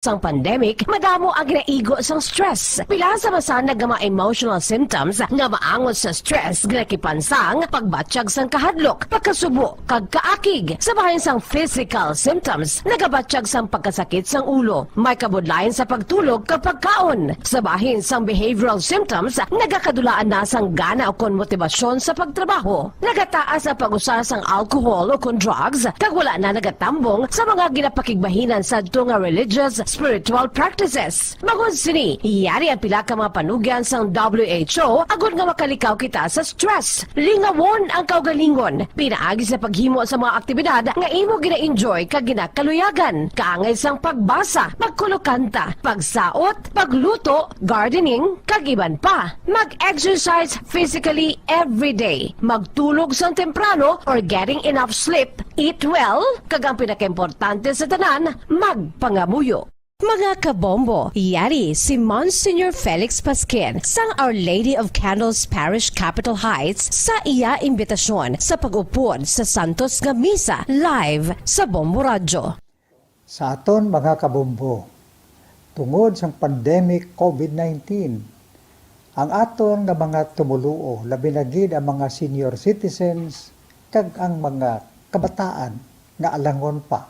Sang pandemic, madamo ang ginaigo sang stress. Pila sa masanag nga mga emotional symptoms nga maangot sa stress ginakipansang pagbatsyag sang kahadlok, pagkasubo, kag kaakig. Sa bahin sang physical symptoms, nagabatsyag sang pagkasakit sang ulo, may kabudlayan sa pagtulog kapag kaon. Sa bahin sang behavioral symptoms, nagakadulaan na sang gana o kon motibasyon sa pagtrabaho. Nagataas ang pag-usa sang alcohol o kon drugs, kag wala na nagatambong sa mga ginapakigbahinan sa nga religious spiritual practices. Magun sini, iyari ang pila ka mga panugyan sang WHO agud nga makalikaw kita sa stress. Lingawon ang kaugalingon, pinaagi sa paghimo sa mga aktibidad nga imo gina-enjoy kag ginakaluyagan. Kaangay sang pagbasa, pagkulokanta, pagsaot, pagluto, gardening, kag iban pa. Mag-exercise physically every day. Magtulog sang temprano or getting enough sleep. Eat well, kag ang pinakaimportante sa tanan, magpangamuyo. Mga kabombo, yari si Monsignor Felix Pasquin sang Our Lady of Candles Parish Capitol Heights sa iya imbitasyon sa pag-upod sa Santos nga Misa live sa Bombo Radio. Sa aton mga kabombo, tungod sang pandemic COVID-19, ang aton nga mga tumuluo, labi na gid ang mga senior citizens kag ang mga kabataan nga alangon pa,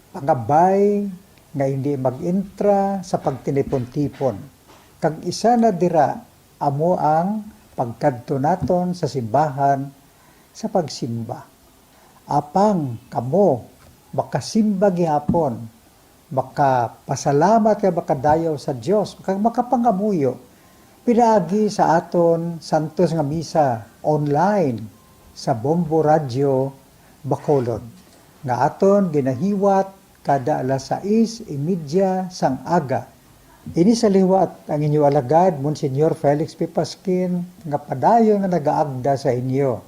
pangabay nga hindi mag-intra sa pagtinipon-tipon. Kag isa na dira amo ang pagkadto naton sa simbahan sa pagsimba. Apang kamo makasimba gihapon, makapasalamat kay makadayaw sa Dios, kag makapangamuyo pinaagi sa aton Santos nga Misa online sa Bombo Radio Bacolod nga aton ginahiwat kada alas 6:30 sang aga. Ini sa liwat ang inyo alagad, Monsignor Felix P. Pasquin, nga padayon nga nagaagda sa inyo.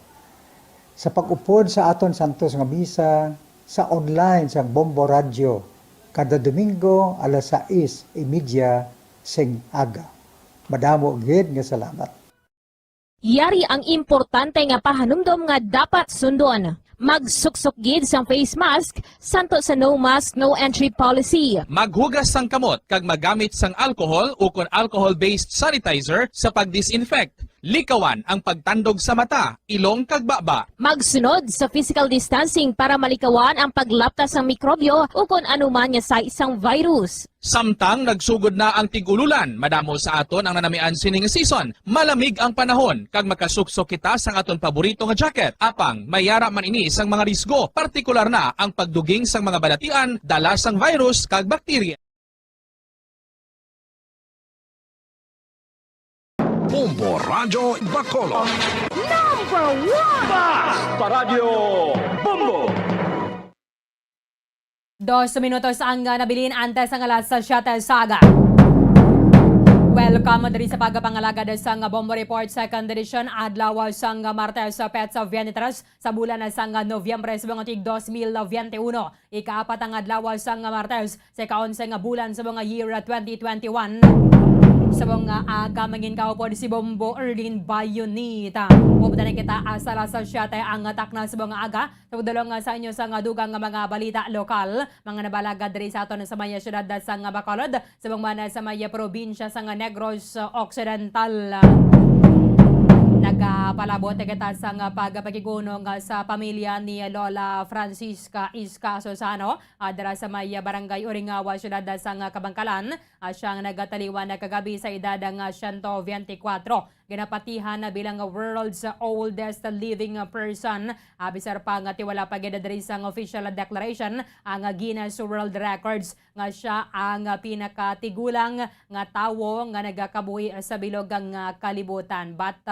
Sa pag-upod sa aton Santos nga Misa, sa online sa Bombo Radio, kada Domingo alas 6:30 sang aga. Madamo gid nga salamat. Yari ang importante nga pahanumdom nga dapat sundon. Magsuksok gid sang face mask, santo sa no mask, no entry policy. Maghugas sang kamot kag magamit sang alcohol o kon alcohol-based sanitizer sa pag-disinfect. Likawan ang pagtandog sa mata, ilong kag baba. Magsunod sa physical distancing para malikawan ang paglaptas ng mikrobyo o kung anuman nga sa isang virus. Samtang nagsugod na ang tig-ululan, madamo sa aton ang nanamian sining season. Malamig ang panahon kag makasuksok kita sang aton paborito nga jacket. Apang mayara man ini sang mga risgo, partikular na ang pagduging sang mga balatian, dala sang virus kag bakterya. Bombo Radio Bacolod. Number 1! Paradio Bombo. 2 minutos ang nabilin antes ang alas sa Shuttle Saga. Welcome diri sa pagpapangalagad sa Bombo Report 2nd edition adlaw sang Martes sa Petsa 23 sa bulan sang Nobyembre sa mga tig 2021. Ikaapat ang adlaw sang Martes sa ika-11 nga bulan sa mga year 2021. Sa mga aga mangin kaupo si Bombo Erlin Bayonita. Pupunta kita asala sa siyate ang atak na sa mga aga. Tugdulong sa inyo sa dugang mga balita lokal. Mga nabalaga diri sa aton sa maya syudad sa Bacolod. Sa mga sa maya probinsya sa Negros Occidental. Nagpalabot kita sa pagpakiguno sa pamilya ni Lola Francisca Iska Susano dara sa may barangay Uringawa, syudad sa Kabangkalan. Siyang nagataliwan na kagabi sa edad ng 124. Ginapatihan na bilang world's oldest living person. Abisar pa nga tiwala pagdadari sa official declaration ang Guinness World Records nga siya ang pinakatigulang nga tawo nga nagakabuhi sa bilog ng kalibutan. But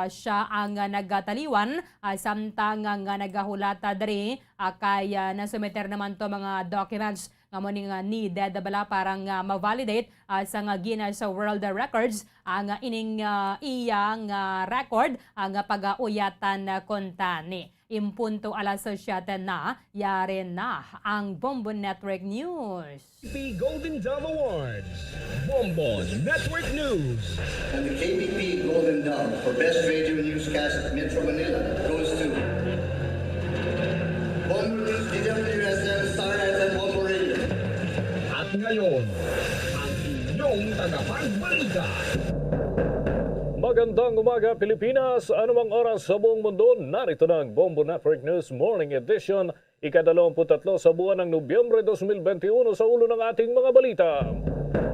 siya ang nagataliwan samtang nga nagahulata diri kay nasumiter naman to mga documents nga mo ni needed bala parang ma-validate sa Guinness World Records ang ining iyang record ang pag-uyatan kontani. Impunto alas 7 na, yari na ang Bombo Network News. KBP Golden Dome Awards. Bombo Network News. And the KBP Golden Dome for Best Radio Newscast at Metro Manila goes to Bombo News DWSM Star tagapagbalita. Magandang umaga Pilipinas, anumang oras sa buong mundo, narito na ang Bombo Network News Morning Edition, ika-23 sa buwan ng Nobyembre 2021 sa ulo ng ating mga balita.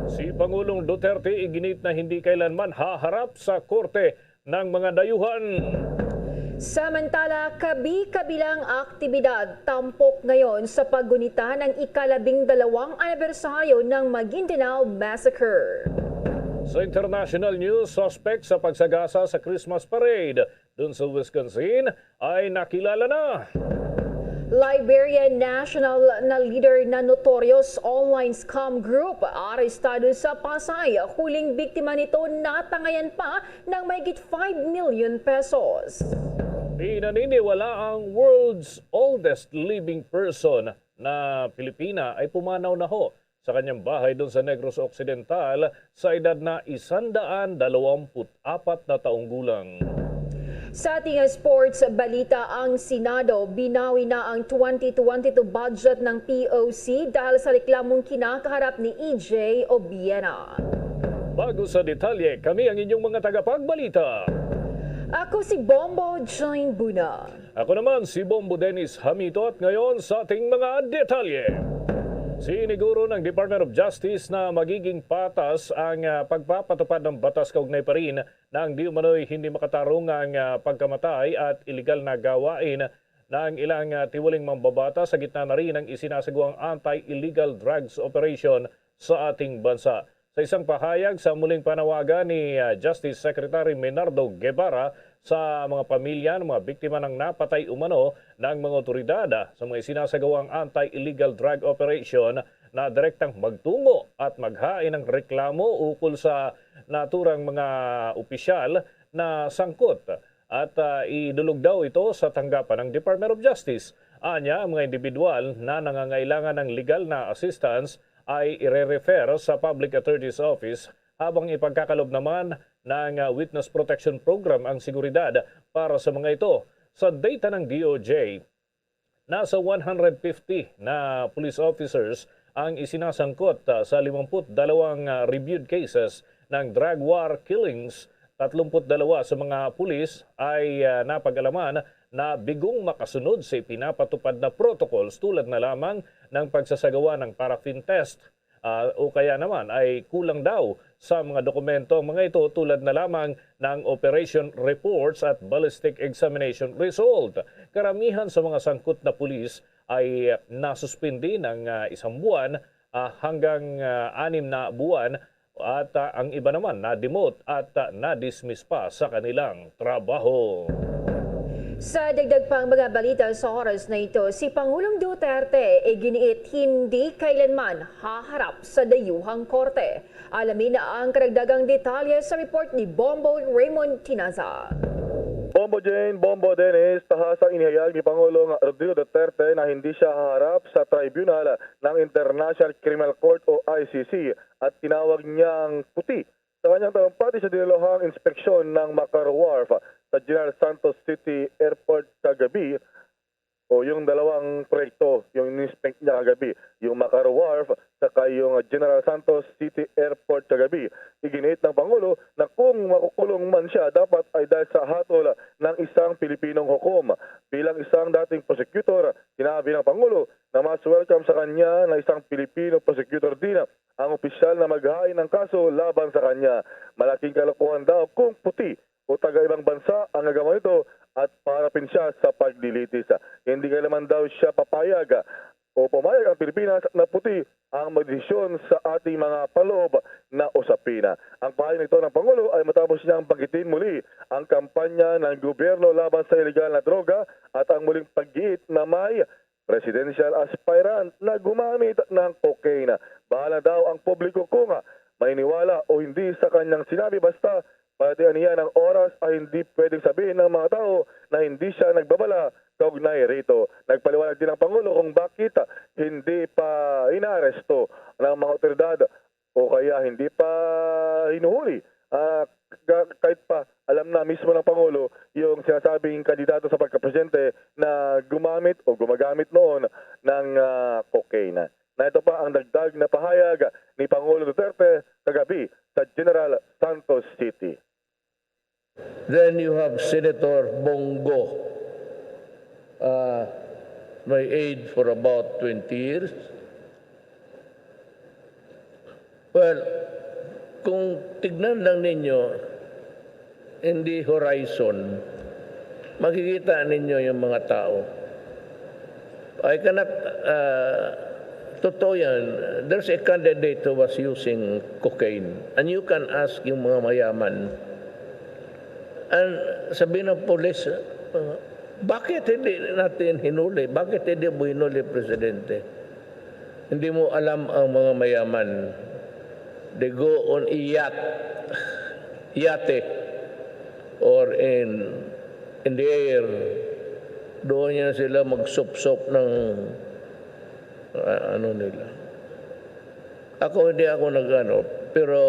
Si Pangulong Duterte iginit na hindi kailanman haharap sa korte ng mga dayuhan. Samantala, kabi-kabilang aktibidad tampok ngayon sa paggunita ng ika-12 anibersaryo ng Maguindanao Massacre. Sa international news, suspect sa pagsagasa sa Christmas parade dun sa Wisconsin ay nakilala na. Liberian national na leader na notorious online scam group arestado sa Pasay. Huling biktima nito natangayan pa ng mahigit 5 million pesos. Pinaniniwala ang world's oldest living person na Pilipina ay pumanaw na ho sa kanyang bahay doon sa Negros Occidental sa edad na 124 na taong gulang. Sa ating sports balita, ang Senado binawi na ang 2022 budget ng POC dahil sa reklamong kinakaharap ni EJ Obiena. Bago sa detalye, kami ang inyong mga tagapagbalita. Ako si Bombo Jane Buna. Ako naman si Bombo Dennis Hamito at ngayon sa ating mga detalye. Siniguro ng Department of Justice na magiging patas ang pagpapatupad ng batas kaugnay pa rin ng di umano'y hindi makatarungang pagkamatay at iligal na gawain ng ilang tiwaling mambabata sa gitna na rin ng isinasagawang anti-illegal drugs operation sa ating bansa. Sa isang pahayag sa muling panawagan ni Justice Secretary Menardo Guevara sa mga pamilya ng mga biktima ng napatay umano ng mga otoridad sa mga isinasagawang anti-illegal drug operation na direktang magtungo at maghain ng reklamo ukol sa naturang mga opisyal na sangkot at idulog daw ito sa tanggapan ng Department of Justice. Anya, ang mga individual na nangangailangan ng legal na assistance ay ire-refer sa Public Attorney's Office habang ipagkakalob naman ng Witness Protection Program ang seguridad para sa mga ito. Sa data ng DOJ, nasa 150 na police officers ang isinasangkot sa 52 reviewed cases ng drug war killings. 32 sa mga pulis ay napag-alaman na bigong makasunod sa pinapatupad na protocols tulad na lamang ng pagsasagawa ng paraffin test o kaya naman ay kulang daw sa mga dokumento mga ito tulad na lamang ng operation reports at ballistic examination result. Karamihan sa mga sangkot na pulis ay nasuspindi ng 1 buwan hanggang 6 na buwan at ang iba naman na-demote at na-dismiss pa sa kanilang trabaho. Sa dagdag pang mga balita sa oras na ito, si Pangulong Duterte iginiit hindi kailanman haharap sa dayuhang korte. Alamin na ang karagdagang detalye sa report ni Bombo Raymond Tinaza. Bombo Jane, Bombo Dennis, tahasang inihayag ni Pangulong Rodrigo Duterte na hindi siya haharap sa tribunal ng International Criminal Court o ICC at tinawag niyang puti sa kanyang talumpati sa dinilohang inspeksyon ng Macar Wharf sa General Santos City Airport kagabi o yung dalawang proyekto, yung in-inspect niya kagabi, yung Macar Wharf saka yung General Santos City Airport kagabi. Iginit ng Pangulo na kung makukulong man siya, dapat ay dahil sa hatol ng isang Pilipinong hukom. Bilang isang dating prosecutor, sinabi ng Pangulo na mas welcome sa kanya na isang Pilipino prosecutor din ang opisyal na maghain ng kaso laban sa kanya. Malaking kalokohan daw kung puti o taga-ibang bansa ang nagawa nito at parapin siya sa paglilitis. Hindi kailanman daw siya papayag o pumayag ang Pilipinas na puti ang magdesisyon sa ating mga paloob na usapin. Ang pahayag nito ng Pangulo ay matapos niyang banggitin muli ang kampanya ng gobyerno laban sa ilegal na droga at ang muling paggiit na may presidential aspirant na gumamit ng cocaine. Bahala daw ang publiko kung maniniwala o hindi sa kanyang sinabi, basta pati aniya ng oras ay hindi pwedeng sabihin ng mga tao na hindi siya nagbabala kaugnay rito. Nagpaliwanag din ang Pangulo kung bakit hindi pa inaaresto ng mga otoridad o kaya hindi pa hinuhuli. Kahit pa alam na mismo ng Pangulo yung sinasabing kandidato sa pagkapresidente na gumamit o gumagamit noon ng cocaine. Na ito pa ang dagdag na pahayag ni Pangulo Duterte kagabi General Santos City. Then you have Senator Bongo, my aide for about 20 years. Well, kung tignan lang ninyo in the horizon, makikita ninyo yung mga tao. I cannot, totoo yan, there's a candidate who was using cocaine, and you can ask yung mga mayaman, and sabihin ng polis, bakit hindi natin hinuli? Bakit hindi mo hinuli, Presidente? Hindi mo alam ang mga mayaman. They go on yate, or in the air. Doon yan sila magsup-sup ng ano nila. Hindi ako nag-ano. Pero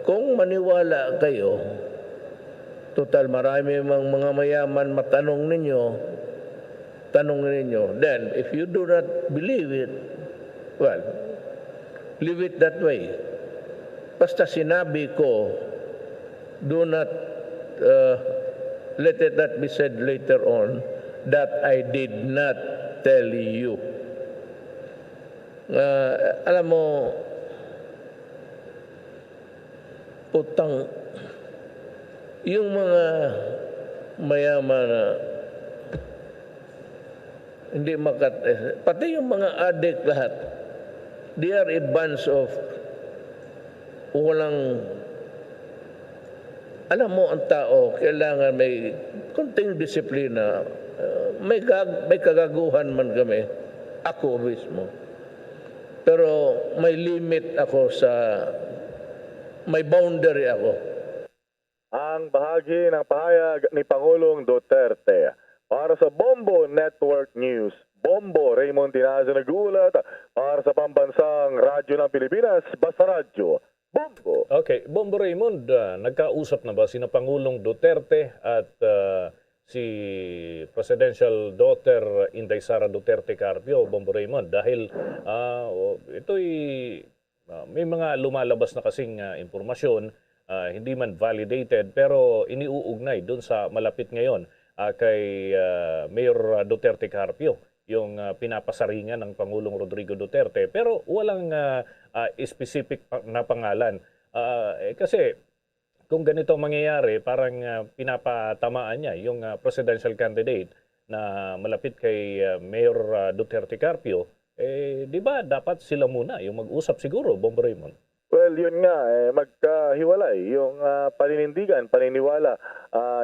kung maniwala kayo, total marami mga mayaman tanong ninyo. Then, if you do not believe it, well, leave it that way. Basta sinabi ko, do not let it not be said later on that I did not tell you. Alam mo, putang, yung mga mayaman na hindi pati yung mga addict lahat, they are a bunch of walang, alam mo, ang tao kailangan may konting disiplina. May kagaguhan man kami, ako mismo. Pero may limit ako may boundary ako. Ang bahagi ng pahayag ni Pangulong Duterte. Para sa Bombo Network News, Bombo Raymond Tinazo nag-uulat para sa Pambansang Radyo ng Pilipinas, Basta Radyo. Bombo. Okay, Bombo Raymond, nagkausap na ba sina Pangulong Duterte at si Presidential Daughter Inday Sara Duterte Carpio, Bombo Raymond? Dahil ito'y may mga lumalabas na kasing impormasyon, hindi man validated, pero iniuugnay doon sa malapit ngayon kay Mayor Duterte Carpio, yung pinapasaringan ng Pangulong Rodrigo Duterte. Pero walang specific na pangalan. Kasi kung ganito mangyayari, parang pinapatamaan niya yung presidential candidate na malapit kay Mayor Duterte Carpio. Di ba dapat sila muna yung mag-usap siguro, Bombo Raymond? Well, yun nga, magkahiwalay yung paniniwala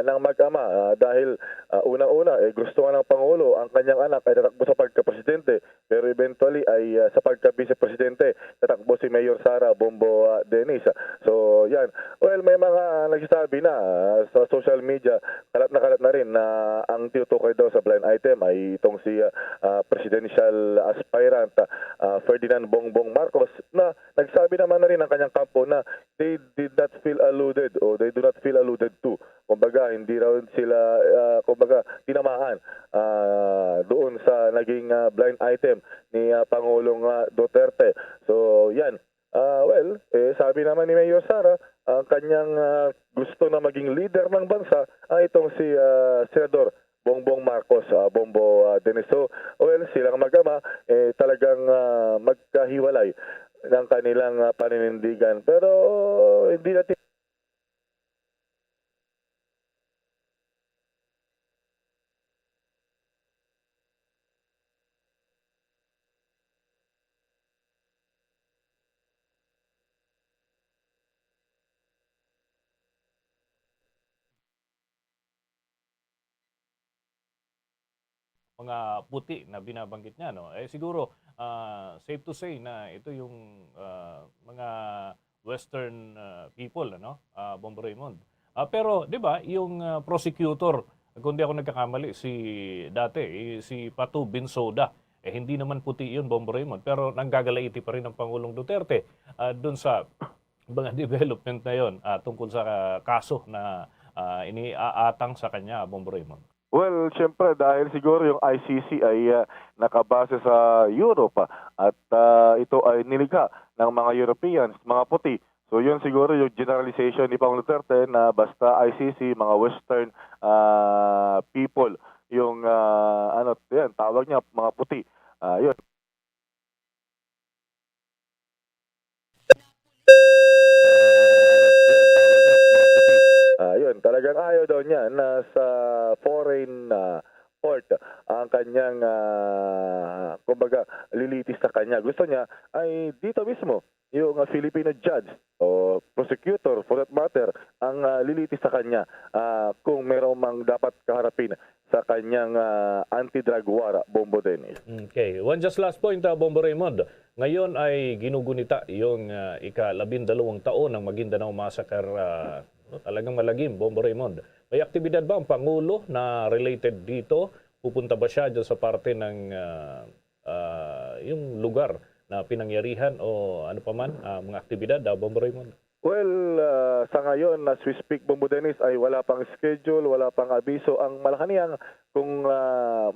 ng mag-ama dahil unang-una, gusto nga ng Pangulo ang kanyang anak ay tatakbo sa pagka-presidente, pero eventually ay sa pagka-vice-presidente tatakbo si Mayor Sara Bombo Dennis. So, yan. Well, may mga nagsasabi na sa social media, kalat na rin na ang tinutukoy daw sa blind item ay itong si presidential aspirant Ferdinand Bongbong Marcos, na nagsabi naman na rin ang kanyang kampo na they did not feel alluded o they do not feel alluded to. Kumbaga, hindi raw sila tinamaan doon sa naging blind item ni Pangulong Duterte. So, yan. Sabi naman ni Mayor Sara, ang kanyang gusto na maging leader ng bansa ay itong si Senador Bongbong Marcos, Bombo Dennis. So, silang mag-ama talagang magkahiwalay ng kanilang paninindigan. Pero hindi natin mga puti na binabanggit niya, no? Siguro safe to say na ito yung mga Western people, ano? Bombo Raymond. Pero 'di ba, yung prosecutor, kung di ako nagkakamali, si Patu Binsoda, hindi naman puti yun, Bombo Raymond, pero nanggagalaiti pa rin ng Pangulong Duterte doon sa mga development na yon tungkol sa kaso na iniaatang sa kanya, Bombo Raymond. Well, siyempre dahil siguro yung ICC ay nakabase sa Europe at ito ay nilikha ng mga Europeans, mga puti. So yun siguro yung generalization ni Pangulong Duterte na basta ICC, mga Western people, yung ano yan, tawag niya mga puti. Yun. Yun, talagang ayaw daw niya na sa foreign court ang kanyang kumbaga lilitis sa kanya. Gusto niya ay dito mismo yung Filipino judge o prosecutor for that matter ang lilitis sa kanya kung meron mang dapat kaharapin sa kanyang anti-drug war, Bombo Dennis. Okay. One just last point, Bombo Raymond. Ngayon ay ginugunita yung ika-12 taon ng Maguindanao Massacre. Talagang malagim, Bombo Raymond. May aktibidad ba ang Pangulo na related dito? Pupunta ba siya dyan sa parte ng yung lugar na pinangyarihan o ano pa man, mga aktibidad, Bombo Raymond? Well, sa ngayon, as we speak, Bombo Dennis, ay wala pang schedule, wala pang abiso ang Malacanang kung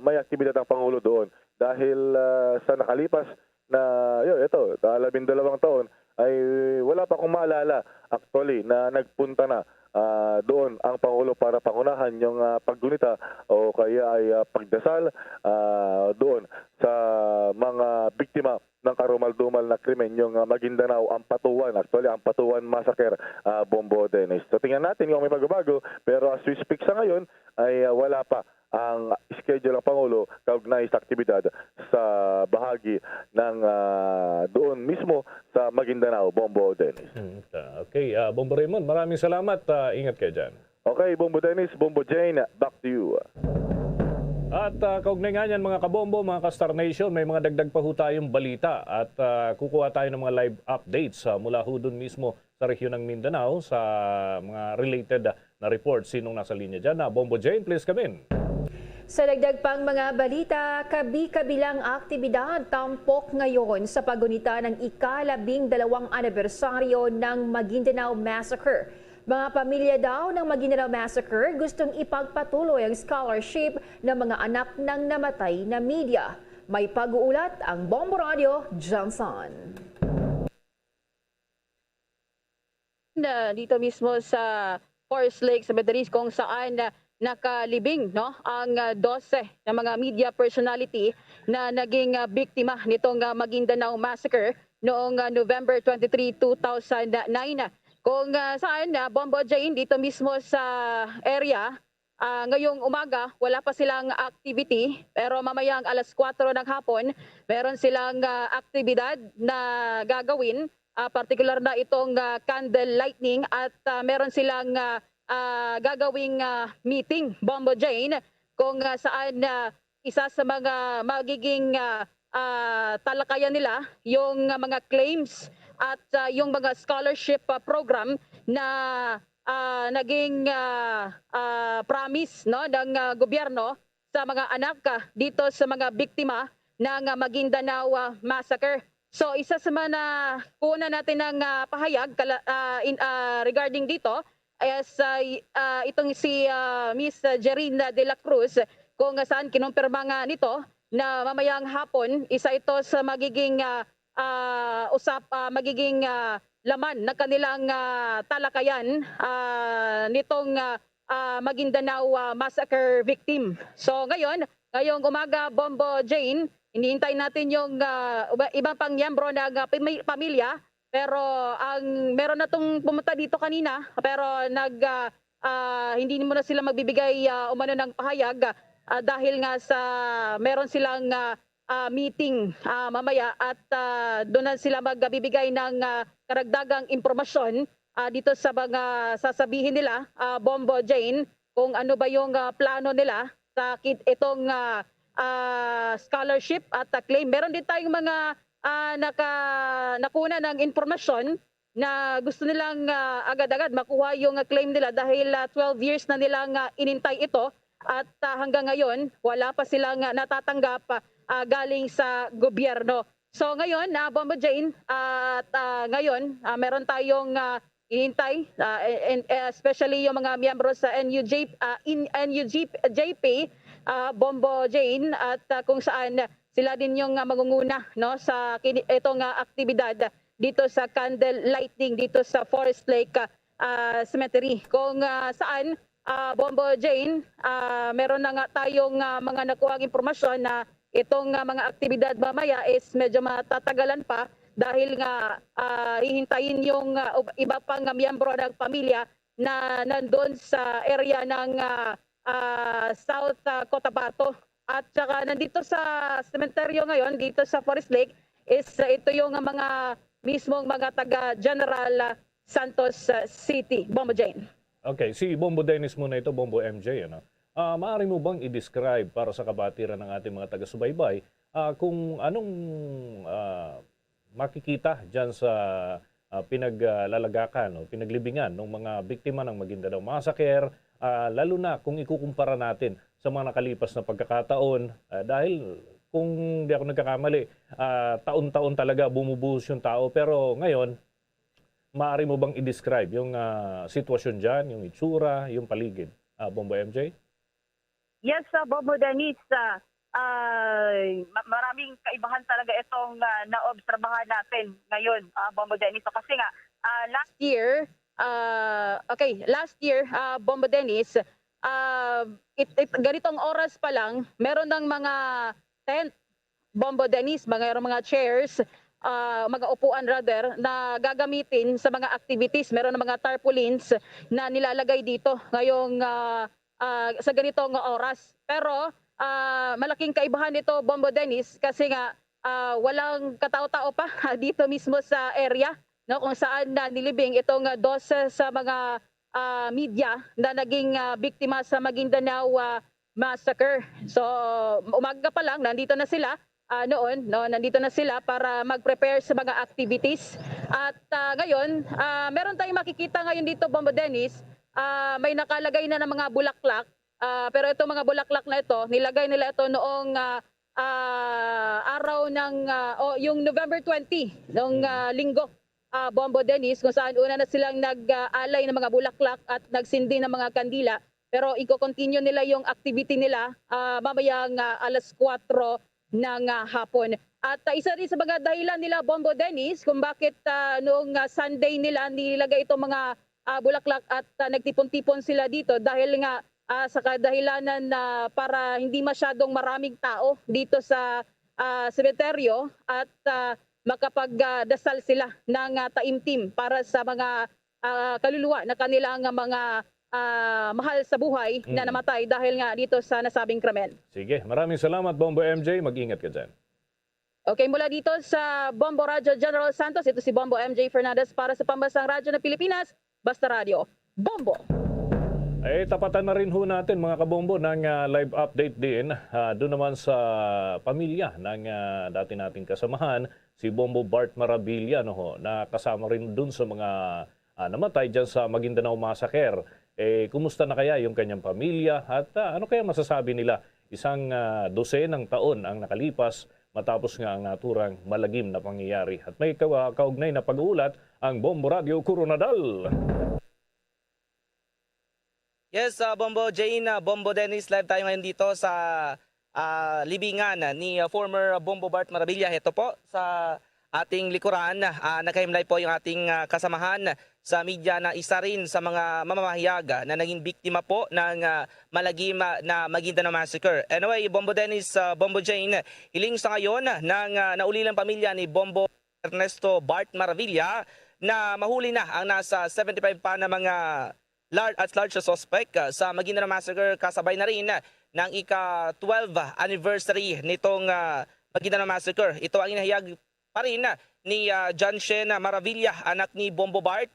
may aktibidad ang Pangulo doon. Dahil sa nakalipas na, ito, 12 taon, ay wala pa akong maalala actually na nagpunta na doon ang Pangulo para pangunahan yung paggunita o kaya ay pagdasal doon sa mga biktima ng karumal-dumal na krimen, yung Maguindanao, Ampatuan, actually Ampatuan Massacre, Bombo Dennis. So tingnan natin kung may pagbabago, pero as we speak sa ngayon ay wala pa ang schedule ng Pangulo kaugnay sa aktibidad sa bahagi ng doon mismo sa Maguindanao, Bombo Dennis. Okay, Bombo Raymond, maraming salamat. Ingat kayo dyan. Okay, Bombo Dennis, Bombo Jane, back to you. At kaugnay nga yan mga kabombo, mga ka-Star Nation, may mga dagdag pa ho tayong balita at kukuha tayo ng mga live updates mula ho dun mismo sa rehiyon ng Mindanao sa mga related na reports. Sinong nasa linya dyan? Bombo Jane, please come in. Sa dagdag pang mga balita, kabi-kabilang aktibidad tampok ngayon sa pagunita ng ika-12 anibersaryo ng Maguindanao Massacre. Mga pamilya daw ng Maguindanao Massacre gustong ipagpatuloy ang scholarship ng mga anak ng namatay na media. May pag-uulat ang Bombo Radio, Johnson. Dito mismo sa Forest Lake sa Badaris kung saan nakalibing ang 12 na mga media personality na naging biktima nitong Maguindanao Massacre noong November 23, 2009. Kung saan Bombo Jane dito mismo sa area, ngayong umaga wala pa silang activity pero mamayang alas 4 ng hapon meron silang aktibidad na gagawin, particular na itong candle lighting at meron silang gagawing meeting, Bombo Jane, kung saan isa sa mga magiging talakayan nila yung mga claims at yung mga scholarship program na naging promise ng gobyerno sa mga anak dito sa mga biktima ng Maguindanao Massacre. So isa sa mga kuna natin ng pahayag regarding dito as itong si Miss Jerina de la Cruz, kung saan kinumpirma nga nito na mamayang hapon isa ito sa magiging magiging laman ng kanilang talakayan nitong Maguindanao Massacre victim. So ngayong umaga, Bombo Jane, hinihintay natin yung ibang pang miyembro ng pamilya. Pero meron na tong pumunta dito kanina pero hindi mo na sila magbibigay umano ng pahayag dahil nga sa meron silang meeting mamaya at doon na sila magbibigay ng karagdagang impormasyon dito sa mga sasabihin nila, Bombo Jane, kung ano ba yung plano nila sa itong scholarship at claim. Meron din tayong mga nakuna ng informasyon na gusto nilang agad-agad makuha yung claim nila dahil 12 years na nilang inintay ito at hanggang ngayon wala pa silang natatanggap galing sa gobyerno. So ngayon, Bombo Jane, at ngayon meron tayong inintay, especially yung mga miyembro sa NUJP, Bombo Jane, at kung saan sila din yung mangunguna sa itong aktibidad dito sa candle lighting dito sa Forest Lake Cemetery. Kung saan, Bombo Jane, meron na nga tayong mga nakuhang impormasyon na itong mga aktibidad mamaya is medyo matatagalan pa dahil nga hihintayin yung iba pang miyembro ng pamilya na nandun sa area ng South Cotabato. At saka nandito sa sementeryo ngayon, dito sa Forest Lake, is ito yung mga mismong mga taga General Santos City. Bombo Jane. Okay, si Bombo Dennis muna ito, Bombo MJ. Ano? Maaari mo bang i-describe para sa kabatiran ng ating mga taga-subaybay kung anong makikita dyan sa pinaglalagakan o pinaglibingan ng mga biktima ng Maguindanao Massacre, lalo na kung ikukumpara natin sa mga nakalipas na pagkakataon dahil kung di ako nagkakamali, taon-taon talaga bumubuhos yung tao, pero ngayon, maaari mo bang i-describe yung sitwasyon dyan, yung itsura, yung paligid? Bombo MJ? Yes, Bombo Dennis, maraming kaibahan talaga itong naobserbahan natin ngayon, Bombo Dennis. So, kasi nga, Last year, Bombo Dennis, ganitong oras pa lang, meron ng mga tent, Bombo Dennis, mga chairs, mga upuan rather, na gagamitin sa mga activities. Meron ng mga tarpaulins na nilalagay dito ngayong sa ganitong oras. Pero malaking kaibahan nito, Bombo Dennis, kasi nga walang katao-tao pa dito mismo sa area, no, kung saan nilibing itong 12 sa mga media na naging biktima sa Maguindanao Massacre. So umaga pa lang nandito na sila nandito na sila para mag-prepare sa mga activities. At ngayon, meron tayong makikita ngayon dito, Bombo Dennis, may nakalagay na ng mga bulaklak. Pero itong mga bulaklak na ito, nilagay nila ito noong araw ng yung November 20, noong linggo, Bombo Dennis, kung saan una na silang nag-alay ng mga bulaklak at nagsindi ng mga kandila. Pero i-continue nila yung activity nila mamayang alas 4 ng hapon. At isa rin sa mga dahilan nila, Bombo Dennis, kung bakit noong Sunday nila nilagay itong mga bulaklak at nagtipon-tipon sila dito dahil nga sa kadahilanan na para hindi masyadong maraming tao dito sa sementeryo at makapagdasal sila ng taimtim para sa mga kaluluwa na kanilang mga mahal sa buhay na namatay dahil nga dito sa nasabing krimen. Sige, maraming salamat, Bombo MJ. Mag-ingat ka dyan. Okay, mula dito sa Bombo Radyo General Santos, ito si Bombo MJ Fernandez para sa Pambansang Radyo ng Pilipinas, Basta Radio, Bombo! Tapatan na rin ho natin mga kabombo ng live update din doon naman sa pamilya ng dati nating kasamahan, si Bombo Bart Maravilla, na kasama rin doon sa mga namatay dyan sa Maguindanao Massacre. Kumusta na kaya yung kanyang pamilya at ano kaya masasabi nila? Isang 12 taon ang nakalipas matapos nga ang naturang malagim na pangyayari. At may kaugnay na pag-uulat ang Bombo Radio Coronadal. Yes, Bombo Jane, Bombo Dennis, live tayo ngayon dito sa libingan ni former Bombo Bart Maravilla. Ito po sa ating likuran, nakahimlay po yung ating kasamahan sa media na isa rin sa mga mamamahayag na naging biktima po ng malagim na Maguindanao Massacre. Anyway, Bombo Dennis, Bombo Jane, hiling sa ngayon ng naulilang pamilya ni Bombo Ernesto Bart Maravilla na mahuli na ang nasa 75 pa na mga large suspect sa Maguindanao Massacre, kasabay na rin ng ika-12 anniversary nitong Maguindanao Massacre. Ito ang inahayag pa rin ni John Shen Maravilla, anak ni Bombo Bart,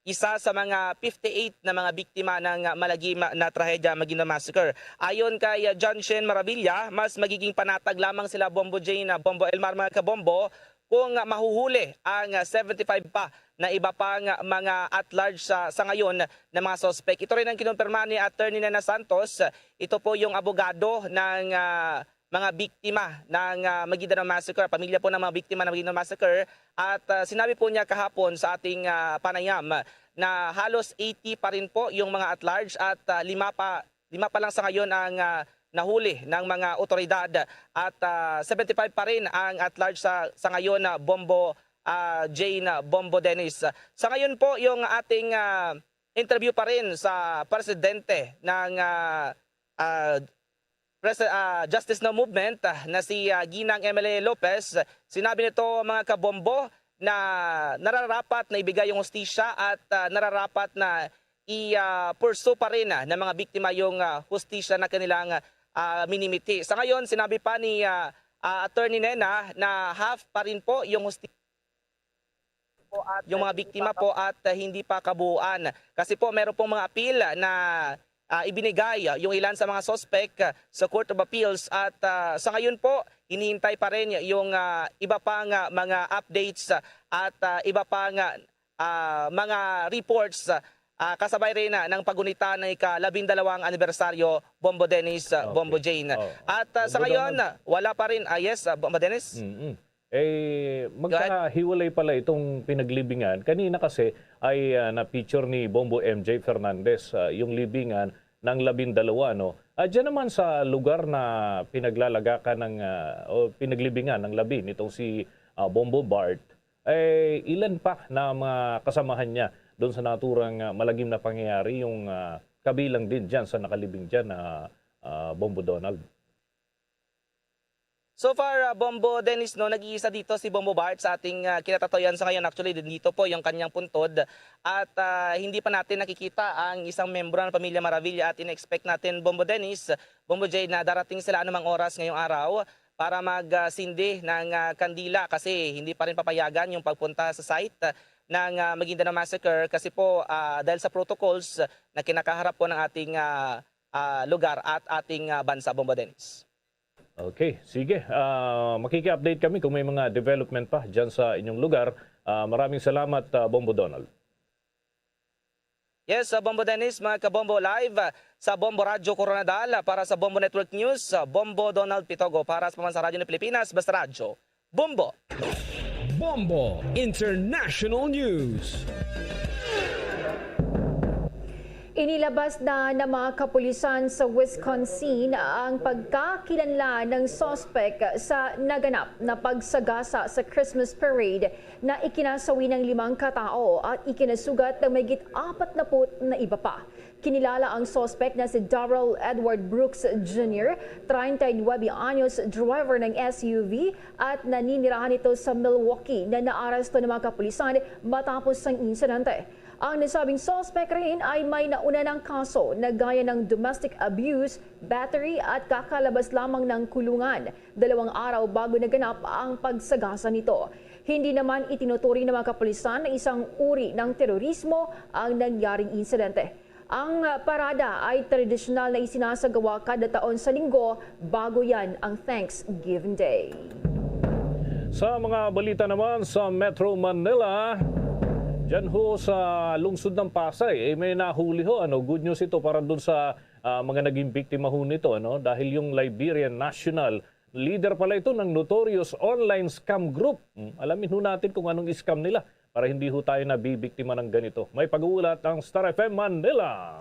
isa sa mga 58 na mga biktima ng malagim na trahedya Maguindanao Massacre. Ayon kay John Shen Maravilla, mas magiging panatag lamang sila, Bombo Jane, Bombo Elmar, mga kabombo, kung mahuhuli ang 75 pa na iba pang mga at-large sa ngayon na mga suspect. Ito rin ang kinumpirma ni Attorney Nena Santos. Ito po yung abogado ng mga biktima ng Maguindanao Massacre, pamilya po ng mga biktima ng Maguindanao Massacre. At sinabi po niya kahapon sa ating panayam na halos 80 pa rin po yung mga at-large at lima pa lang sa ngayon ang nahuli ng mga otoridad at 75 pa rin ang at-large sa ngayon na Bombo Jane Bombo Dennis. Sa ngayon po, yung ating interview pa rin sa presidente ng Justice Now Movement na si Ginang Emily Lopez. Sinabi nito mga kabombo na nararapat na ibigay yung hustisya at nararapat na i-pursue pa rin ng mga biktima yung hustisya na kanilang minimiti. Sa ngayon, sinabi pa ni Attorney Nena na half pa rin po yung hustisya yung mga biktima po at hindi pa kabuuan. Kasi po meron pong mga appeal na ibinigay yung ilan sa mga suspect sa Court of Appeals at sa ngayon po hinihintay pa rin yung iba pang mga updates at iba pang mga reports kasabay rin ng pagunita ng ika-12 anibersaryo Bombo Dennis, Bombo Jane. At sa ngayon wala pa rin, yes, Bombo Dennis? Magkahiwalay pala itong pinaglibingan. Kanina kasi ay na-picture ni Bombo MJ Fernandez yung libingan ng 12, no? Diyan naman sa lugar na pinaglalagakan ng o pinaglibingan ng labi nitong si Bombo Bart, ilan pa na mga kasamahan niya doon sa naturang malagim na pangyayari yung kabilang din diyan sa nakalibing diyan na Bombo Donald. So far, Bombo Dennis, no, nag-iisa dito si Bombo Bart sa ating kinatatoyan sa ngayon. Actually, dito po yung kanyang puntod. At hindi pa natin nakikita ang isang membro ng pamilya Maravilla at in-expect natin, Bombo Dennis, Bombo Jay, na darating sila anumang oras ngayong araw para magsindi ng kandila kasi hindi pa rin papayagan yung pagpunta sa site ng Maguindanao Massacre kasi po dahil sa protocols na kinakaharap po ng ating lugar at ating bansa, Bombo Dennis. Okay, sige. Makiki-update kami kung may mga development pa dyan sa inyong lugar. Maraming salamat, Bombo Donald. Yes, Bombo Dennis, mga kabombo, live sa Bombo Radyo Coronadal para sa Bombo Network News, Bombo Donald Pitogo para sa Pamansang Radyo ng Pilipinas, basta radyo. Bombo! Bombo International News. Inilabas na ng mga kapulisan sa Wisconsin ang pagkakilanlan ng sospek sa naganap na pagsagasa sa Christmas parade na ikinasawi ng 5 katao at ikinasugat ng mahigit 40 na iba pa. Kinilala ang sospek na si Darrell Edward Brooks Jr., 39 anyos, driver ng SUV at naninirahan ito sa Milwaukee na naaresto ng mga kapulisan matapos ang insidente. Ang nasabing suspect rin ay may nauna ng kaso na gaya ng domestic abuse, battery at kakalabas lamang ng kulungan 2 araw bago naganap ang pagsagasa nito. Hindi naman itinuturing ng mga kapulisan na isang uri ng terorismo ang nangyaring insidente. Ang parada ay tradisyonal na isinasagawa kada taon sa linggo bago yan ang Thanksgiving Day. Sa mga balita naman sa Metro Manila, diyan ho sa lungsod ng Pasay, may nahuli ho. Good news ito para doon sa mga naging biktima ho nito. Dahil yung Liberian National, leader pala ito ng notorious online scam group. Alamin ho natin kung anong scam nila para hindi ho tayo nabibiktima ng ganito. May pag-uulat ang Star FM Manila.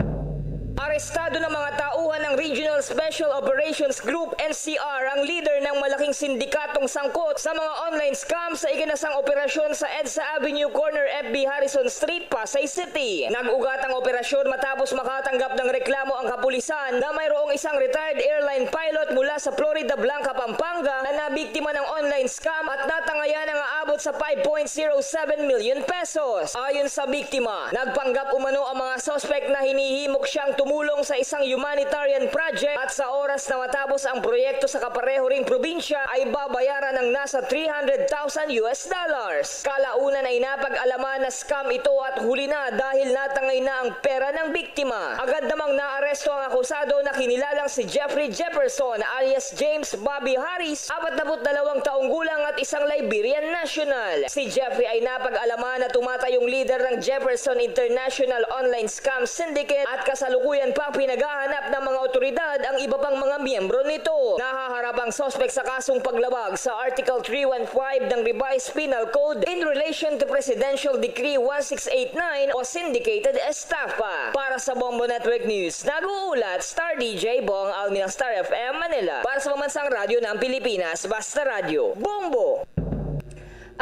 Arestado ng mga tauhan ng Regional Special Operations Group NCR ang leader ng malaking sindikatong sangkot sa mga online scam sa iginasang operasyon sa EDSA Avenue Corner FB Harrison Street, Pasay City. Nag-ugat ang operasyon matapos makatanggap ng reklamo ang kapulisan na mayroong isang retired airline pilot mula sa Florida Blanca, Pampanga na nabiktima ng online scam at natangayan ang aabot sa 5.07 million pesos. Ayon sa biktima, nagpanggap umano ang mga suspect na hinihimok siyang tumulong sa isang humanitarian project at sa oras na matapos ang proyekto sa kapareho ring probinsya ay babayaran ng nasa $300,000. Kalaunan ay napag-alaman na scam ito at huli na dahil natangay na ang pera ng biktima. Agad namang naaresto ang akusado na kinilalang si Jeffrey Jefferson alias James Bobby Harris, 42 taong gulang at isang Liberian national. Si Jeffrey ay napag-alaman na tumatayong leader ng Jefferson International Online Scam Syndicate at kasalukuyan pa pinaghahanap ng mga otoridad ang iba pang mga miyembro nito. Nahaharap ang suspect sa kasong paglabag sa Article 315 ng Revised Penal Code in relation to Presidential Decree 1689 o Syndicated Estafa. Para sa Bombo Network News, nag-uulat Star DJ Bong Almi ng Star FM Manila. Para sa Pamansang Radyo ng Pilipinas, basta radyo. Bombo!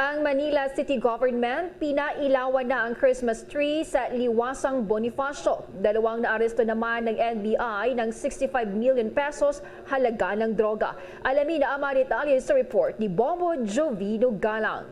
Ang Manila City Government, pinailawan na ang Christmas tree sa Liwasang Bonifacio. Dalawang naaresto naman ng NBI ng 65 million pesos halaga ng droga. Alamin na ang mga detalye sa report ni Bombo Jovino Galang.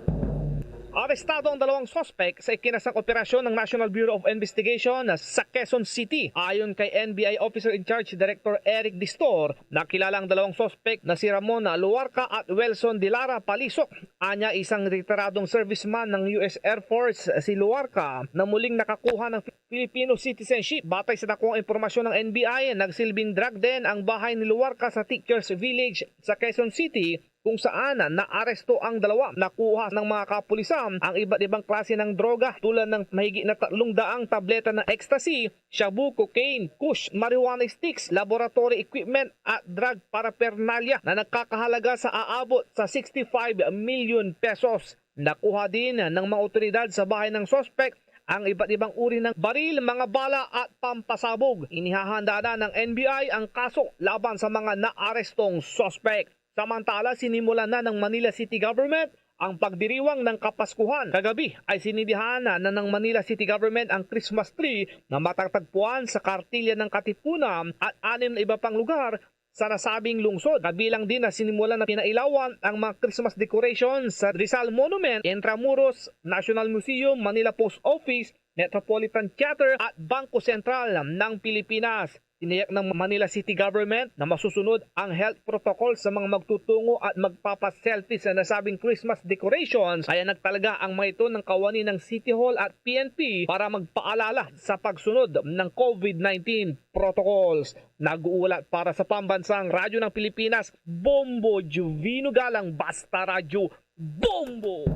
Arestado ang dalawang sospek sa ikinasang operasyon ng National Bureau of Investigation sa Quezon City. Ayon kay NBI Officer in Charge Director Eric Distor, nakilala ang dalawang sospek na si Ramon Luarca at Welson Dilara Palisok. Anya isang retiradong serviceman ng US Air Force si Luarca na muling nakakuha ng Filipino citizenship. Batay sa nakuhang impormasyon ng NBI, nagsilbing drug den ang bahay ni Luarca sa Teachers Village sa Quezon City, kung saan naaresto ang dalawa. Nakuha ng mga kapulisan ang iba't ibang klase ng droga tulad ng mahigit na 300 tableta ng ecstasy, shabu, cocaine, kush, marijuana sticks, laboratory equipment at drug paraphernalia na nagkakahalaga sa aabot sa 65 million pesos. Nakuha din ng mga otoridad sa bahay ng suspect ang iba't ibang uri ng baril, mga bala at pampasabog. Inihahanda na ng NBI ang kaso laban sa mga naarestong suspect. Samantala, sinimulan na ng Manila City Government ang pagdiriwang ng Kapaskuhan. Kagabi ay sinidihan na ng Manila City Government ang Christmas tree na matatagpuan sa Kartilya ng Katipunan at 6 na iba pang lugar sa nasabing lungsod. Kabilang din na sinimulan na pinailawan ang mga Christmas decorations sa Rizal Monument, Intramuros, National Museum, Manila Post Office, Metropolitan Theater at Bangko Sentral ng Pilipinas. Tiniyak ng Manila City Government na masusunod ang health protocol sa mga magtutungo at magpapaselfie sa nasabing Christmas decorations. Kaya nagtalaga ang mga ito ng kawani ng City Hall at PNP para magpaalala sa pagsunod ng COVID-19 protocols. Nag-uulat para sa Pambansang Radyo ng Pilipinas, Bombo Jovino Galang, Basta Radyo, Bombo!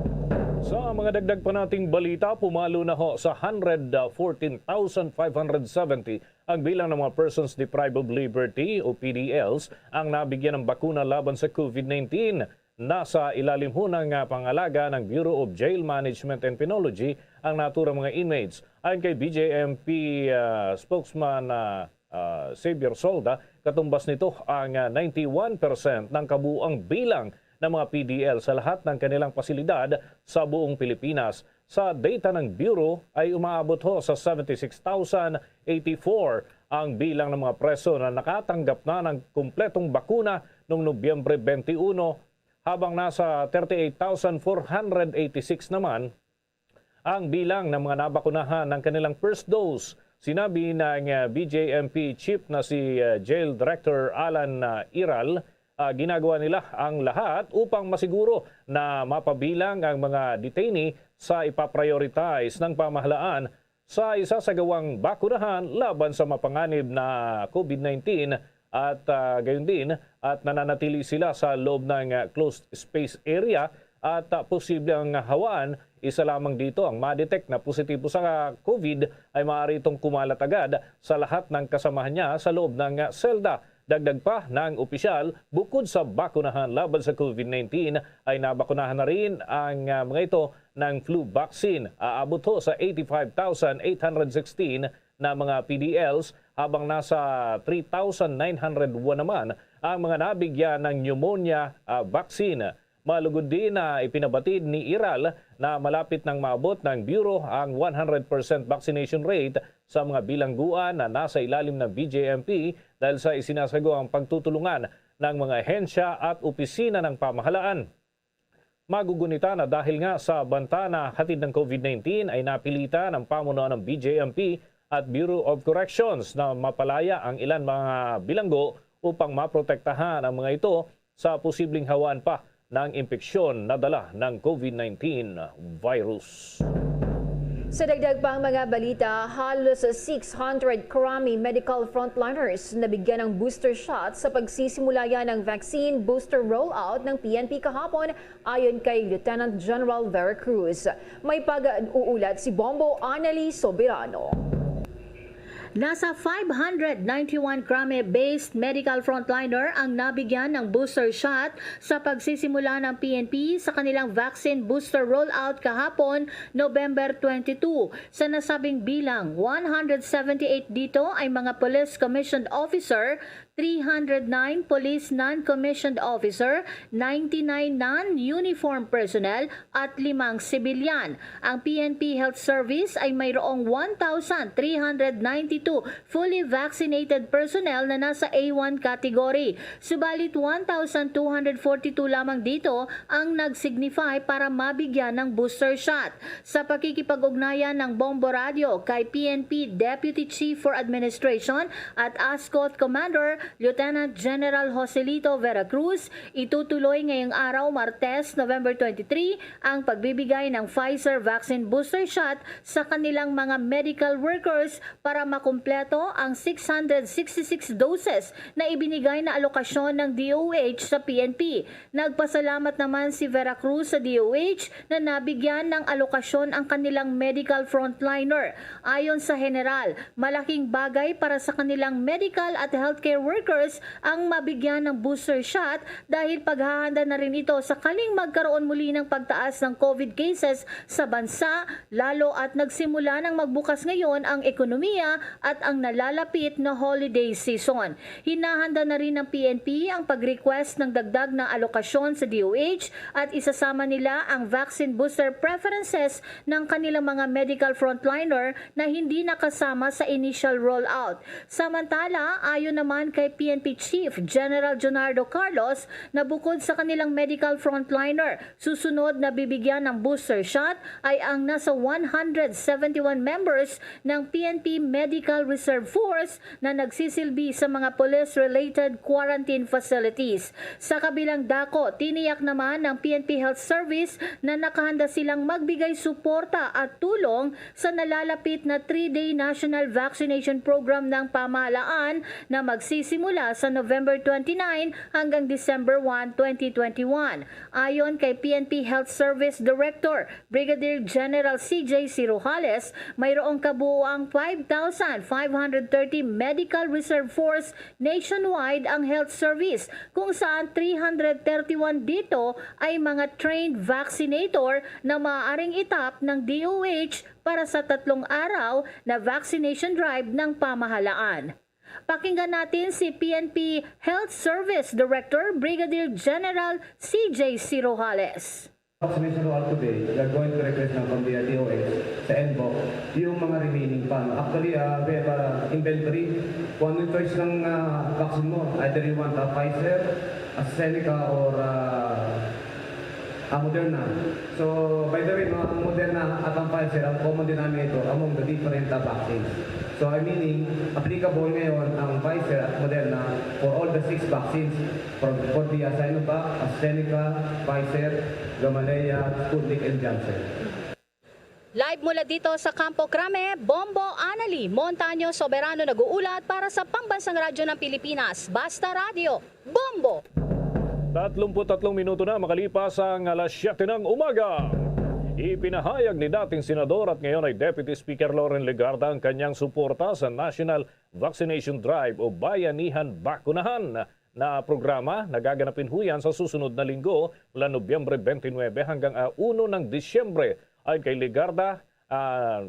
Sa mga dagdag pa nating balita, pumalo na ho sa 114,570 ang bilang ng mga persons deprived of liberty o PDLs ang nabigyan ng bakuna laban sa COVID-19. Nasa ilalim ho ng pangalaga ng Bureau of Jail Management and Penology ang naturang mga inmates. Ayon kay BJMP spokesman Xavier Solda, katumbas nito ang 91% ng kabuuang bilang ng mga PDL sa lahat ng kanilang pasilidad sa buong Pilipinas. Sa data ng Bureau ay umaabot ho sa 76,084 ang bilang ng mga preso na nakatanggap na ng kumpletong bakuna noong Nobyembre 21, habang nasa 38,486 naman ang bilang ng mga nabakunahan ng kanilang first dose. Sinabi ng BJMP Chief na si Jail Director Alan Iral, ginagawa nila ang lahat upang masiguro na mapabilang ang mga detainee sa ipaprioritize ng pamahalaan sa isasagawang bakunahan laban sa mapanganib na COVID-19 at gayon din at nananatili sila sa loob ng closed space area at posible ang hawaan. Isa lamang dito ang ma-detect na positibo sa COVID ay maaari itong kumalat agad sa lahat ng kasamahan niya sa loob ng selda. Dagdag pa ng opisyal, bukod sa bakunahan laban sa COVID-19 ay nabakunahan na rin ang mga ito ng flu vaccine. Aabot ho sa 85,816 na mga PDLs, habang nasa 3,901 naman ang mga nabigyan ng pneumonia vaccine. Malugod din na ipinabatid ni Iral na malapit nang maabot ng Bureau ang 100% vaccination rate sa mga bilangguan na nasa ilalim ng BJMP dahil sa isinasagawang pagtutulungan ng mga hensya at opisina ng pamahalaan. Magugunita na dahil nga sa banta na hatid ng COVID-19 ay napilitan ang pamunuan ng BJMP at Bureau of Corrections na mapalaya ang ilan mga bilanggo upang maprotektahan ang mga ito sa posibleng hawaan pa ng impeksyon na dala ng COVID-19 virus. Sa dagdag pang mga balita, halos 600 Krami medical frontliners nabigyan ng booster shot sa pagsisimula yan ng vaccine booster rollout ng PNP kahapon ayon kay Lieutenant General Vera Cruz. May pag-uulat si Bombo Anneli Soberano. Nasa 591 Krami-based medical frontliner ang nabigyan ng booster shot sa pagsisimula ng PNP sa kanilang vaccine booster rollout kahapon, November 22. Sa nasabing bilang, 178 dito ay mga police commissioned officer, 309 police non-commissioned officer, 99 non-uniform personnel at 5 sibilyan. Ang PNP Health Service ay mayroong 1,392 fully vaccinated personnel na nasa A1 category. Subalit 1,242 lamang dito ang nag-signify para mabigyan ng booster shot. Sa pakikipag-ugnayan ng Bombo Radio kay PNP Deputy Chief for Administration at ASCOT Commander Lieutenant General Joselito Veracruz, itutuloy ngayong araw Martes, November 23, ang pagbibigay ng Pfizer vaccine booster shot sa kanilang mga medical workers para makumpleto ang 666 doses na ibinigay na alokasyon ng DOH sa PNP. Nagpasalamat naman si Veracruz sa DOH na nabigyan ng alokasyon ang kanilang medical frontliner. Ayon sa general, malaking bagay para sa kanilang medical at healthcare workers ang mabigyan ng booster shot dahil paghahanda na rin ito sakaling magkaroon muli ng pagtaas ng COVID cases sa bansa, lalo at nagsimula ng magbukas ngayon ang ekonomiya at ang nalalapit na holiday season. Hinahanda na rin ng PNP ang pag-request ng dagdag na alokasyon sa DOH at isasama nila ang vaccine booster preferences ng kanilang mga medical frontliner na hindi nakasama sa initial rollout. Samantala, ayon naman kay PNP Chief General Jonardo Carlos na bukod sa kanilang medical frontliner, susunod na bibigyan ng booster shot ay ang nasa 171 members ng PNP Medical Reserve Force na nagsisilbi sa mga police-related quarantine facilities. Sa kabilang dako, tiniyak naman ng PNP Health Service na nakahanda silang magbigay suporta at tulong sa nalalapit na 3-day national vaccination program ng pamahalaan na magsisimula sa November 29 hanggang December 1, 2021. Ayon kay PNP Health Service Director Brigadier General CJ Cirojales, mayroong kabuuang 5,530 Medical Reserve Force nationwide ang health service, kung saan 331 dito ay mga trained vaccinator na maaaring itap ng DOH para sa 3 araw na vaccination drive ng pamahalaan. Pakinggan natin si PNP Health Service Director Brigadier General CJ Cirojales. Vaccination roll today, we are going to request ng from the DOH sa NBOC yung mga remaining pa. Actually, we have inventory. Kung anong choice ng vaccine mo, either you want Pfizer, AstraZeneca, or Moderna. So, by the way, ang Moderna at ang Pfizer, ang common denominator among the different vaccines. So, meaning, applicable ngayon ang Pfizer at Moderna for all the 6 vaccines for the Sinovac, AstraZeneca, Pfizer, Gamaleya, Sputnik, and Janssen. Live mula dito sa Campo Crame, Bombo Anali, Montaño Soberano nag-uulat para sa Pambansang Radyo ng Pilipinas, Basta Radio, Bombo! 33 minuto na makalipas ang alas 7 ng umaga. Ipinahayag ni dating senador at ngayon ay Deputy Speaker Loren Legarda ang kanyang suporta sa National Vaccination Drive o Bayanihan Bakunahan na programa na gaganapin huyan sa susunod na linggo mula Nobyembre 29 hanggang 1 ng Disyembre. Ay kay Legarda,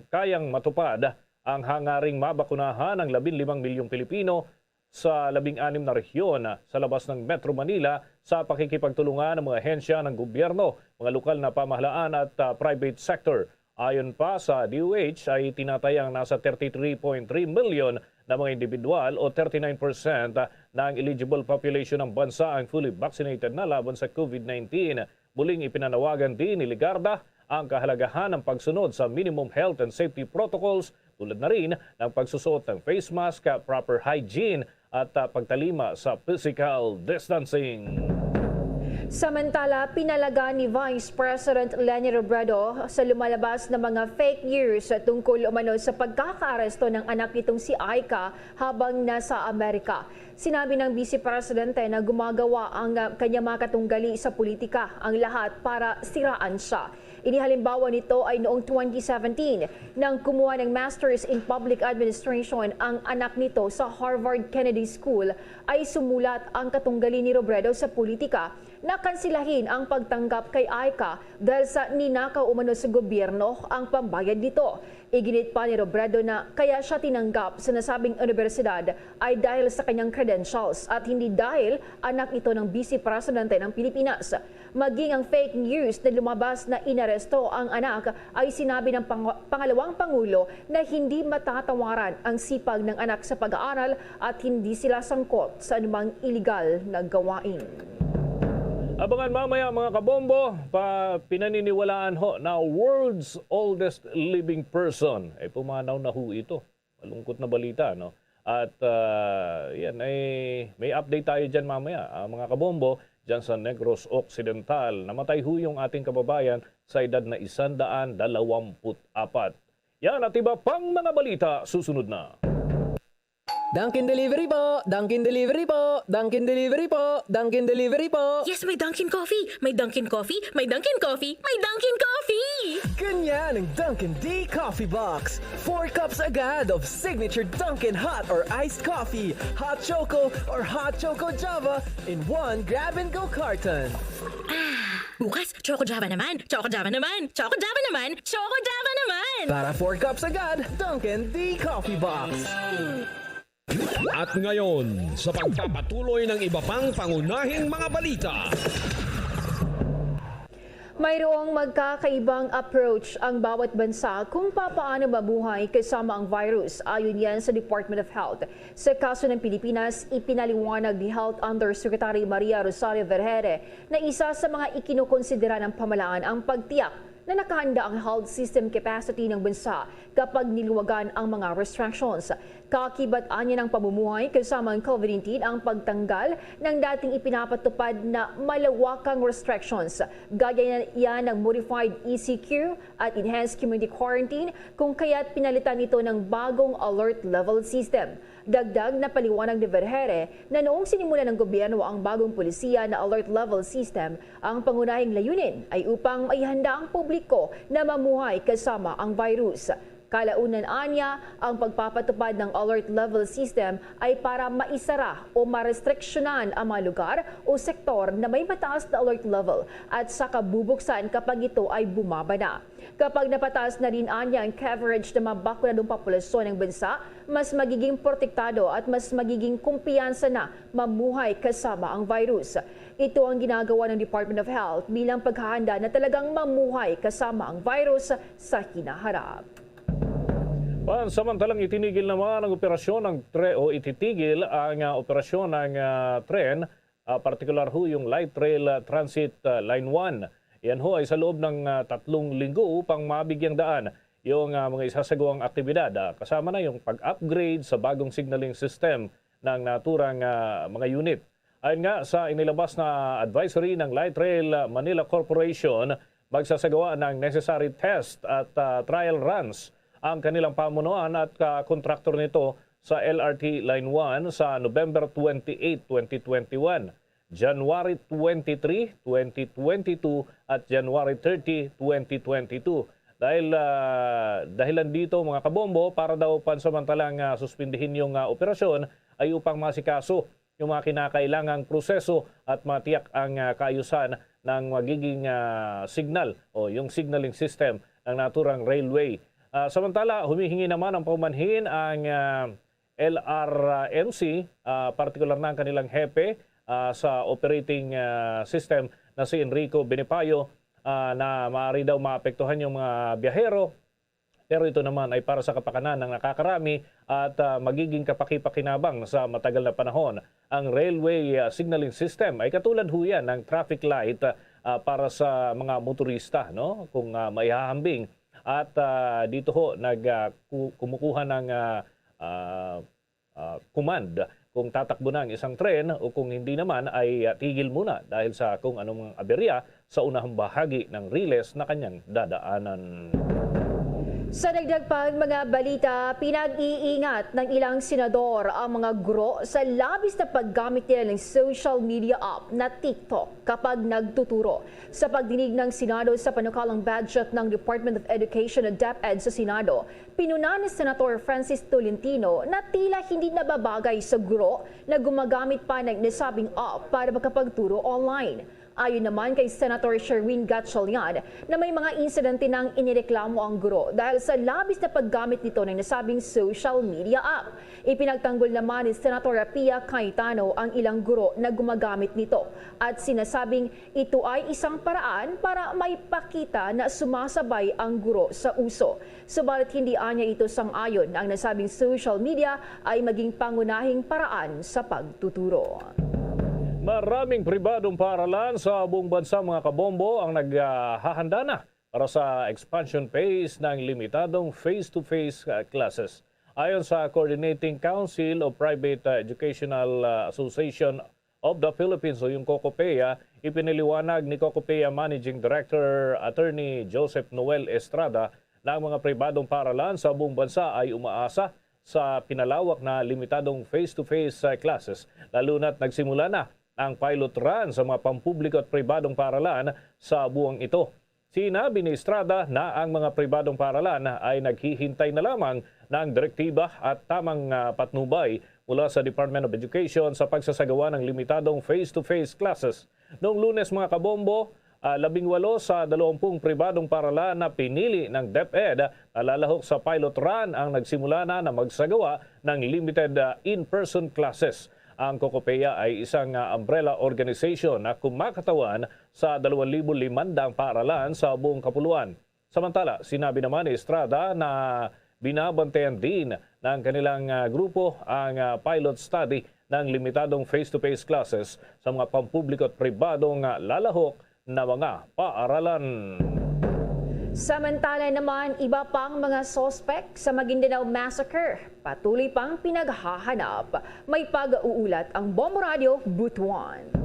kayang matupad ang hangaring mabakunahan ng 15 milyong Pilipino sa 16 na rehiyon sa labas ng Metro Manila sa pakikipagtulungan ng mga ahensya ng gobyerno, mga lokal na pamahalaan at private sector. Ayon pa sa DOH ay tinatayang nasa 33.3 million na mga individual o 39% ng eligible population ng bansa ang fully vaccinated na laban sa COVID-19. Muling ipinanawagan din ni Legarda ang kahalagahan ng pagsunod sa minimum health and safety protocols tulad na rin ng pagsusuot ng face mask, proper hygiene at pagtalima sa physical distancing. Samantala, pinalaga ni Vice President Leni Robredo sa lumalabas na mga fake news tungkol umano sa pagkakaaresto ng anak nitong si Aika habang nasa Amerika. Sinabi ng Vice Presidente na gumagawa ang kanyang mga katunggali sa politika ang lahat para siraan siya. Inihalimbawa nito ay noong 2017 nang kumuha ng Masters in Public Administration ang anak nito sa Harvard Kennedy School ay sumulat ang katunggali ni Robredo sa politika na kansilahin ang pagtanggap kay Aika dahil sa ninakaw umano sa gobyerno ang pambayad nito. Iginit pa ni Robredo na kaya siya tinanggap sa nasabing universidad ay dahil sa kanyang credentials at hindi dahil anak ito ng Vice Presidente ng Pilipinas. Maging ang fake news na lumabas na inaresto ang anak ay sinabi ng pangalawang Pangulo na hindi matatawaran ang sipag ng anak sa pag-aaral at hindi sila sangkot sa anumang iligal na gawain. Abangan mamaya mga kabombo, pinaniniwalaan ho na world's oldest living person. Pumanaw na ho ito. Malungkot na balita, no? At yan ay may update tayo dyan mamaya. Mga kabombo, dyan sa Negros Occidental, namatay ho yung ating kababayan sa edad na 124. Yan at iba pang mga balita susunod na. Dunkin Delivery po! Dunkin Delivery po! Dunkin Delivery po! Dunkin Delivery po! Yes, may Dunkin Coffee! May Dunkin Coffee! May Dunkin Coffee! May Dunkin Coffee! Ganyan ang Dunkin D Coffee Box! 4 cups agad of signature Dunkin Hot or Iced Coffee, Hot Choco or Hot Choco Java in one grab-and-go carton. Bukas, Choco Java naman! Choco Java naman! Choco Java naman! Choco Java naman! Para 4 cups agad, Dunkin D Coffee Box! At ngayon, sa pagpapatuloy ng iba pang pangunahing mga balita. Mayroong magkakaibang approach ang bawat bansa kung papaano mabuhay kasama ang virus. Ayon yan sa Department of Health. Sa kaso ng Pilipinas, ipinaliwanag ni Health Undersecretary Maria Rosario Vergere na isa sa mga ikinukonsidera ng pamalaan ang pagtiyak na nakahanda ang health system capacity ng bansa kapag niluwagan ang mga restrictions. Kakibat-an niya ng pamumuhay kasama ang COVID-19 ang pagtanggal ng dating ipinapatupad na malawakang restrictions. Gaya yan ng modified ECQ at enhanced community quarantine kung kaya't pinalitan ito ng bagong alert level system. Dagdag na paliwanag ni Vergere na noong sinimula ng gobyerno ang bagong polisiya na alert level system, ang pangunahing layunin ay upang maihanda ang publiko na mamuhay kasama ang virus. Kalaunan anya, ang pagpapatupad ng alert level system ay para maisara o marestriksyonan ang mga lugar o sektor na may mataas na alert level at saka bubuksan kapag ito ay bumaba na. Kapag napataas na rin anya ang coverage ng mga bakunadong populasyon ng bansa, mas magiging protektado at mas magiging kumpiyansa na mamuhay kasama ang virus. Ito ang ginagawa ng Department of Health bilang paghahanda na talagang mamuhay kasama ang virus sa hinaharap. Pansamantalang itinigil naman ang operasyon ng ititigil ang operasyon ng tren, partikular ho yung Light Rail Transit Line 1. Yan ho ay sa loob ng 3 linggo upang mabigyang daan yung mga isasagawang aktibidad. Kasama na yung pag-upgrade sa bagong signaling system ng naturang mga unit. Ayon nga sa inilabas na advisory ng Light Rail Manila Corporation, magsasagawa ng necessary test at trial runs ang kanilang pamunuan at kontraktor nito sa LRT Line 1 sa November 28, 2021, January 23, 2022 at January 30, 2022. Dahilan dito mga kabombo para daw pansamantalang suspindihin yung operasyon ay upang masikaso yung mga kinakailangang proseso at matiyak ang kaayusan ng magiging signal o yung signaling system ng naturang railway. Samantala, humihingi naman ang paumanhin ang LRMC, partikular na ang kanilang hepe sa operating system na si Enrico Benipayo, na maaari daw maapektuhan yung mga biyahero. Pero ito naman ay para sa kapakanan ng nakakarami at magiging kapakipakinabang sa matagal na panahon. Ang railway signaling system ay katulad ho yan ng traffic light para sa mga motorista, no? Kung maihahambing. At dito ho kumukuha ng command kung tatakbo na ang isang tren o kung hindi naman ay tigil muna dahil sa kung anong aberya sa unahang bahagi ng riles na kanyang dadaanan. Sa dagdag pang mga balita, pinag-iingat ng ilang senador ang mga guro sa labis na paggamit nila ng social media app na TikTok kapag nagtuturo. Sa pagdinig ng Senado sa panukalang budget ng Department of Education o DepEd sa Senado, pinuna ni Senator Francis Tolentino na tila hindi nababagay sa guro na gumagamit pa ng nasabing app para makapagturo online. Ayon naman kay Senator Sherwin Gatchalian na may mga insidente nang inireklamo ang guro dahil sa labis na paggamit nito ng nasabing social media app. Ipinagtanggol naman ni Senator Pia Cayetano ang ilang guro na gumagamit nito at sinasabing ito ay isang paraan para maipakita na sumasabay ang guro sa uso. Subalit hindi anya ito sang-ayon na ang nasabing social media ay maging pangunahing paraan sa pagtuturo. Maraming pribadong paaralan sa buong bansa mga kabombo ang naghahanda na para sa expansion phase ng limitadong face-to-face classes. Ayon sa Coordinating Council of Private Educational Association of the Philippines o yung COCOPEA, ipiniliwanag ni COCOPEA Managing Director Attorney Joseph Noel Estrada na ang mga pribadong paaralan sa buong bansa ay umaasa sa pinalawak na limitadong face-to-face classes, lalo na't nagsimula na ang pilot run sa mga pampubliko at pribadong paaralan sa buwang ito. Sinabi ni Estrada na ang mga pribadong paaralan ay naghihintay na lamang ng direktiba at tamang patnubay mula sa Department of Education sa pagsasagawa ng limitadong face-to-face classes. Noong Lunes mga kabombo, 18 sa 20 pribadong paaralan na pinili ng DepEd na lalahok sa pilot run ang nagsimula na magsagawa ng limited in-person classes. Ang COCOPEA ay isang umbrella organization na kumakatawan sa 2,500 paaralan sa buong kapuluan. Samantala, sinabi naman ni Estrada na binabantayan din ng kanilang grupo ang pilot study ng limitadong face-to-face classes sa mga pampubliko at pribadong lalahok na mga paaralan. Samantala naman, iba pang mga sospek sa Maguindanao Massacre patuloy pang pinaghahanap. May pag-uulat ang Bombo Radio Butuan.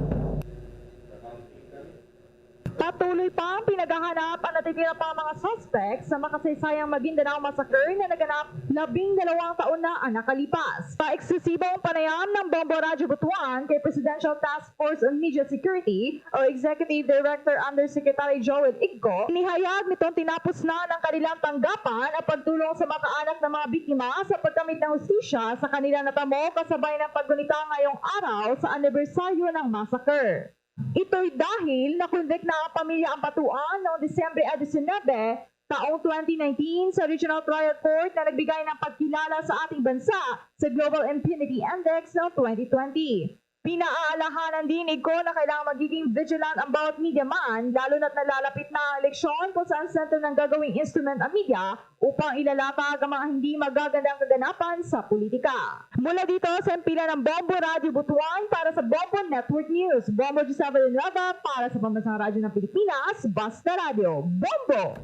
Patuloy pa ang pinaghahanap ang natitira pa mga suspect sa makasaysayang Maguindanao Massacre na naganap 12 taon na ang nakalipas. Paeksklusibong panayam ng Bombo Radio Butuan kay Presidential Task Force on Media Security o Executive Director Undersecretary Joel Igco, inihayag nitong tinapos na ng kanilang tanggapan ang pagtulong sa mga kaanak ng mga biktima sa pagkamit ng hustisya sa kanilang natamo kasabay ng paggunita ngayong araw sa anibersaryo ng massacre. Ito'y dahil na-convict na ang pamilya Ampatuan noong Disyembre 19, taong 2019 sa Regional Trial Court na nagbigay ng pagkilala sa ating bansa sa Global Impunity Index noong 2020. Pinaalahanan din Igco na kailangan magiging vigilant ang bawat media man, lalo na't nalalapit na ang eleksyon kung saan sentro ng gagawing instrument ang media upang ilalatag ang mga hindi magagandang kaganapan sa politika. Mula dito sa empila ng Bombo Radio Butuan para sa Bombo Network News, Bombo Giselle Villanueva para sa Pambansang Radyo ng Pilipinas, Basta Radio, Bombo!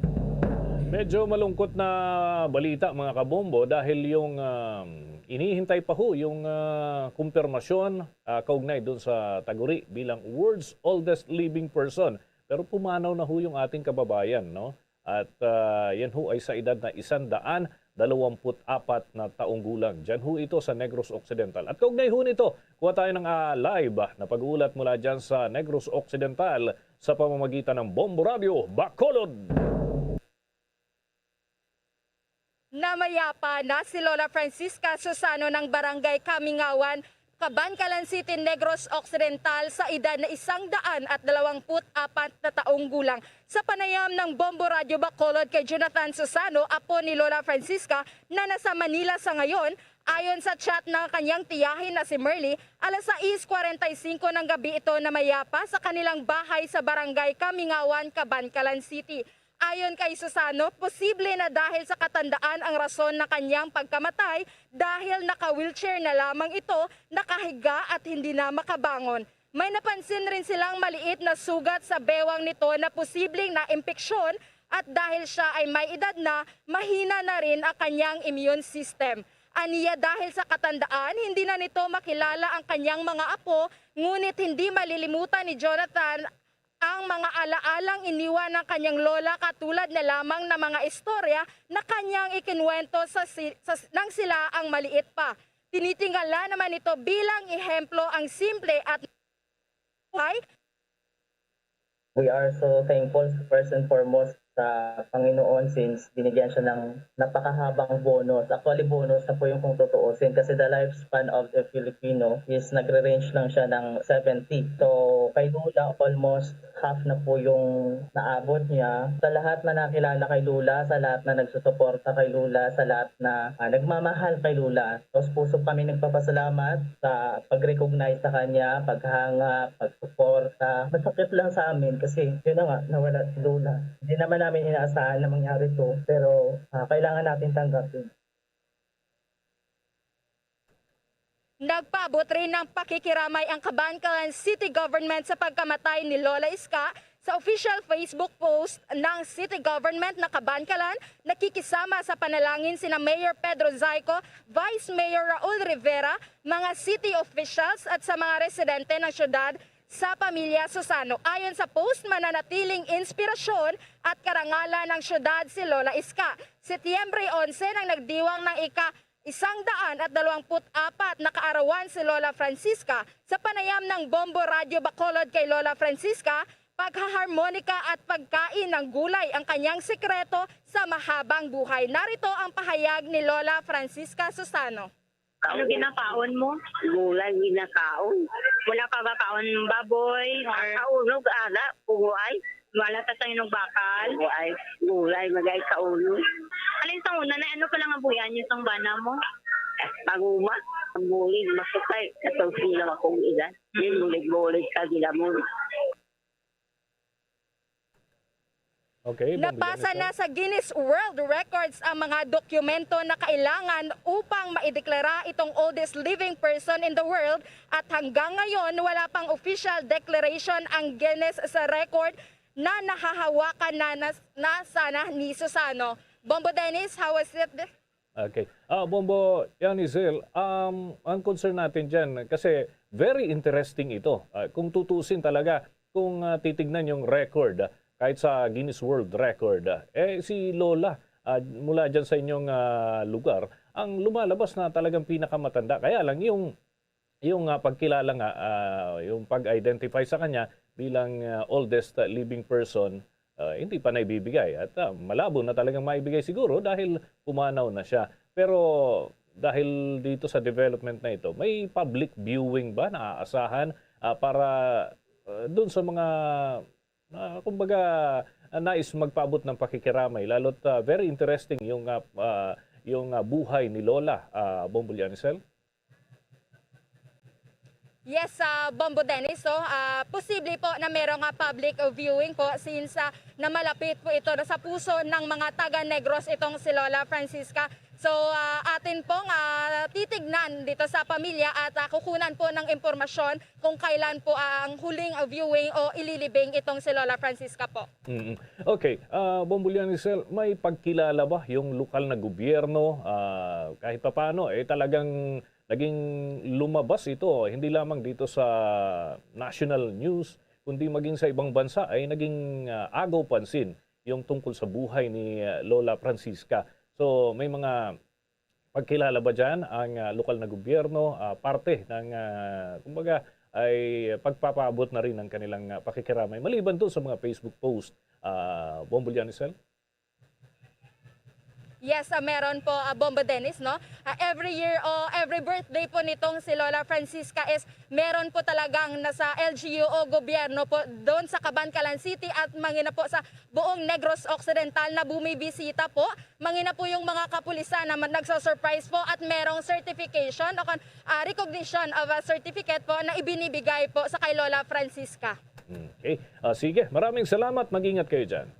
Medyo malungkot na balita mga kabombo dahil yung inihintay pa ho yung kumpirmasyon kaugnay doon sa Taguri bilang world's oldest living person. Pero pumanaw na ho yung ating kababayan, no? At yan ho ay sa edad na 124 na taong gulang. Diyan ho ito sa Negros Occidental. At kaugnay ho nito, kuha tayo ng live na pag-uulat mula dyan sa Negros Occidental sa pamamagitan ng Bombo Radio Bacolod. Namayapa na si Lola Francisca Susano ng Barangay Kamingawan, Cabancalan City, Negros Occidental sa edad na 124 na taong gulang. Sa panayam ng Bombo Radio Bacolod kay Jonathan Susano, apo ni Lola Francisca na nasa Manila sa ngayon, ayon sa chat ng kanyang tiyahin na si Merly, alas 6:45 ng gabi ito namayapa sa kanilang bahay sa Barangay Kamingawan, Cabancalan City. Ayon kay Susano, posible na dahil sa katandaan ang rason na kanyang pagkamatay dahil naka-wheelchair na lamang ito, nakahiga at hindi na makabangon. May napansin rin silang maliit na sugat sa bewang nito na posibleng na-impeksyon at dahil siya ay may edad na, mahina na rin ang kanyang immune system. Aniya dahil sa katandaan, hindi na nito makilala ang kanyang mga apo, ngunit hindi malilimutan ni Jonathan ang mga alaalang iniwan ng kanyang lola katulad na lamang na mga istorya na kanyang ikinwento nang sila ang maliit pa. Tinitingala naman ito bilang ehemplo ang simple at We are so thankful first and foremost sa Panginoon since binigyan siya ng napakahabang bonus. Actually, bonus na po yung kung tutuusin kasi the lifespan of the Filipino is nagre-range lang siya ng 70. So, kay Lula, almost half na po yung naabot niya. Sa lahat na nakilala kay Lula, sa lahat na nagsusuporta kay Lula, sa lahat na nagmamahal kay Lula. Tapos puso kami nagpapasalamat sa pag-recognize sa kanya, paghanga, pagsuporta. Masakit lang sa amin kasi yun na nga, nawala si Lula. Hindi naman namin inaasahan na mangyari to, pero kailangan natin tanggapin. Nagpaabot rin ng pakikiramay ang Cabancalan City Government sa pagkamatay ni Lola Iska. Sa official Facebook post ng City Government na Cabancalan, nakikisama sa panalangin sina Mayor Pedro Zayco, Vice Mayor Raul Rivera, mga city officials at sa mga residente ng syudad sa pamilya Susano. Ayon sa post, mananatiling inspirasyon at karangalan ng syudad si Lola Iska. Setyembre 11 nang nagdiwang ng ika-124 na kaarawan si Lola Francisca. Sa panayam ng Bombo Radio Bacolod kay Lola Francisca, paghaharmonika at pagkain ng gulay ang kanyang sekreto sa mahabang buhay. Narito ang pahayag ni Lola Francisca Susano. Ano ginakaon mo? Gulay ginakaon. Wala ka ba kaon ng baboy? Kaunog, ala, puguay. Wala ta tayo ng bakal. Puguay, gulay, magay kaunog. Alin sa una na ano pa lang abuyan yung sang bana mo? Paguma, bulig, masukay. Katong sila akong ilan. Yung bulig-bulig ka gila mo. Okay, napasa na sa Guinness World Records ang mga dokumento na kailangan upang maideklara itong oldest living person in the world at hanggang ngayon wala pang official declaration ang Guinness sa record na nahahawakan na sana ni Susano. Bombo Dennis, how was it? Okay. Bombo, Yanisel, ang concern natin dyan, kasi very interesting ito. Kung tutusin talaga, kung titignan yung record, kahit sa Guinness World Record, si Lola, mula dyan sa inyong lugar, ang lumalabas na talagang pinakamatanda. Kaya lang yung pagkilala nga, yung pag-identify sa kanya bilang oldest living person, hindi pa naibibigay. At malabo na talagang maibigay siguro dahil pumanaw na siya. Pero dahil dito sa development na ito, may public viewing ba na aasahan para dun sa mga kumbaga nais magpaabot ng pakikiramay, lalo't very interesting yung buhay ni Lola, Bombo Yanisel? Yes, Bombo Dennis. So, posible po na merong public viewing po since na malapit po ito sa puso ng mga taga-Negros itong si Lola Francisca. So, atin pong titignan dito sa pamilya at kukunan po ng impormasyon kung kailan po ang huling viewing o ililibing itong si Lola Francisca po. Okay, Bombo Yanisel, may pagkilala ba yung lokal na gobyerno kahit pa paano talagang naging lumabas ito, hindi lamang dito sa national news, kundi maging sa ibang bansa ay naging agaw pansin yung tungkol sa buhay ni Lola Francisca. So may mga pagkilala ba dyan ang lokal na gobyerno, parte ng, kumbaga, ay pagpapaabot na rin ng kanilang pakikiramay. Maliban doon sa mga Facebook post, Bombo Yanisel? Yes, meron po, Bombo Dennis, no? Every year o every birthday po nitong si Lola Francisca is meron po talagang nasa LGU o gobyerno po doon sa Cabancalan City at mangina po sa buong Negros Occidental na bumibisita po. Mangina po yung mga kapulisan na nagso-surprise po at merong certification o recognition of a certificate po na ibinibigay po sa kay Lola Francisca. Okay, sige, maraming salamat. Mag-ingat kayo dyan.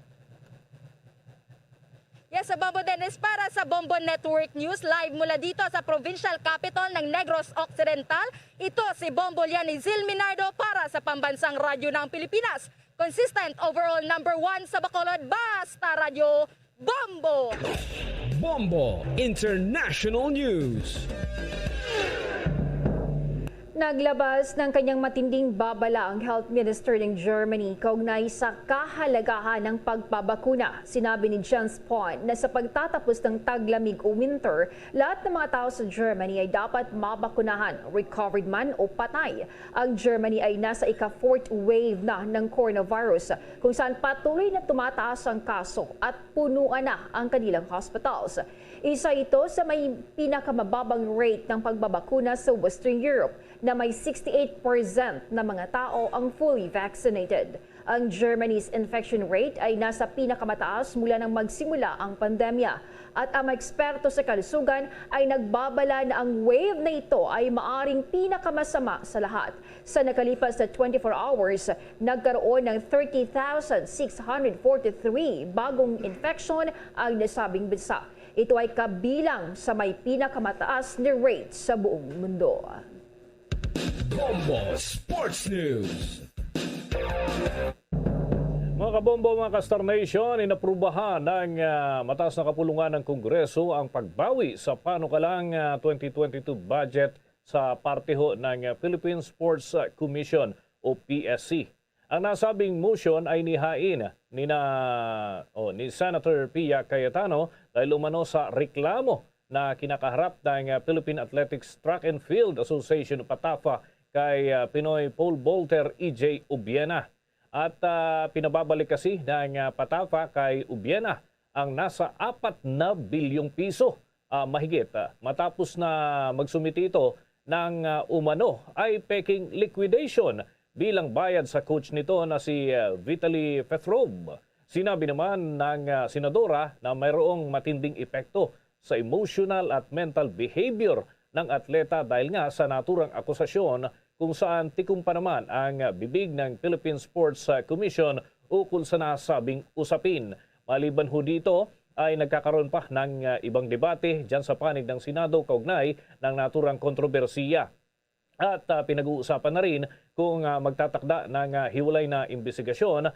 Yes, Bombo Dennis, para sa Bombo Network News, live mula dito sa provincial capital ng Negros Occidental, ito si Bombo Yanizil Minardo para sa Pambansang Radyo ng Pilipinas. Consistent overall number 1 sa Bacolod, basta Radyo Bombo! Bombo International News. Naglabas ng kanyang matinding babala ang Health Minister ng Germany kaugnay sa kahalagahan ng pagbabakuna. Sinabi ni Jens Spahn na sa pagtatapos ng taglamig o winter, lahat ng mga tao sa Germany ay dapat mabakunahan, recovered man o patay. Ang Germany ay nasa ika-4th wave na ng coronavirus kung saan patuloy na tumataas ang kaso at punuan na ang kanilang hospitals. Isa ito sa may pinakamababang rate ng pagbabakuna sa Western Europe na may 68% na mga tao ang fully vaccinated. Ang Germany's infection rate ay nasa pinakamataas mula nang magsimula ang pandemya. At ang mga eksperto sa kalusugan ay nagbabala na ang wave na ito ay maaring pinakamasama sa lahat. Sa nakalipas na 24 hours, nagkaroon ng 30,643 bagong infection ang nasabing bansa. Ito ay kabilang sa may pinakamataas na rate sa buong mundo. Bombo Sports News. Mga kabombo, mga Kastar Nation, inaprubahan ng mataas na kapulungan ng Kongreso ang pagbawi sa panukalang 2022 budget sa parte ho ng Philippine Sports Commission o PSC. Ang nasabing motion ay nihain ni Senator Pia Cayetano dahil umano sa reklamo na kinakaharap ng Philippine Athletics Track and Field Association o PATAFA kay Pinoy pole vaulter EJ Ubiena. At pinababalik kasi ng PATAFA kay Ubiena ang nasa 4 na bilyong piso mahigit matapos na magsumiti ito ng umano ay peking liquidation bilang bayad sa coach nito na si Vitaly Petrov. Sinabi naman ng senadora na mayroong matinding epekto sa emotional at mental behavior ng atleta dahil nga sa naturang akusasyon kung saan tikum pa naman ang bibig ng Philippine Sports Commission ukol sa nasabing usapin. Maliban ho dito ay nagkakaroon pa ng ibang debate dyan sa panig ng Senado kaugnay ng naturang kontrobersiya. At pinag-uusapan na rin kung magtatakda ng hiwalay na investigasyon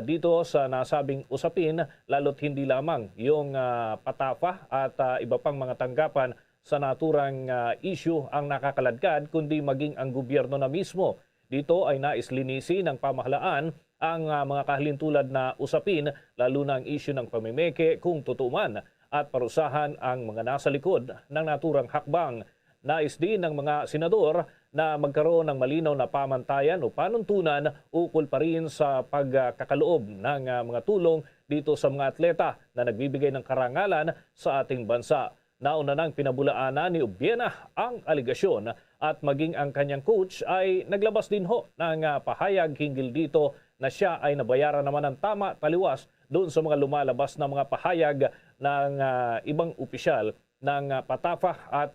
dito sa nasabing usapin, lalo't hindi lamang yung PATAFA at iba pang mga tanggapan sa naturang issue ang nakakaladkad, kundi maging ang gobyerno na mismo. Dito ay nais linisin ng pamahalaan ang mga kahalintulad na usapin, lalo na ang issue ng pamimeke kung totoo man, at parusahan ang mga nasa likod ng naturang hakbang. Nais din ng mga senador na magkaroon ng malinaw na pamantayan o panuntunan ukol pa rin sa pagkakaloob ng mga tulong dito sa mga atleta na nagbibigay ng karangalan sa ating bansa. Nauna nang pinabulaanan ni Ubiena ang aligasyon at maging ang kanyang coach ay naglabas din ho ng pahayag hinggil dito na siya ay nabayaran naman ng tama taliwas doon sa mga lumalabas na mga pahayag ng ibang opisyal ng PATAFA at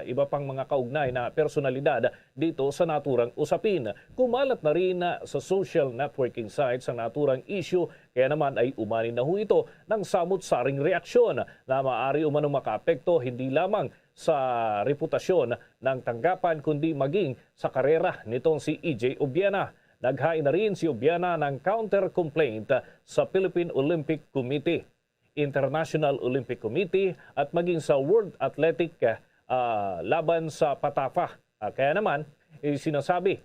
iba pang mga kaugnay na personalidad dito sa naturang usapin. Kumalat na rin sa social networking sites ang naturang issue, kaya naman ay umani na ho ito ng samot-saring reaksyon na maaari umanong makaapekto hindi lamang sa reputasyon ng tanggapan kundi maging sa karera nitong si EJ Ubiena. Naghain na rin si Ubiena ng counter-complaint sa Philippine Olympic Committee, International Olympic Committee at maging sa World Athletic laban sa PATAFA. Kaya naman, sinasabi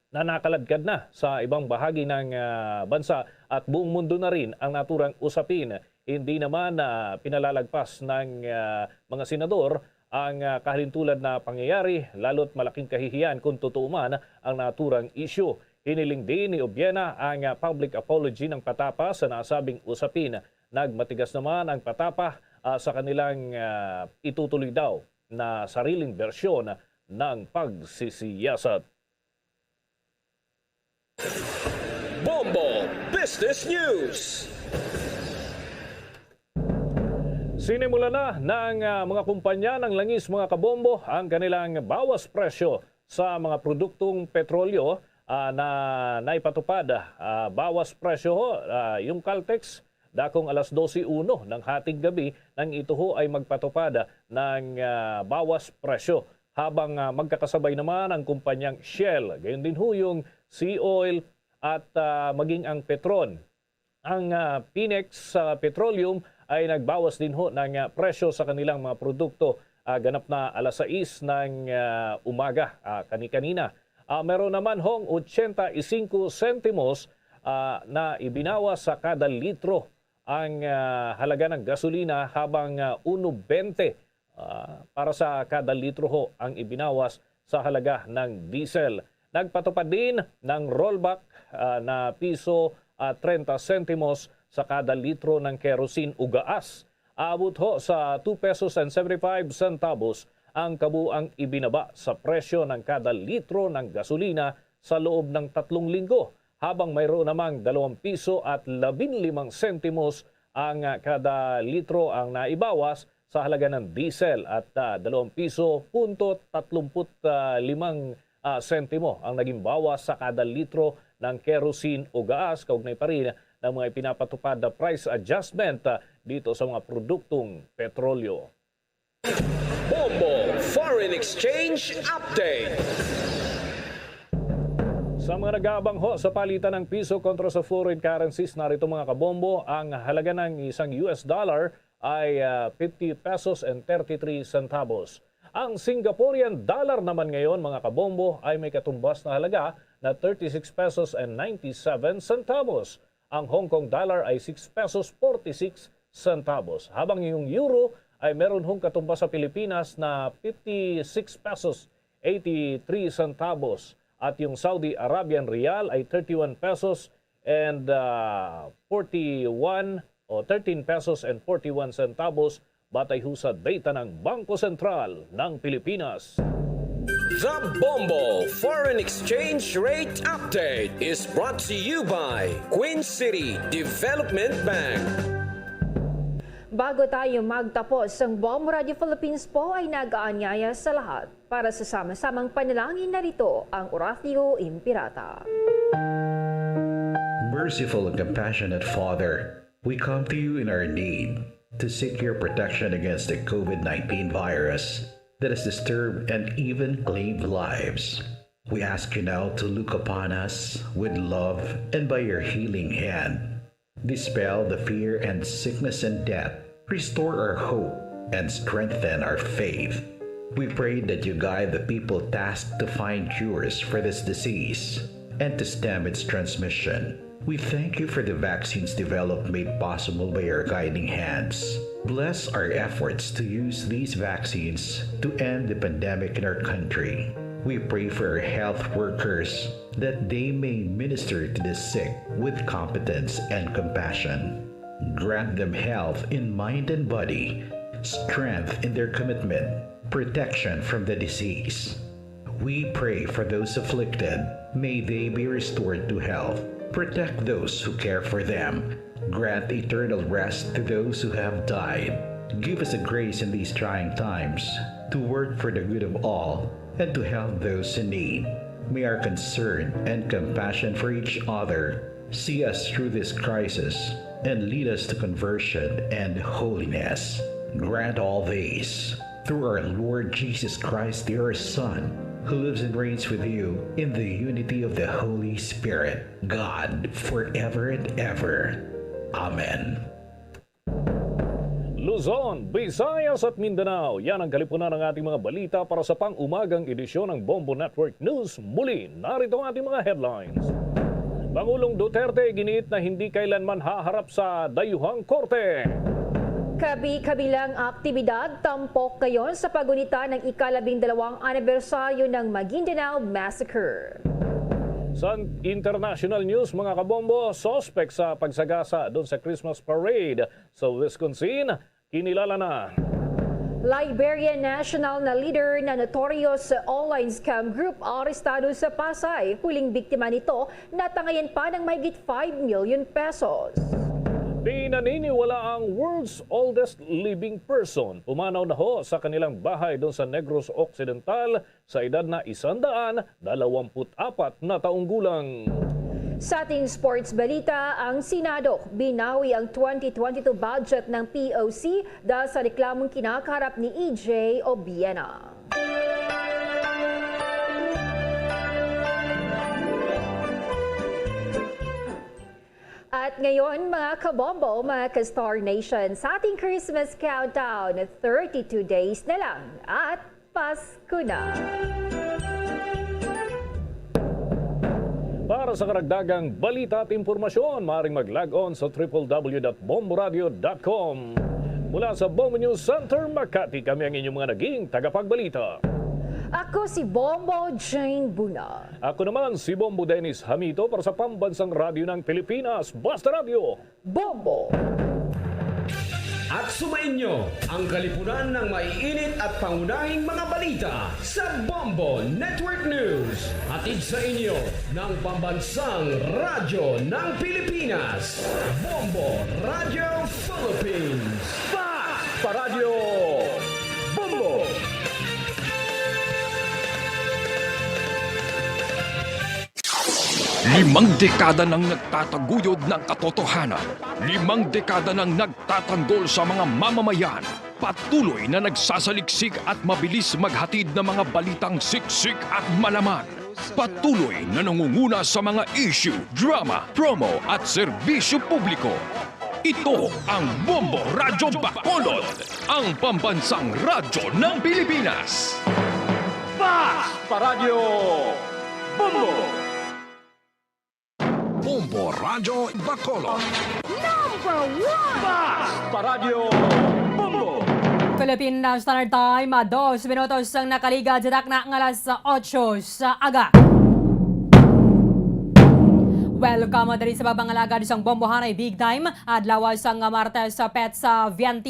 na nakaladkad na sa ibang bahagi ng bansa at buong mundo na rin ang naturang usapin. Hindi naman pinalalagpas ng mga senador ang kahalintulad na pangyayari, lalo't malaking kahihiyan kung totoo man ang naturang issue. Hiniling din ni Ubiena ang public apology ng PATAFA sa nasabing usapin. Nagmatigas naman ang PATAFA sa kanilang itutuloy daw na sariling bersyon ng pagsisiyasat. Bombo Business News. Sinimula na ng mga kumpanya ng langis, mga kabombo, ang kanilang bawas presyo sa mga produktong petrolyo na naipatupad. Bawas presyo yung Caltex, dakong alas 12:01 ng hating gabi nang ito ho ay magpatupad ng bawas presyo. Habang magkakasabay naman ang kumpanyang Shell, gayon din ho yung Sea Oil at maging ang Petron. Ang Pinex Petroleum ay nagbawas din ho ng presyo sa kanilang mga produkto ganap na alas 6 ng umaga kani-kanina. Meron naman hong 85 sentimos na ibinawas sa kada litro ang halaga ng gasolina, habang 1.20 para sa kada litro ho ang ibinawas sa halaga ng diesel. Nagpatupad din ng rollback na piso 30 sentimos sa kada litro ng kerosene o gaas. Aabot ho sa 2 pesos and 75 centavos ang kabuang ibinaba sa presyo ng kada litro ng gasolina sa loob ng 3 linggo, habang mayroon namang 2 piso at 15 sentimos ang kada litro ang naibawas sa halaga ng diesel, at 2 piso punto 35 sentimo ang naging bawas sa kada litro ng kerosene o gaas, kaugnay pa rin ng mga pinapatupad na price adjustment dito sa mga produktong petrolyo. Bombo Foreign Exchange Update. Sa mga nag-aabang ho sa palitan ng piso kontra sa foreign currencies, narito mga kabombo, ang halaga ng isang US dollar ay 50 pesos and 33 centavos. Ang Singaporean dollar naman ngayon mga kabombo ay may katumbas na halaga na 36 pesos and 97 centavos. Ang Hong Kong dollar ay 6 pesos 46 centavos. Habang yung euro ay meron hong katumbas sa Pilipinas na 56 pesos 83 centavos. At yung Saudi Arabian Riyal ay 31 pesos and 13 pesos and 41 centavos, batay ho sa data ng Bangko Sentral ng Pilipinas. The Bombo Foreign Exchange Rate Update is brought to you by Queen City Development Bank. Bago tayo magtapos, ang Bombo Radio Philippines po ay nag-aanyaya sa lahat para sa sama-samang panalangin. Narito ang Oratio Impirata. Merciful and compassionate Father, we come to you in our need to seek your protection against the COVID-19 virus that has disturbed and even claimed lives. We ask you now to look upon us with love, and by your healing hand, dispel the fear and sickness and death, restore our hope, and strengthen our faith. We pray that you guide the people tasked to find cures for this disease and to stem its transmission. We thank you for the vaccines developed made possible by your guiding hands. Bless our efforts to use these vaccines to end the pandemic in our country. We pray for our health workers that they may minister to the sick with competence and compassion. Grant them health in mind and body, strength in their commitment, protection from the disease. We pray for those afflicted. May they be restored to health. Protect those who care for them. Grant eternal rest to those who have died. Give us a grace in these trying times to work for the good of all and to help those in need. May our concern and compassion for each other see us through this crisis and lead us to conversion and holiness. Grant all these through our Lord Jesus Christ, your Son, who lives and reigns with you in the unity of the Holy Spirit, God, forever and ever. Amen. Luzon, Visayas at Mindanao, yan ang kalipunan ng ating mga balita para sa pang-umagang edisyon ng Bombo Network News. Muli, narito ang ating mga headlines. Pangulong Duterte giniit na hindi kailanman haharap sa dayuhang korte. Kabi-kabilang aktibidad tampok ngayon sa pagunita ng ika-12 anibersaryo ng Maguindanao Massacre. Sa international news mga kabombo, suspect sa pagsagasa doon sa Christmas parade sa Wisconsin, kinilala na. Liberian national na leader na notorious online scam group arestado sa Pasay. Huling biktima nito natangayan pa ng mahigit 5 million pesos. Pinaniniwala ang world's oldest living person. Pumanaw na ho sa kanilang bahay doon sa Negros Occidental sa edad na 124 na taong gulang. Sa ating sports balita, ang Senado binawi ang 2022 budget ng POC dahil sa reklamong kinakaharap ni EJ Obiena. At At ngayon mga kabombo, mga ka-Star Nation, sa ating Christmas countdown, 32 days na lang at Pasko na. Para sa karagdagang balita at impormasyon, maaaring mag-log on sa www.bomboradio.com. Mula sa Bombo News Center, Makati, kami ang inyong mga naging tagapagbalita. Ako si Bombo Jane Buna. Ako naman si Bombo Dennis Hamito para sa Pambansang Radyo ng Pilipinas, Basta Radio. Bombo! At sumainyo ang kalipunan ng maiinit at pangunahing mga balita sa Bombo Network News. Hatid sa inyo ng Pambansang Radyo ng Pilipinas, Bombo Radio Philippines. Pa Radio Bombo! Limang dekada nang nagtataguyod ng katotohanan. 5 dekada nang nagtatanggol sa mga mamamayan. Patuloy na nagsasaliksik at mabilis maghatid ng mga balitang siksik at malaman. Patuloy na nangunguna sa mga issue, drama, promo at serbisyo publiko. Ito ang Bombo Radyo Bacolod, ang pambansang radyo ng Pilipinas. Pa Radio Bombo! Bombo Radyo Bacolod. Number 1! Pa Radio Bombo! Philippine Standard Time, 2 minutos ang nakaliga jadak na ng alas 8 sa aga. Welcome dali sa babangalagad isang bombohanay big time at lawas ang Martes sa pet sa 20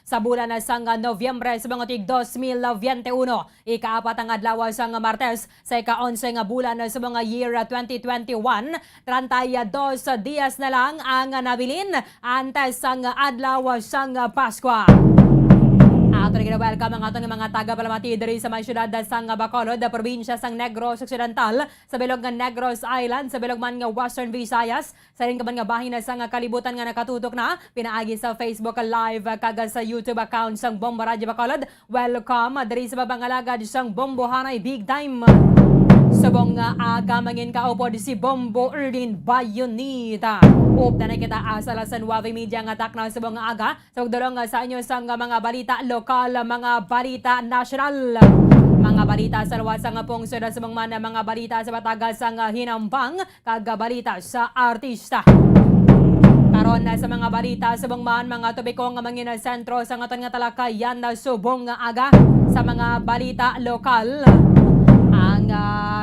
sa bulan sang Nobyembre sa mga tig 2021. Ikaapat ang adlaw sang Martes sa ika-11 nga bulan sa mga year 2021. 32 dias na lang ang nabilin antes sang adlaw sang Pasko. Ato na welcome ang ating mga taga-palamati diri sa may syudad sang Bacolod, probinsya sang Negros Occidental, sa bilog nga Negros Island, sa bilog man nga Western Visayas, sa rin kaman nga bahin na sang kalibutan nga nakatutok na, pinaagi sa Facebook Live kaga sa YouTube account sang Bombo Radio Bacolod. Welcome diri sa babangalagad sang Bombohanay Big Time. Subong aga mangin kaupod si Bombo Erlin Bayonita. Upda na kita asala sa Nuave Media nga takna subong aga. Sugdolong sa inyo sang mga balita lokal, mga balita national. Mga balita sa luwas sang pungsod sa mga balita sa batagas sang hinambang, kag balita sa artista. Karon na sa mga balita sa bangman, mga tubikong nga mangin sentro sa aton nga talakayan na subong aga sa mga balita lokal. Ang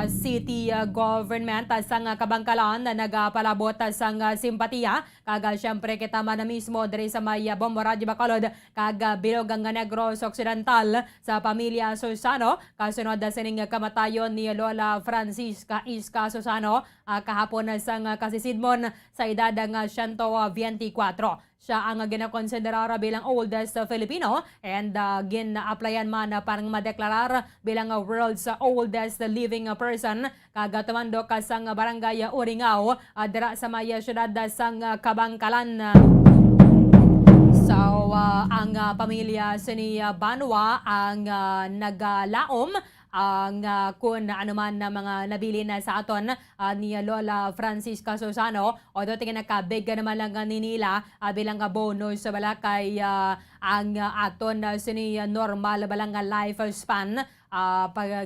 city government sang Kabangkalan na nagapalabot sang simpatiya kaga syempre kita man na mismo diri sa may Bombo Radio Bacolod kaga bilog ang Negros Occidental sa pamilya Susano kasunod sa ning kamatayon ni Lola Francisca Iska Susano kahapon sang kasisidmon sa edad nga 124. Siya ang ginakonsiderar bilang oldest Filipino and gina-applyan man parang madeklarar bilang world's oldest living person. Kagatumando ka sang barangay Uringao, dira sa may syudad sang Kabangkalan. So, ang pamilya ni Banwa ang naglaom ang kung anuman na mga nabili na sa aton ni Lola Francisca Susano o doon tingin nakabig naman lang ni nila bilang bonus sa balakay ang aton sini normal balang lifespan.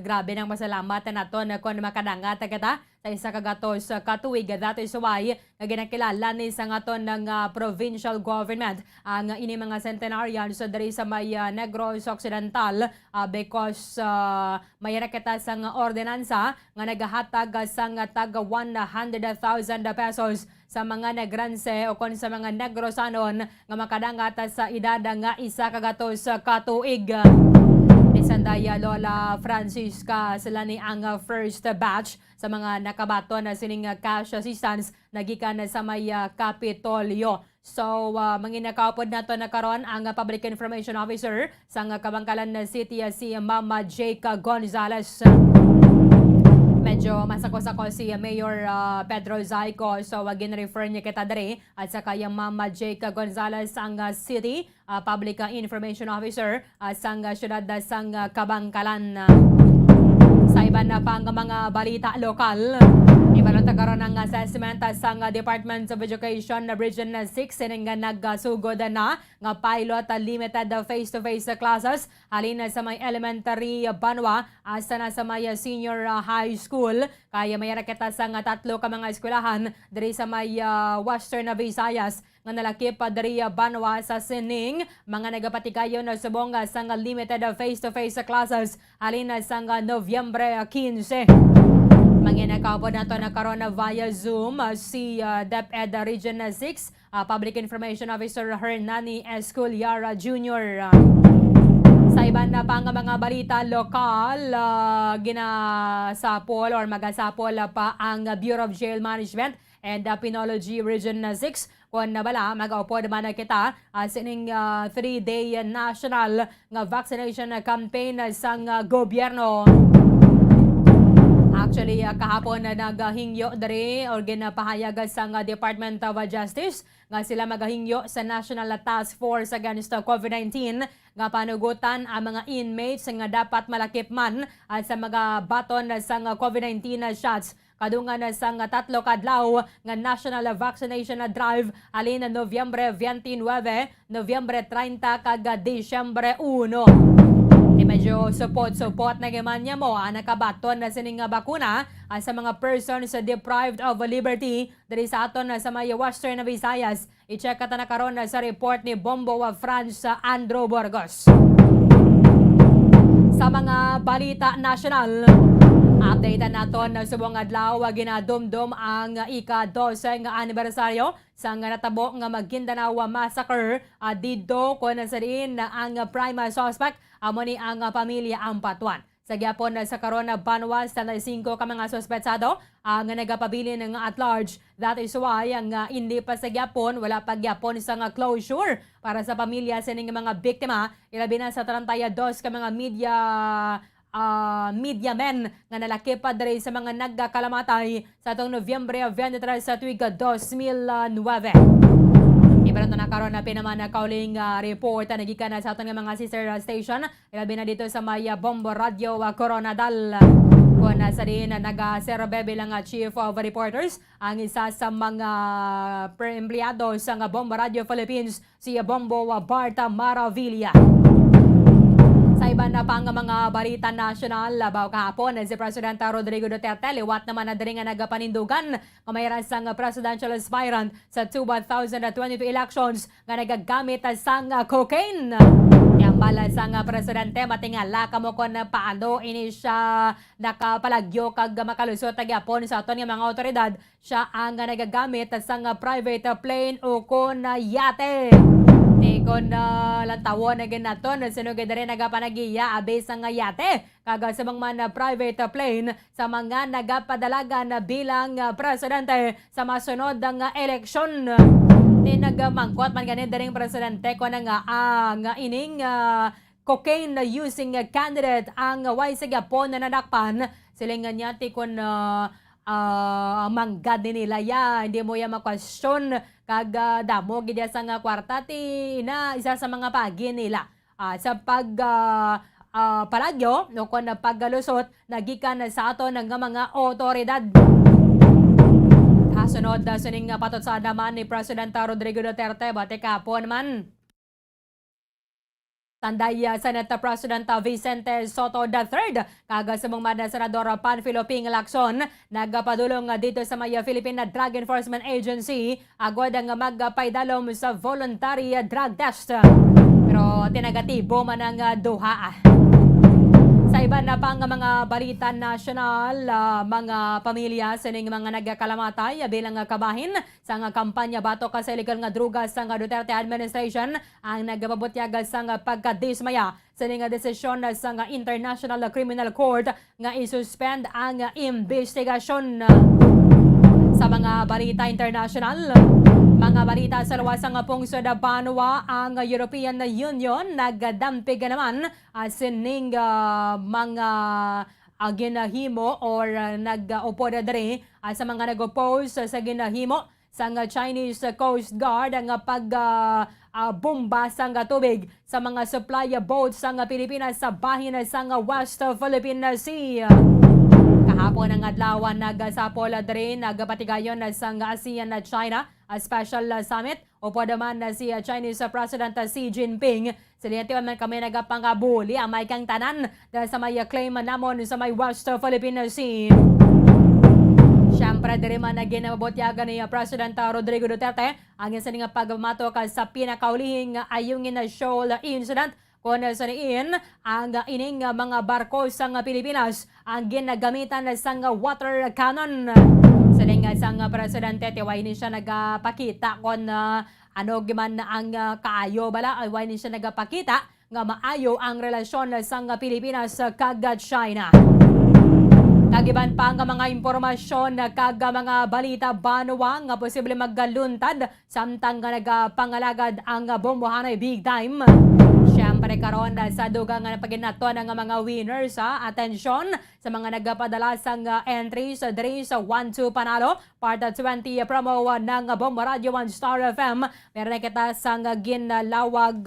Grabe ng masalamat na naton kung makadangat kita sa isa kagatos katuig. That is why ginakilala ni sa aton ng provincial government ang ini mga centenarians dari sa may Negros Occidental because may kita sang ordinansa nga nagahatag sang taga 100,000 pesos sa mga negranse o kon sa mga Negrosanon nga makadangat sa edad nga isa kagatos katuig. Sandaya Lola Francisca sila ni ang first batch sa mga nakabaton na sining cash assistance nagikan sa may Kapitolyo. So, manginakapod na to na karon ang Public Information Officer sa Kabangkalan City si Mama Jake Gonzales. Medyo masako-sako si Mayor Pedro Zayco, so gin-refer niya kita dere at saka yung Mama Jake Gonzales ang City Public Information Officer sang syudad sang Kabangkalan. Sa iba na pang mga balita lokal, Ibalanta karon ang assessment sa Department of Education na Region 6 sining nga nagsugod na nga pilot limited face-to-face classes halin sa may elementary Banwa asa na sa may senior high school kaya may raketa sa tatlo ka mga eskwelahan diri sa may Western Visayas nga nalakip diri Banwa sa sining mga nagapatigayon na subong sa limited face-to-face classes halin sa Nobyembre 15. Manginakabot na ito na karon via Zoom si DepEd Region 6 Public Information Officer Hernani Esculiara Jr. Sa iban na pang mga balita lokal, ginasapol or magasapol pa ang Bureau of Jail Management and Penology Region 6 kung nabala mag-upod man kita sining 3-day national nga vaccination campaign sang gobyerno. Actually, kahapon na naghingyo dari or ginapahayag sa Department of Justice nga sila maghingyo sa National Task Force Against COVID-19 nga panugutan ang mga inmates nga dapat malakip man sa mga baton sa COVID-19 shots. Kadungan sa 3 kadlaw nga National Vaccination Drive alin na Nobyembre 29, Nobyembre 30 kag Disyembre 1. Medyo support na gaman niya mo nakabaton na sining bakuna sa mga persons deprived of liberty dari sa aton sa may Western Visayas. I-check na karon sa report ni Bombo France Andrew Burgos. Sa mga balita national, update naton na subong adlaw ginadumdum ang ika-12 nga anibersaryo sa natabo nga Maguindanao Massacre didto kon sa diin ang prime suspect amo ni ang pamilya Ampatuan. Sa gyapon sa karon Banwa sa 5 ka mga suspetsado ang nagapabilin ng at large. That is why ang hindi pa sa gyapon wala pa gyapon sa closure para sa pamilya sa ning mga biktima ilabi na sa 32 ka mga media men nga nalaki pa diri sa mga nagkakalamatay sa atong Nobyembre 23 sa tuig 2009. Ibaran na karon na pinaman na kauling report na nagikan sa aton nga mga sister station ilabi na dito sa may Bombo Radio Coronadal. Kung sa din nag-serve bilang Chief of Reporters ang isa sa mga empleyado sa Bombo Radio Philippines si Bombo Barta Maravilla. Sa iba na pang mga balita national, labaw kahapon si President Rodrigo Duterte liwat naman na diri nga nagapanindugan kamayran sang presidential aspirant sa 2022 elections nga nagagamit sang cocaine. Yang bala sang presidente matingala kamo kon paano ini siya nakapalagyo kag makalusot gyapon sa aton nga mga otoridad siya ang nagagamit sang private plane o kon yate. Kon lantawon na ganaton sinugid rin nagapanagiya abe sa nga yate kaga sa mga private plane sa mga nagapadalagan bilang presidente sa masunod nga eleksyon. Nagmangkot man ganin daring presidente ko na nga ang ining cocaine using candidate ang way sa Japon na nadakpan silingan niya ti kon manggad nila ya hindi mo ya makwestiyon kag damo gid sa nga kwarta ti na isa sa mga pagi nila sa palagyo no kon paggalusot nagikan sa aton nga mga otoridad. Kasunod sining patot sa naman ni President Rodrigo Duterte bate kapon man Tanday Senate President Vicente Soto III kaga sa mga senador Panfilo Ping Lacson nagpadulong dito sa may Philippine Drug Enforcement Agency agwad ang magpaydalom sa voluntary drug test. Pero tinagatibo man ang duha. Sa iba na pang mga balita national, mga pamilya sining mga nagkakalamatay bilang kabahin sa kampanya batok sa illegal nga druga sa Duterte administration ang nagapabutyag sa pagkadismaya sining desisyon sa International Criminal Court nga isuspend ang investigasyon. Sa mga balita international, mga balita sa luwasang pungsod Banwa, ang European Union nagdampig naman sining mga ginahimo or nag-upod diri sa mga nag-oppose sa ginahimo sa Chinese Coast Guard ang bomba sa tubig sa mga supply boats sa Pilipinas sa bahin sa West Philippine Sea. Kahapon ang adlaw nagasapol diri nagapatigayon sa ASEAN na China Special Summit. Upo naman si Chinese President Xi Jinping. Siliyente man kami nagapangabuli ang may kang tanan dahil sa may claim namon sa may West Philippine Sea. Siyempre, diri man na ginabotyagan ni President Rodrigo Duterte ang isa nga pagmatok sa pinakaulihing ayungin na shoal incident kung sa niin ang ining mga barko sa Pilipinas ang ginagamitan sa water cannon. Sa sang presidente, tiway ni siya nagpakita kung ano giman ang kaayo bala, ay ni siya nagpakita nga maayo ang relasyon sa Pilipinas kag China. Kagiban pa ang mga impormasyon kag mga balita banwa nga posible maggaluntad samtang nga nagapangalagad ang bombohanay big time. Siyempre karon sa dugang nga napaginaton ang mga winners atensyon sa mga nagapadala sang entries diri sa 1-2 panalo part 20 promo ng Bombo Radio 1 Star FM. Meron kita sang ginlawag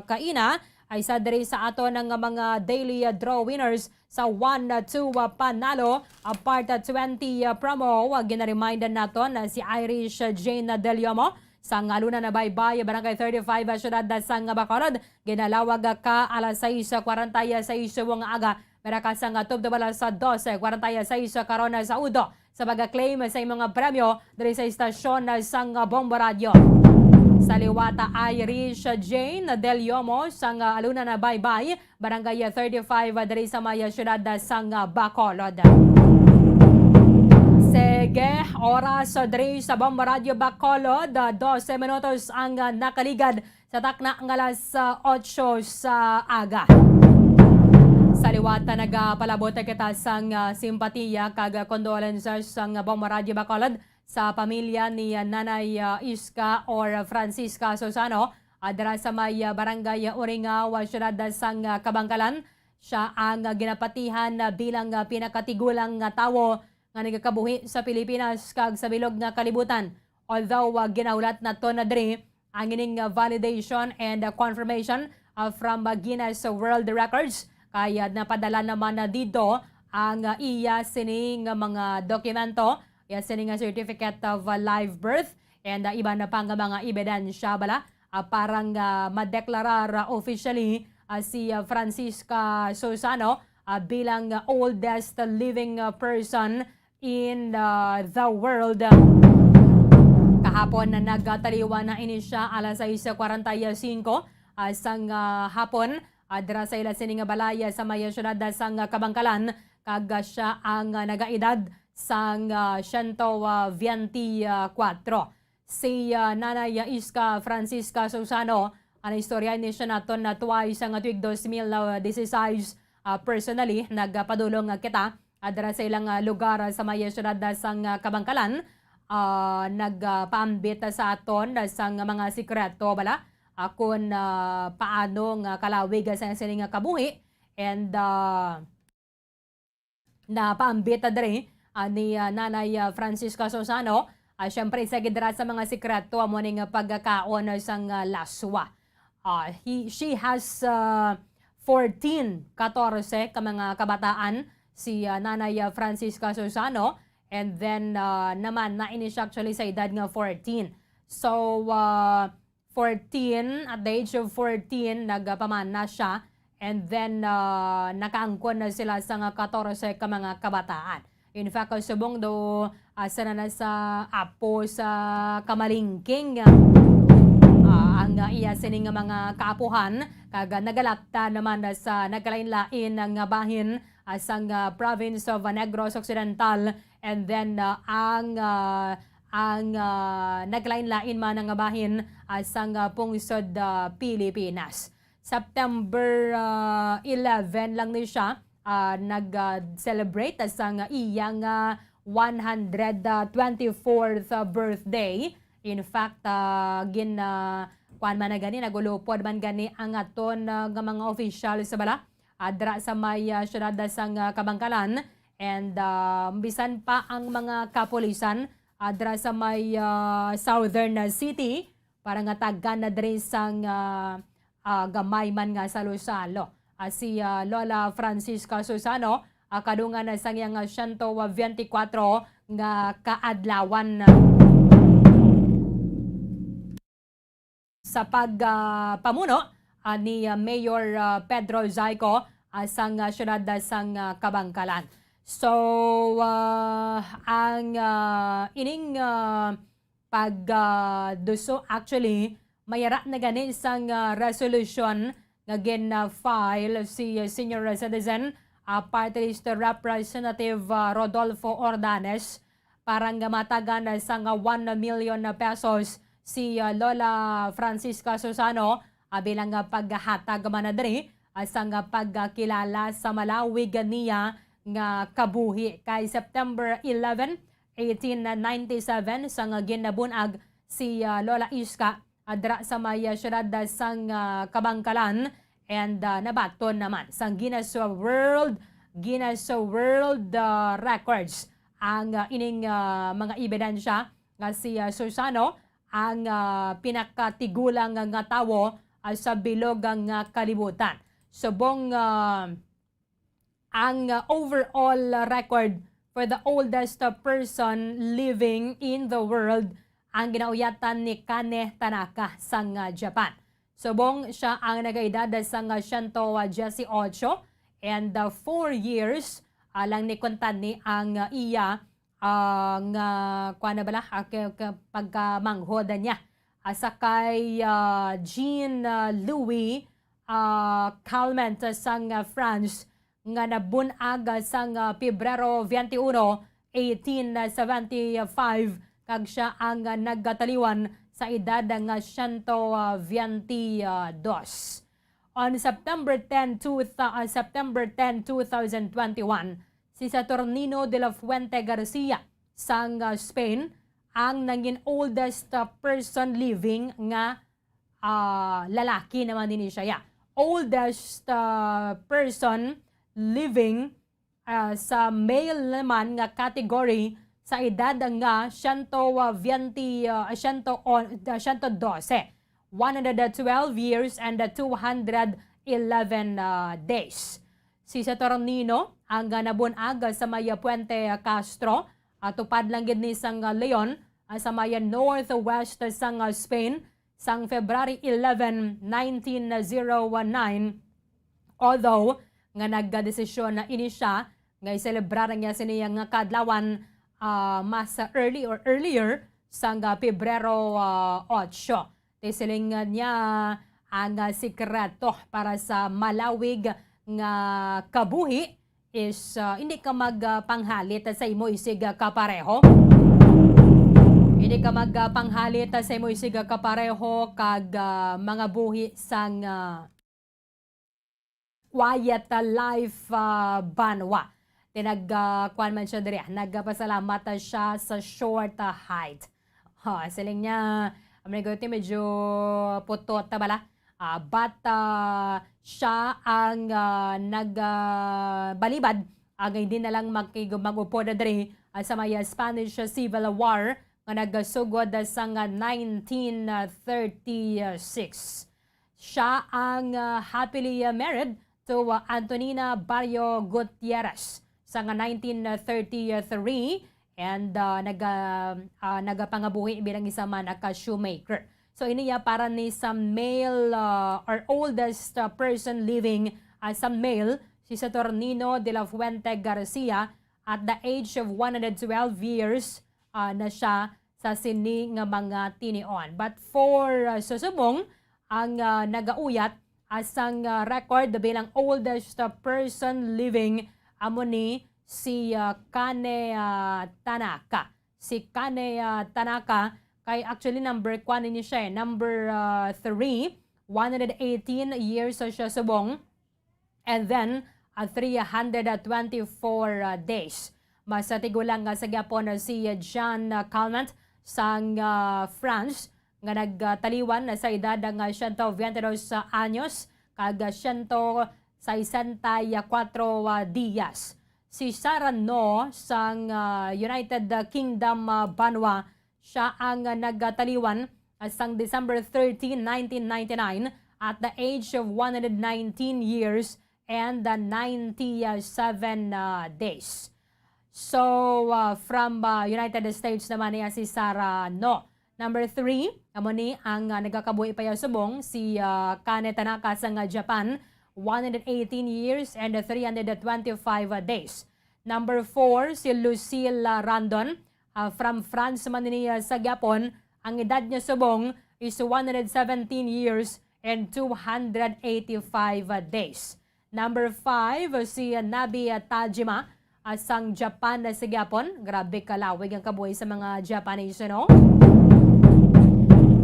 kaina ay sa diri sa ato ng mga daily draw winners sa 1-2 panalo part 20 promo. Gina-remind naton si Irish Jane Del Yomo sa ngaluna na baybay barangay 35 syudad sang Bacolod. Ginalawag ka alas 6:46 wong aga. Meraka sang tubdabala sa 12:46 karon sa udo sa pag-claim sa mga premyo diri sa istasyon sang Bombo Radio. Sa liwata Irish Jane Del Yomo sang aluna na baybay barangay 35 diri sa maya syudad sang Bacolod. Sige, oras diri sa Bombo Radio Bacolod, 12 minutos ang nakaligad sa takna ng alas 8 sa aga. Sa liwata nagapalabot kita sang simpatiya kag condolences sang Bombo Radio Bacolod sa pamilya ni Nanay Iska or Francisca Susano adra sa may barangay Uringaw, syudad sang Kabangkalan. Siya ang ginapatihan bilang pinakatigulang tawo nga nagakabuhi sa Pilipinas kag sa bilog nga kalibutan. Although ginaulat na to na diri ang ining validation and confirmation from Guinness World Records kaya napadala naman na dito ang iya sining mga dokumento, iya sining certificate of live birth and iba na pang mga ebidensya bala parang madeklarar officially si Francisca Susano bilang oldest living person in the world. Kahapon na nagtaliwa na ini siya alas 6:45 sang hapon adra sa ila sining balaya sa maya syudad sang Kabangkalan kag siya ang nagaedad sang 124. Si Nanay Iska Francisca Susano ang istorya ni siya naton na twice ang tuig 2016 personally nagpadulong kita adra sa ilang lugar sa maya syudad sang Kabangkalan. Nagpaambit sa aton sang mga sikreto bala kung paano nga kalawig sa sining kabuhi and napaambit diri ni Nanay Francisca Susano. Siyempre sa gidra sa mga sikreto amo ning pagkakaon sang laswa. She has 14 ka mga kabataan si Nanay Francisca Susano and then naman na-ini siya actually sa edad nga 14. So 14 at the age of 14 nagpamana siya and then nakaangkon na sila sa 14 ka mga kabataan. In fact, subong do asa na sa apo sa kamalingking ang iya sining mga kaapuhan kag nagalakta naman sa nagkalain-lain ng bahin sang province of Negros Occidental and then ang naglain-lain man ang bahin sang pungsod Pilipinas. September 11 lang ni siya nag-celebrate sang iyang 124th birthday. In fact, kuan man na gani nagulupod man gani ang aton nga mga official sa bala adra sa may syudad sang Kabangkalan and bisan pa ang mga kapulisan adra sa may southern city para nga taggan na diri sang gamay man nga sa Lusalo. Si Lola Francisca Susano kadungan na sang yang 124 nga kaadlawan sa pagpamuno ni Mayor Pedro Zayco sang syudad sang Kabangkalan. So ang ining pagduso actually mayara na gani sang resolution nga gin-file si senior citizen party list representative Rodolfo Ordanes para nga matagan sang 1 million pesos si Lola Francisca Susano bilang paghatag man diri sang pagkilala sa malawig niya nga kabuhi kay September 11, 1897 sang ginabunag si Lola Iska adra sa may syudad sang Kabangkalan and nabaton naman sang Guinness World Records ang ining mga ebidensya nga si Susano ang pinakatigulang nga tawo sa bilog nga kalibutan. Subong ang overall record for the oldest person living in the world ang ginauyatan ni Kane Tanaka sang Japan. Subong siya ang nagaedad sang 118 and 4 years lang ni kuntan ni ang iya nga kuan bala pagkamanghod niya sakay Jean Louis Calment sang France nga nabunag sang Pebrero 21, 1875 kag siya ang nagkataliwan sa edad nga 122. On September 10, 2021, si Saturnino de la Fuente Garcia sang Spain ang naging oldest person living nga lalaki naman din siya. Oldest person living sa male naman nga category sa edad nga 112, 112 years and 211 days. Si Saturnino ang nabunag sa maya Puente Castro tupad lang gid ni sang Leon sa maya northwest sang Spain sang February 11, 1909. Although nga nagdesisyon na ini siya nga i-celebrar niya siniyang nga kadlawan mas earlier sang Pebrero 8. Tisiling niya ang sikreto para sa malawig nga kabuhi is hindi ka magpanghalit sa imo isig kapareho. Hindi ka magpanghalit sa imo isig kapareho kag mga buhi sang quiet life banwa. Tinagkuan man siya diri, nagpasalamat siya sa short height. Siling niya, medyo putot bala. But siya ang nagbalibad ang hindi na lang mag-upo na diri sa may Spanish Civil War nga nagsugod sa 1936. Siya ang happily married to Antonina Barrio Gutierrez sa 1933 and nagapangabuhi bilang isa man shoemaker. So iniya para ni sa male or oldest person living sa male, si Saturnino de la Fuente Garcia at the age of 112 years na siya sa sini nga mga tinion. But for susubong, ang nagauyat asang record bilang oldest person living amo ni si Kane Tanaka. Si Kane Tanaka kay actually number 1 ni siya, number 3, 118 years siya subong, and then 324 days. Mas tigulang sa gyapon si Jean Calment sang France nga nagtaliwan sa edad nga 122 anyos kag 164 días. Si Sarah No sang United Kingdom banwa, siya ang nagtaliwan sang December 13, 1999 at the age of 119 years and 97 days. So, from United States naman niya si Sarah No. Number 3, amo ni ang nagakabuhi pa subong si Kane Tanaka sa Japan, 118 years and 325 days. Number 4, si Lucille Randon from France man niya sa Japon. Ang edad niya subong is 117 years and 285 days. Number 5, si Nabi Tajima sang Japan na sa Japon. Grabe kalawig ang kabuhi sa mga Japanese, no?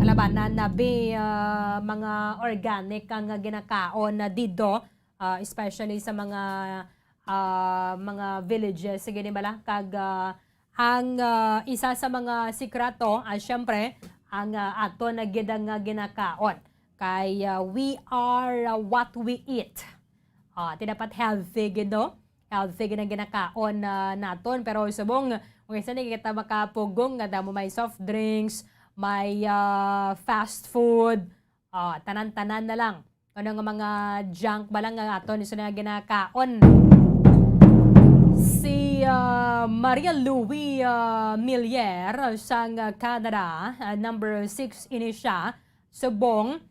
Alabanan na mga organic ang ginakaon na dito, especially sa mga villages. Sige bala kag ang isa sa mga sikrato, syempre ang ato na gidang ginakaon. Kay we are what we eat. Ti dapat healthy gino. Healthy gina ginakaon naton, pero subong kung isa ni kita makapugong nga damo may soft drinks, may fast food, tanan-tanan na lang. Ano nga mga junk ba lang nga aton isa na ginakaon. Si Maria Louie Millier sang Canada, number 6 ini siya. Subong,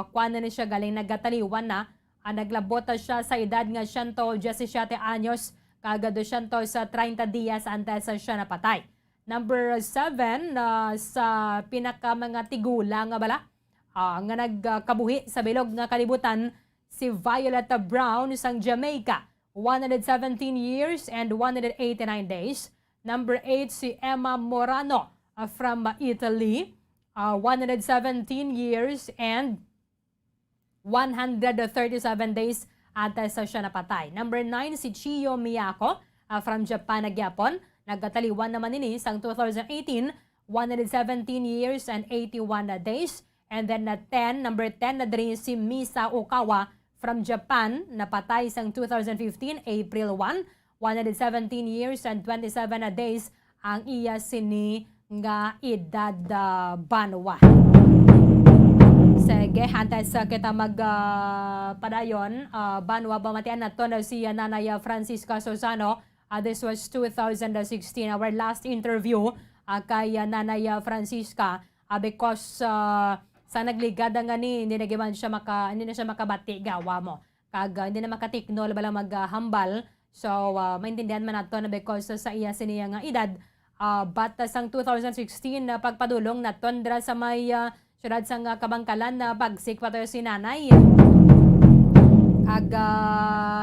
kuan na siya galing nagataliwan na. Naglabota siya sa edad nga 117 anyos, kagado siya sa 30 dias antes siya napatay. Number 7, sa pinaka mga tigulang nga bala, nga nagkabuhi sa bilog nga kalibutan, si Violetta Brown sang Jamaica, 117 years and 189 days. Number 8, si Emma Morano from Italy, 117 years and 137 days at sa siya napatay. Number 9, si Chiyo Miyako from Japan na Gyapon. Nagkataliwan naman ini sang 2018, 117 years and 81 days. And then number 10 na din si Misa Okawa from Japan, napatay sang 2015, April 1, 117 years and 27 days ang iya sini nga edad banwa. Sige, antes kita magpadayon, banwa bamatian nato na si Nanay Francisca Susano. This was 2016, our last interview kay Nanay Francisca because sa nagligada nga hindi na siya makabati gawa mo. Kag hindi na makatiknol bala maghambal. So maintindihan man nato na because sa iya siniya nga edad. But sang 2016 pagpadulong naton dra sa may syudad sang Kabangkalan na pagsik pa si nanay. Kag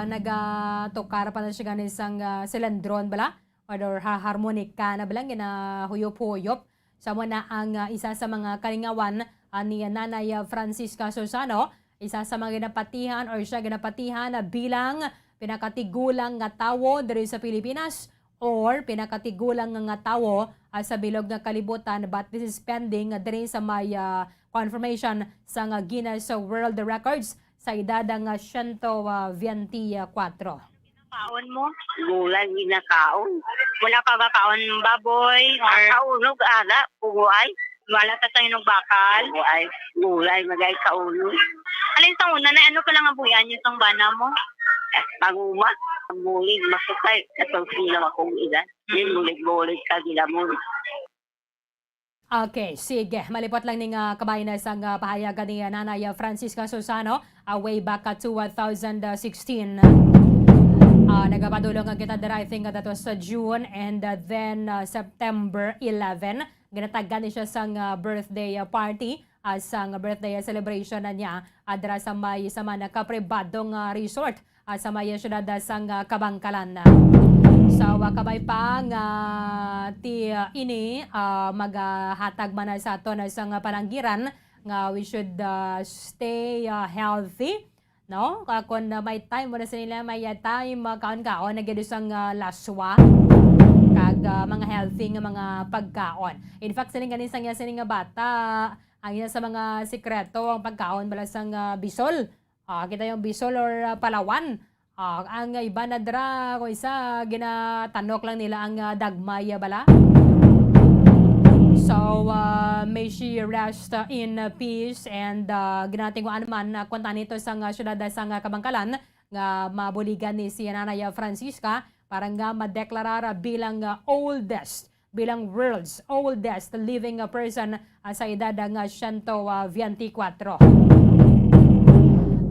nagatukar pa na siya ganin sang silendron bala or harmonika na balang ginahuyop-huyop. Sa muna ang isa sa mga kalingawan ni Nanay Francisca Susano, isa sa mga ginapatihan or siya ginapatihan bilang pinakatigulang nga tawo diri sa Pilipinas or pinakatigulang nga tawo sa bilog nga kalibutan, but this is pending diri sa may confirmation sa Guinness World Records sa edad nga 124. Kaon mo? Gulay ginakaon. Wala ka ba kaon baboy? Or kaunog ala? Puguay? Wala ka tayo ng bakal? Puguay. Gulay magay kaunog. Alin sa una na ano pa lang abuyan yung tong bana mo? Paguma. Mulig masukay. Katong sila akong edad. Yung mulig-mulig ka gila mo. Okay, sige. Malipot lang ning kabayan na isang pahayagan ni Nanay Francisca Susano way back to 2016. Nagapadulong ang kita there, I think that was June and then September 11. Ginatagan ni siya sang birthday party, sang birthday celebration na niya adra sa may sama na kapribadong resort sa may syudad sang Kabangkalan. So kabay pa nga ini maghatag man sa ato na sang palanggiran nga we should stay healthy. No? Kung may time mo na sa nila, may time kaon-kaon na sang laswa kag mga healthy nga mga pagkaon. In fact, sining ganin sang sining nga bata, ang isa sa mga sikreto ang pagkaon bala sang bisol. Kita yung bisol or Palawan. Ang iba na dra ko isa ginatanok lang nila ang dagmay bala. So, may she rest in peace and ginating ko anuman kwanta nito sa syudad sa Kabangkalan nga mabuligan ni si Nanay Francisca para nga madeklarara bilang bilang world's oldest living person sa edad ng 124.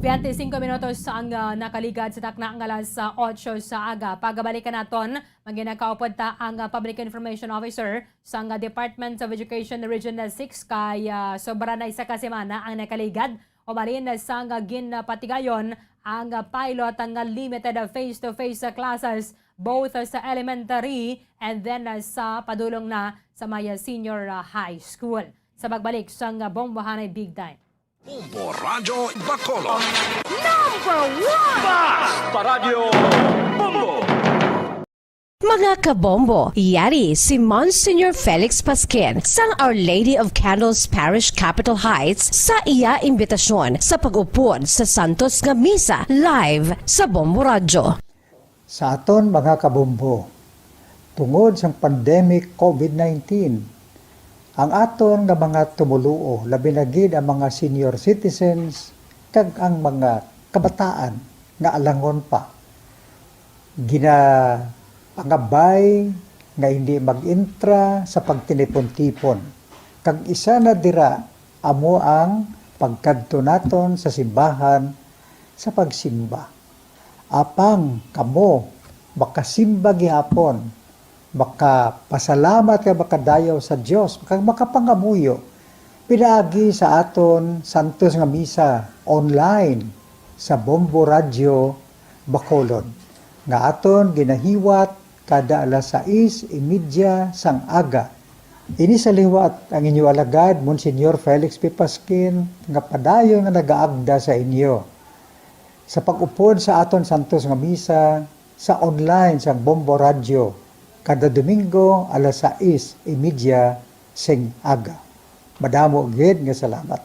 25 minutos ang nakaligad sa takna ng alas 8 sa aga. Pagabalikan naton, maginakaupod ta ang Public Information Officer sa Department of Education Region 6 kay sobra na isa ka semana ang nakaligad o marin sa ginpatigayon ang pilot ang limited face-to-face classes both sa elementary and then sa padulong na sa may senior high school. Sa pagbalik sa Bombohanay Big Time. Bombo Radyo Bacolod. Number 1! Basta Radio Bombo! Mga kabombo, yari si Monsignor Felix Pasquin sang Our Lady of Candles Parish Capitol Heights sa iya imbitasyon sa pag-upod sa Santos nga Misa live sa Bombo Radyo. Sa aton mga kabombo, tungod sa pandemic COVID-19, ang aton nga mga tumuluo, labi na gid ang mga senior citizens kag ang mga kabataan nga alangon pa. Pangabay nga hindi mag-intra sa pagtinipon-tipon. Kag isa na dira amo ang pagkadto naton sa simbahan sa pagsimba. Apang kamo makasimba gihapon, makapasalamat ka makadayaw sa Dios, makapangamuyo. Pinaagi sa aton Santos nga Misa online sa Bombo Radyo Bacolod. Nga aton ginahiwat kada alas 6:30 sang aga. Ini sa liwat ang inyo alagad, Monsignor Felix P. Pasquin, nga padayon nga nagaagda sa inyo. Sa pag-upod sa aton Santos nga Misa sa online sang Bombo Radyo, kada Domingo alas 6:30 sing aga. Madamo gid nga salamat.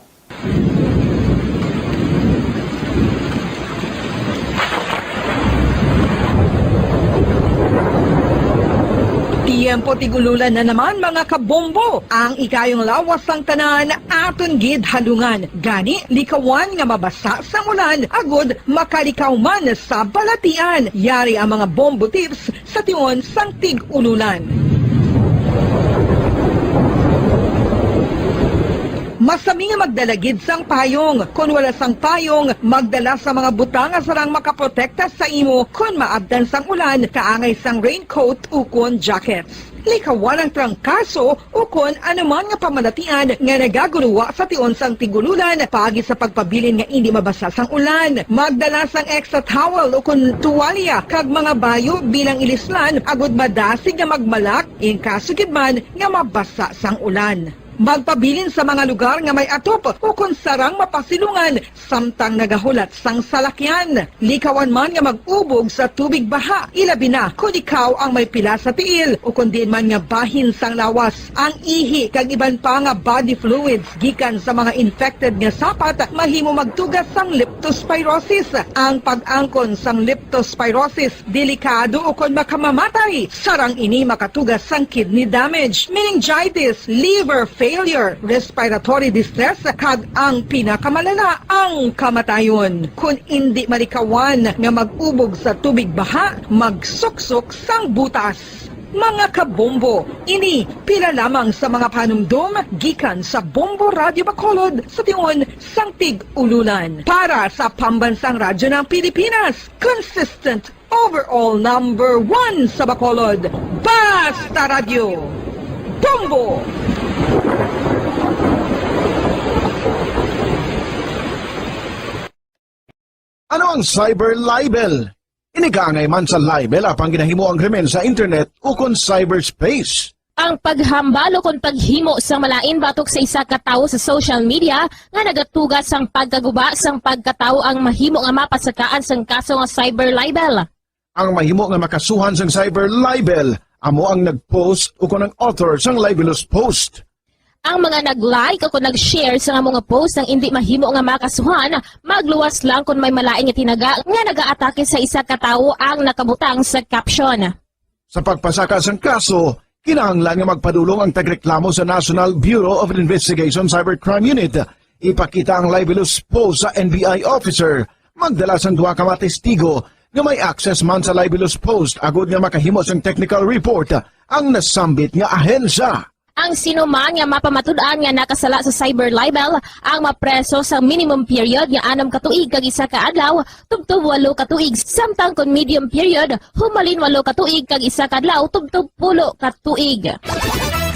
Tiempo tigululan na naman mga kabombo. Ang ikayong lawas ng tanan aton gid halungan. Gani likawan nga mabasa sa ulan agud makalikaw man sa balatian. Yari ang mga bombo tips sa tion sang tig-ululan. Masami nga magdalagid sang payong. Kung wala sang payong, magdala sa mga butang nga sarang makaprotekta sa imo kung maabdan sang ulan, kaangay sang raincoat ukon jackets. Likawan ang trangkaso ukon anuman nga pamalatian nga nagaguluwa sa tion sang tigululan pagi sa pagpabilin nga hindi mabasa sang ulan. Magdala sang extra towel ukon tuwalya kag mga bayo bilang ilislan agud madasig nga magmalak in kaso gid man nga mabasa sang ulan. Magpabilin sa mga lugar nga may atop o kung sarang mapasilungan samtang nagahulat sang salakyan. Likawan man nga mag-ubog sa tubig baha, ilabi na kung ikaw ang may pila sa tiil o kung din man nga bahin sang lawas. Ang ihi kag iban pa nga body fluids gikan sa mga infected nga sapat mahimo magtugas sang leptospirosis. Ang pag-angkon sang leptospirosis delikado o kung makamamatay. Sarang ini makatugas sang kidney damage, meningitis, liver failure, respiratory distress, kag ang pinakamalala, ang kamatayon. Kung hindi malikawan nga mag-ubog sa tubig baha, magsuksok sang butas. Mga kabombo, ini pila lamang sa mga panumdum gikan sa Bombo Radyo Bacolod sa tion sang tig-ululan. Para sa Pambansang Radyo ng Pilipinas, consistent overall number 1 sa Bacolod, Basta Radio Bombo! Ano ang cyber libel? Inigangay man sa libel apang ginahimo ang krimen sa internet ukon cyberspace. Ang paghambal o kung paghimo sa malain batok sa isa ka tawo sa social media nga nagatugas sang pagkaguba sang pagkatawo ang mahimo nga mapasakaan sang kaso nga cyber libel. Ang mahimo nga makasuhan sang cyber libel amo ang nag-post ukon ang author sang libelous post. Ang mga nag-like o kung nag-share sa mga post ng hindi mahimo nga makasuhan, magluwas lang kung may malaing nga tinaga nga nag-aatake sa isa ka tawo ang nakabutang sa caption. Sa pagpasaka sang kaso, kinahanglan nga magpadulong ang tagreklamo sa National Bureau of Investigation Cybercrime Unit. Ipakita ang libelous post sa NBI officer. Magdala sang duha ka mga testigo nga may access man sa libelous post agud nga makahimo sang technical report ang nasambit nga ahensya. Ang sinuman nga mapamatud-an nga nakasala sa cyber libel ang mapreso sa minimum period nga 6 ka tuig kag 1 ka adlaw tubtob 8 ka tuig, samtang kon medium period humalin 8 ka tuig kag 1 ka adlaw tubtob 10 ka tuig.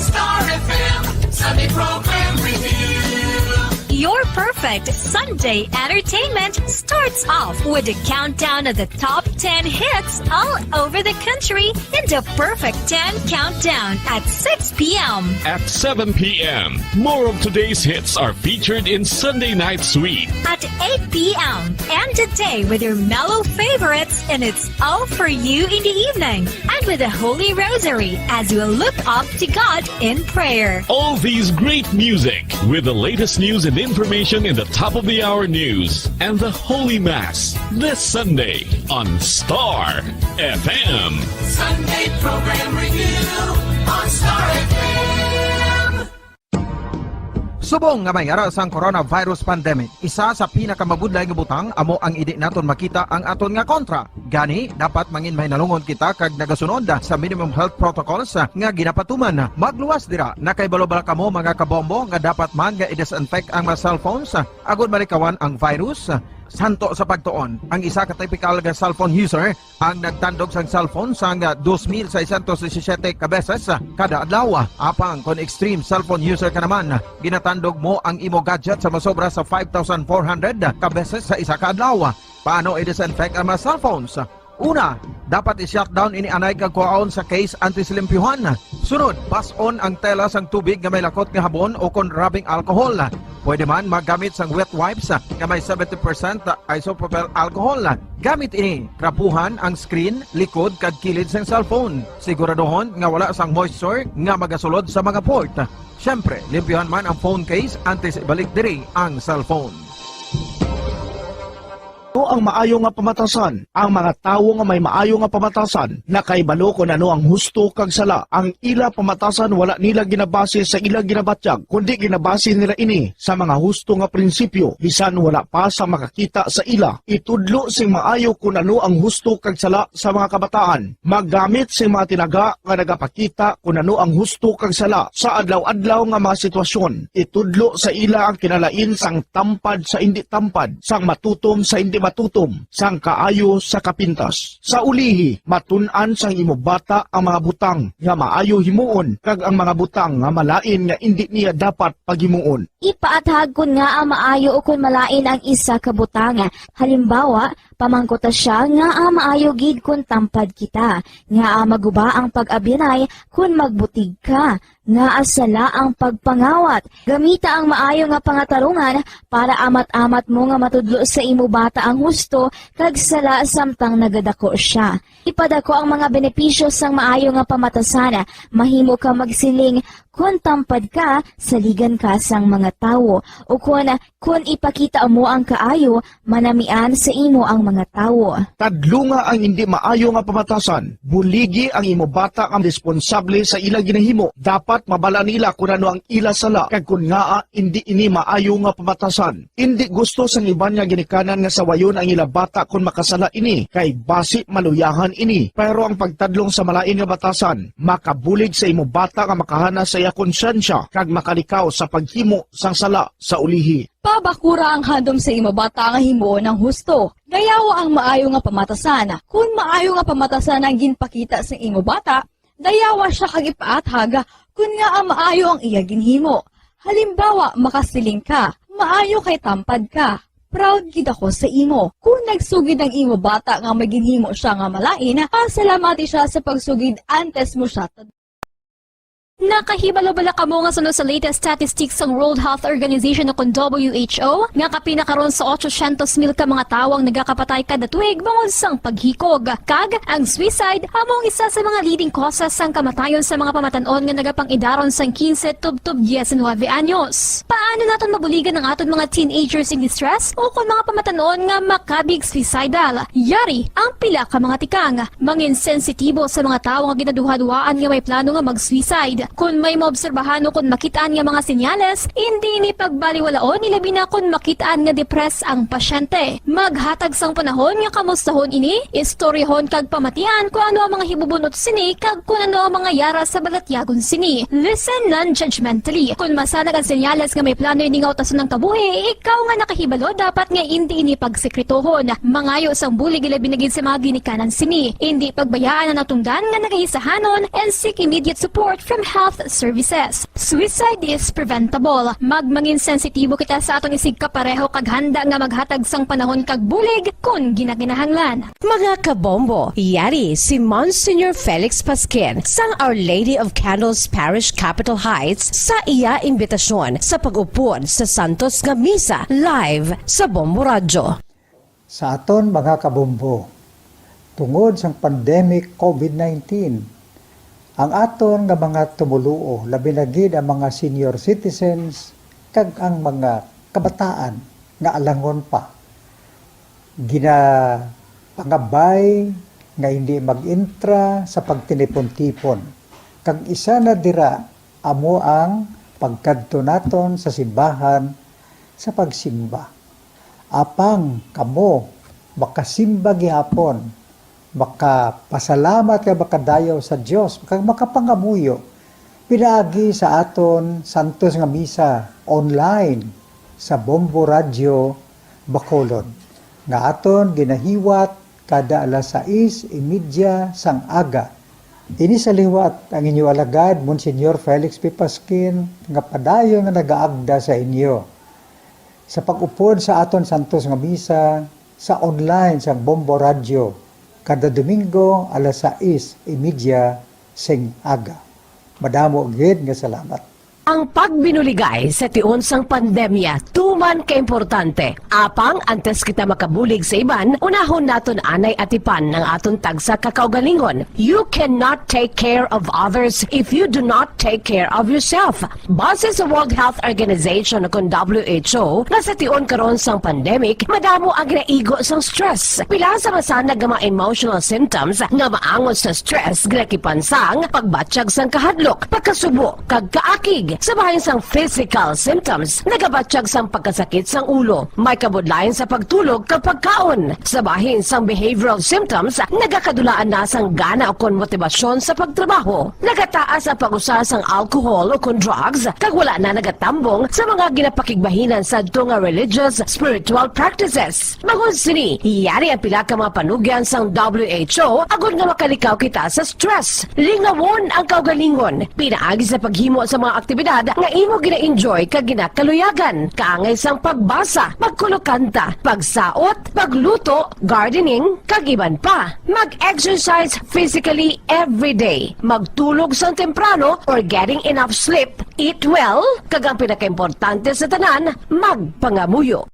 Star FM Sunday Program Review. Your perfect Sunday entertainment starts off with a countdown of the top 10 hits all over the country in the Perfect 10 Countdown at 6 p.m. At 7 p.m., more of today's hits are featured in Sunday Night Sweet. At 8 p.m. End the day with your mellow favorites and it's all for you in the evening. And with the Holy Rosary as you look up to God in prayer. All these great music with the latest news and information in the top of the hour news and the Holy Mass this Sunday on Star FM. Sunday Program Review on Star FM. Subong nga may ara sang coronavirus pandemic, isa sa pinakamabudlay nga butang amo ang idi naton makita ang aton nga kontra. Gani dapat mangin mahinalungon kita kag nagasunod sa minimum health protocols nga ginapatuman. Magluwas dira na kay balobal kamo mga kabombo nga dapat man nga i-disinfect ang mga cellphones agud malikawan ang virus. Santo sa pagtuon, ang isa ka typical nga cellphone user ang nagtandog sang cellphone sang 2,617 ka beses kada adlaw. Apang kon extreme cellphone user ka naman, ginatandog mo ang imo gadget sa masobra sa 5,400 ka beses sa isa ka adlaw. Paano i-disinfect ang mga cellphones? Una, dapat i-shutdown ini anay kag kuhaon sa case anti-silimpyuhan. Sunod, pass-on ang tela sang tubig nga may lakot nga habon o kon rubbing alcohol. Pwede man magamit sang wet wipes nga may 70% isopropyl alcohol. Gamit ini, krapuhan ang screen, likod kag kilid sang cellphone. Siguraduhon nga wala sang moisture nga magasulod sa mga port. Syempre, limpyuhan man ang phone case antes ibalik diri ang cellphone. Ano ang maayo nga pamatasan? Ang mga tawo nga may maayo nga pamatasan nakaibalo kung ano ang husto kag sala. Ang ila pamatasan wala nila ginabase sa ila ginabatyag, kundi ginabase nila ini sa mga husto nga prinsipyo. Bisan wala pa sa makakita sa ila. Itudlo sing maayo kung ano ang husto kag sala sa mga kabataan. Maggamit sing mga tinaga nga nagapakita kung ano ang husto kag sala sa adlaw-adlaw nga mga sitwasyon. Itudlo sa ila ang kinalain sang tampad sa hindi tampad, sang matutom sa hindi matutom, sang kaayo sa kapintas. Sa ulihi, matun-an sang imo bata ang mga butang nga maayo himuon kag ang mga butang nga malain nga indi niya dapat paghimuon. Ipaatag kun nga ang maayo o kun malain ang isa ka butang. Halimbawa, pamangkota siya nga ang maayo gid kun tampad kita, nga ang maguba ang pag-abyanay kun magbutig ka, nga asala ang pagpangawat. Gamita ang maayo nga pangatarungan para amat-amat mo nga matudlo sa imo bata ang husto kag sala samtang nagadako siya. Ipadako ang mga benepisyo sang maayo nga pamatasan. Mahimo ka magsiling kun tampad ka, saligan ka sang mga tawo. O kun ipakita mo ang kaayo, manamian sa imo ang mga tawo. Tadlunga ang hindi maayo nga pamatasan. Buligi ang imo bata ang responsable sa ila ginahimo. Dapat mabala nila kung ano ang ila sala kag kun nga hindi ini maayo nga pamatasan. Hindi gusto sang iban nga ginikanan nga sawayon ang ila bata kun makasala ini kay basi maluyahan ini. Pero ang pagtadlong sa malain nga batasan, makabulig sa imo bata nga makahana sa iya konsyensya kag makalikaw sa paghimo sang sala sa ulihi. Pabakura ang handom sa imo bata nga himuon ng husto. Dayawa ang maayo nga pamatasan. Kung maayo nga pamatasan ang ginpakita sa imo bata, dayawa siya kag ipaathag kun nga ang maayo ang iya ginhimo. Halimbawa, makasiling ka, maayo kay tampad ka. Proud gid ako sa imo. Kung nagsugid ang imo bata nga maginhimo siya nga malain, pasalamati siya sa pagsugid antes mo siya. Nakahibalo-bala ka mo nga sunod sa latest statistics ng World Health Organization o WHO nga kapinakaroon sa 800,000 ka mga tawang nagakapatay kada tuig bangod sang paghikog. Kag ang suicide among isa sa mga leading causes sang kamatayon sa mga pamatanon nga nagapangidaron sang 15 tubtob 19 anyos. Paano naton mabuligan ang aton mga teenagers in distress o kung mga pamatanon nga makabig suicidal? Yari ang pila ka mga tikang mangin sensitibo sa mga tawo nga ginaduhaduaan nga may plano nga mag-suicide. Kung may maobserbahan o kung makitaan nga mga senyales, hindi ni pagbaliwalaon nilabi na kung makitaan nga depress ang pasyente. Maghatag sang panahon nga kamustahon ini, istoryahon kag pamatian kung ano ang mga hibubunot sini kag kung ano ang mga yara sa balatyagon sini. Listen non-judgmentally. Kung masanag ang senyales nga may plano ini nga utason ng kabuhi, ikaw nga nakahibalo dapat nga hindi ini pagsekretohon. Mangayo sang bulig ilabi na gid sa mga ginikanan sini. Hindi pagbayaan na natungdan nga nagahisahanon and seek immediate support from health services. Suicide is preventable. Magmangin sensitibo kita sa atong isig kapareho kag handa nga maghatag sang panahon kag bulig kung ginaginahanglan. Mga kabombo, yari si Monsignor Felix Pasquin sang Our Lady of Candles Parish Capitol Heights sa iya imbitasyon sa pag-upod sa Santos nga Misa live sa Bombo Radyo. Sa aton mga kabombo, tungod sang pandemic COVID-19, ang aton nga mga tumuluo, labi na gid ang mga senior citizens kag ang mga kabataan nga alangon pa. Pangabay nga hindi mag-intra sa pagtinipon-tipon. Kag isa na dira amo ang pagkadto naton sa simbahan sa pagsimba. Apang kamo makasimba gihapon, makapasalamat ka makadayaw sa Dios, makapangamuyo pinaagi sa aton Santos nga Misa online sa Bombo Radio Bacolod nga aton ginahiwat kada alas 6:30 sang aga. Ini sa liwat ang inyo alagad Monsignor Felix P. Pasquin nga padayon nga nagaagda sa inyo sa pag-upod sa aton Santos nga Misa sa online sa Bombo Radio kada Domingo alas 6:30 sing aga. Madamo gid nga salamat. Ang pagbinuligay sa tiun sang pandemya, tuman ka-importante. Apang antes kita makabulig sa iban, unahon naton anay atipan ng aton tagsa kakaugalingon. You cannot take care of others if you do not take care of yourself. Base sa World Health Organization kung WHO, na sa tiun karon sang pandemic, madamo ang ginaigo sang stress. Pila sa masanag nga mga emotional symptoms nga maangon sa stress, ginakipansang pagbatsyag sang kahadlok, pagkasubo, kag kaakig. Sa bahin sang physical symptoms, nagabatsyag sang pagkasakit sang ulo, may kabudlayan sa pagtulog kapag kaon. Sa bahin sang behavioral symptoms, nagakadulaan na sang gana o kon motibasyon sa pagtrabaho. Nagataas ang pag-usa sang alcohol o kon drugs, kag wala na nagatambong sa mga ginapakigbahinan sa nga religious, spiritual practices. Magun sini, iyari ang pila ka mga panugyan sang WHO agud nga makalikaw kita sa stress. Lingawon ang kaugalingon, pinaagi sa paghimo sa mga aktibidad nga imo gina-enjoy kag ginakaluyagan, kaangay sang pagbasa, pagkulokanta, pagsaot, pagluto, gardening, kag iban pa. Mag-exercise physically every day, magtulog sang temprano or getting enough sleep, eat well, kag ang pinakaimportante sa tanan, magpangamuyo.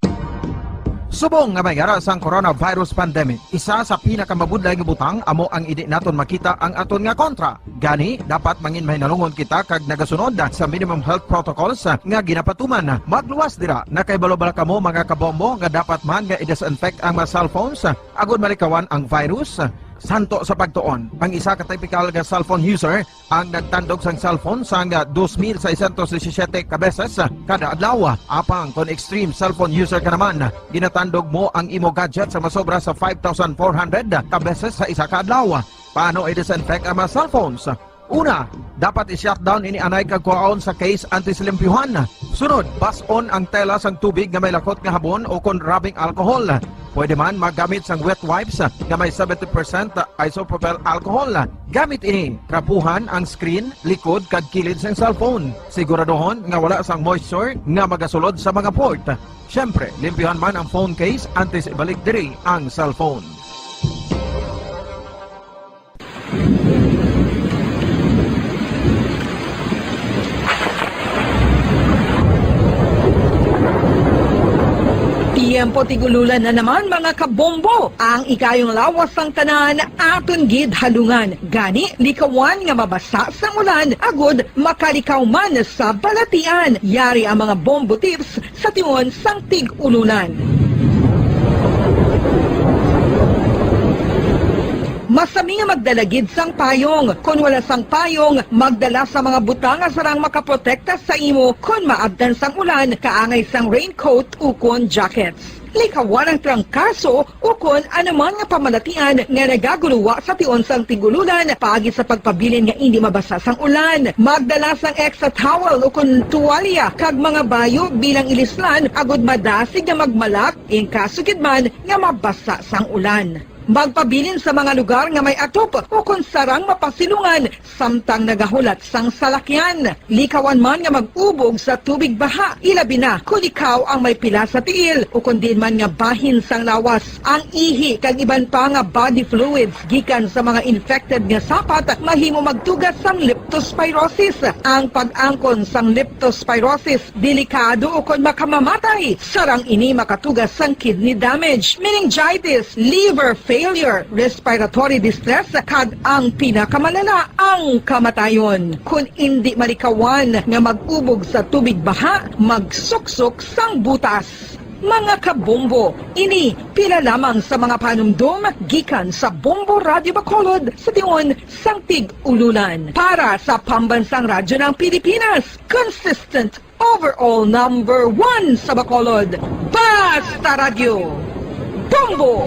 Subong nga mayara sang coronavirus pandemic, isa sa pinakamabudlay nga butang amo ang idi naton makita ang aton nga kontra. Gani, dapat mangin mahinalungon kita kag nagasunod sa minimum health protocols nga ginapatuman. Magluwas dira, nakaibalo-bala kamo mga kabombo nga dapat man nga i-disinfect ang mga cellphones agud malikawan ang virus. Santo sa pagtuon, ang isa ka typical nga cellphone user ang nagtandog sang cellphone sang 2,617 ka beses kada adlaw. Apang kon extreme cellphone user ka naman, ginatandog mo ang imo gadget sa masobra sa 5,400 ka beses sa isa ka adlaw. Paano i-disinfect ang mga cellphones? Una, dapat i-shutdown ini anay kag kuhaon sa case antisilimpyuhan. Sunod, bas-on ang tela sang tubig nga may lakot nga habon o kon rubbing alcohol. Pwede man magamit sang wet wipes nga may 70% isopropyl alcohol. Gamit ini, trapuhan ang screen, likod kag kilid sang cellphone. Siguraduhon nga wala sang moisture nga magasulod sa mga port. Syempre, limpyuhan man ang phone case antes ibalik diri ang cellphone. Tiempo tigululan na naman mga kabombo. Ang ikayong lawas ng tanan aton gid halungan. Gani likawan nga mabasa sa ulan agud makalikaw man sa balatian. Yari ang mga bombo tips sa tingon sang tig-ulunan. Masami nga magdalagid sang payong. Kung wala sang payong, magdala sa mga butang nga sarang makaprotekta sa imo kung maabdan sang ulan, kaangay sang raincoat ukon jackets. Likawan ang trangkaso o kung anuman nga pamalatian nga nagaguluwa sa tion sang tigululan paagi sa pagpabilin nga hindi mabasa sang ulan. Magdala sang extra towel o kung tuwalya kag mga bayo bilang ilislan agud madasig nga magmalak in kaso gid man nga mabasa sang ulan. Magpabilin sa mga lugar nga may atop o kung sarang mapasilungan samtang nagahulat sang salakyan. Likawan man nga mag-ubog sa tubig baha, ilabi na kung ikaw ang may pila sa tiil o kung din man nga bahin sang lawas. Ang ihi kag iban pa nga body fluids gikan sa mga infected nga sapat mahimo magtugas sang leptospirosis. Ang pag-angkon sang leptospirosis delikado o kung makamamatay. Sarang ini makatugas sang kidney damage, meningitis, liver failure, respiratory distress, kag ang pinakamalala, ang kamatayon. Kung hindi malikawan nga mag-ubog sa tubig baha, magsuksok sang butas. Mga kabombo, ini pila lamang sa mga panumdum gikan sa Bombo Radio Bacolod sa tion sang Tig-Ululan. Para sa Pambansang Radyo ng Pilipinas, consistent overall number 1 sa Bacolod, Basta Radio, Bombo!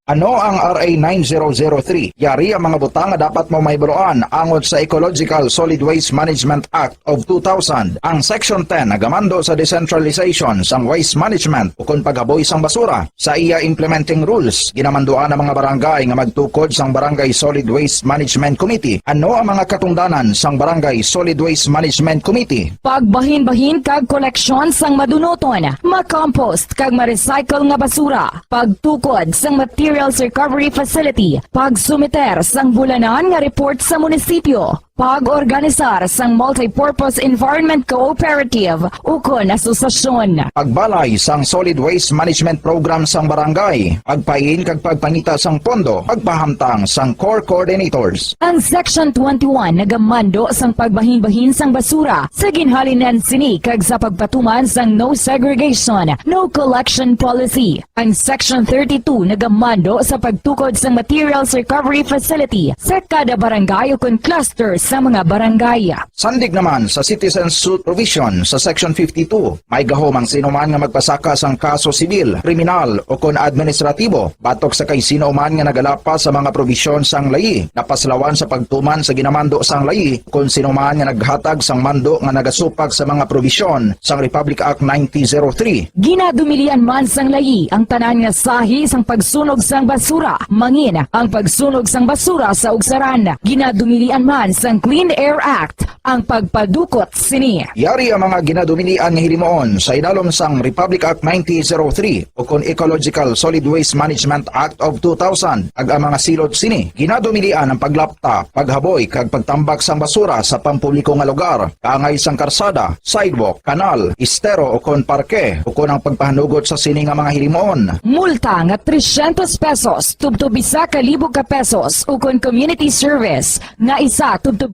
Ano ang RA 9003? Yari ang mga butang nga dapat mo mahibaluan angot sa Ecological Solid Waste Management Act of 2000. Ang Section 10 nagamando sa decentralization sang waste management o kung paghaboy sang basura. Sa iya implementing rules, ginamanduan ang mga barangay nga magtukod sang Barangay Solid Waste Management Committee. Ano ang mga katungdanan sang Barangay Solid Waste Management Committee? Pagbahin-bahin kag koleksyon sang madunoton, makompost kag ma-recycle nga basura, pagtukod sang materials recovery facility, pagsumiter sang bulanan nga report sa munisipyo, pag-organisar sang multi-purpose environment cooperative ukon asosasyon. Pagbalay sang solid waste management program sang barangay, pagpain kag pagpangita sang pondo, pagpahamtang sang core coordinators. Ang Section 21 nagamando sang pagbahin-bahin sang basura sa ginhalinan sini kag sa pagpatuman sang no segregation, no collection policy. Ang Section 32 nagamando sa pagtukod sang materials recovery facility sa kada barangay ukon clusters sa mga barangay. Sandig naman sa citizen suit provision sa Section 52, may gahom ang sinuman nga magpasaka sang kaso sibil, kriminal o kon administratibo, batok sa kay sino man nga nagalapas sa mga provisyon sang layi, napaslawan sa pagtuman sa ginamando sang layi, kon sino man nga naghatag sang mando nga nagasupag sa mga provisyon sang Republic Act 9003. Ginadumilian man sang layi ang tanan nga sahi sang pagsunog sang basura, mangin ang pagsunog sang basura sa ugsaran. Ginadumilian man sang Clean Air Act ang pagpadukot sini. Yari ang mga ginadumilian nga hilimoon sa idalom sang Republic Act 9003 o kon Ecological Solid Waste Management Act of 2000. Ag ang mga silot sini, ginadumilian ang paglapta, paghaboy kag pagtambak sang basura sa pampubliko nga lugar, kaangay sang karsada, sidewalk, kanal, estero o kon parke o kon ang pagpahanugot sa sini nga mga hilimoon. Multa nga 300 pesos tubtob isa ka libo ka pesos o kon community service nga isa tubtob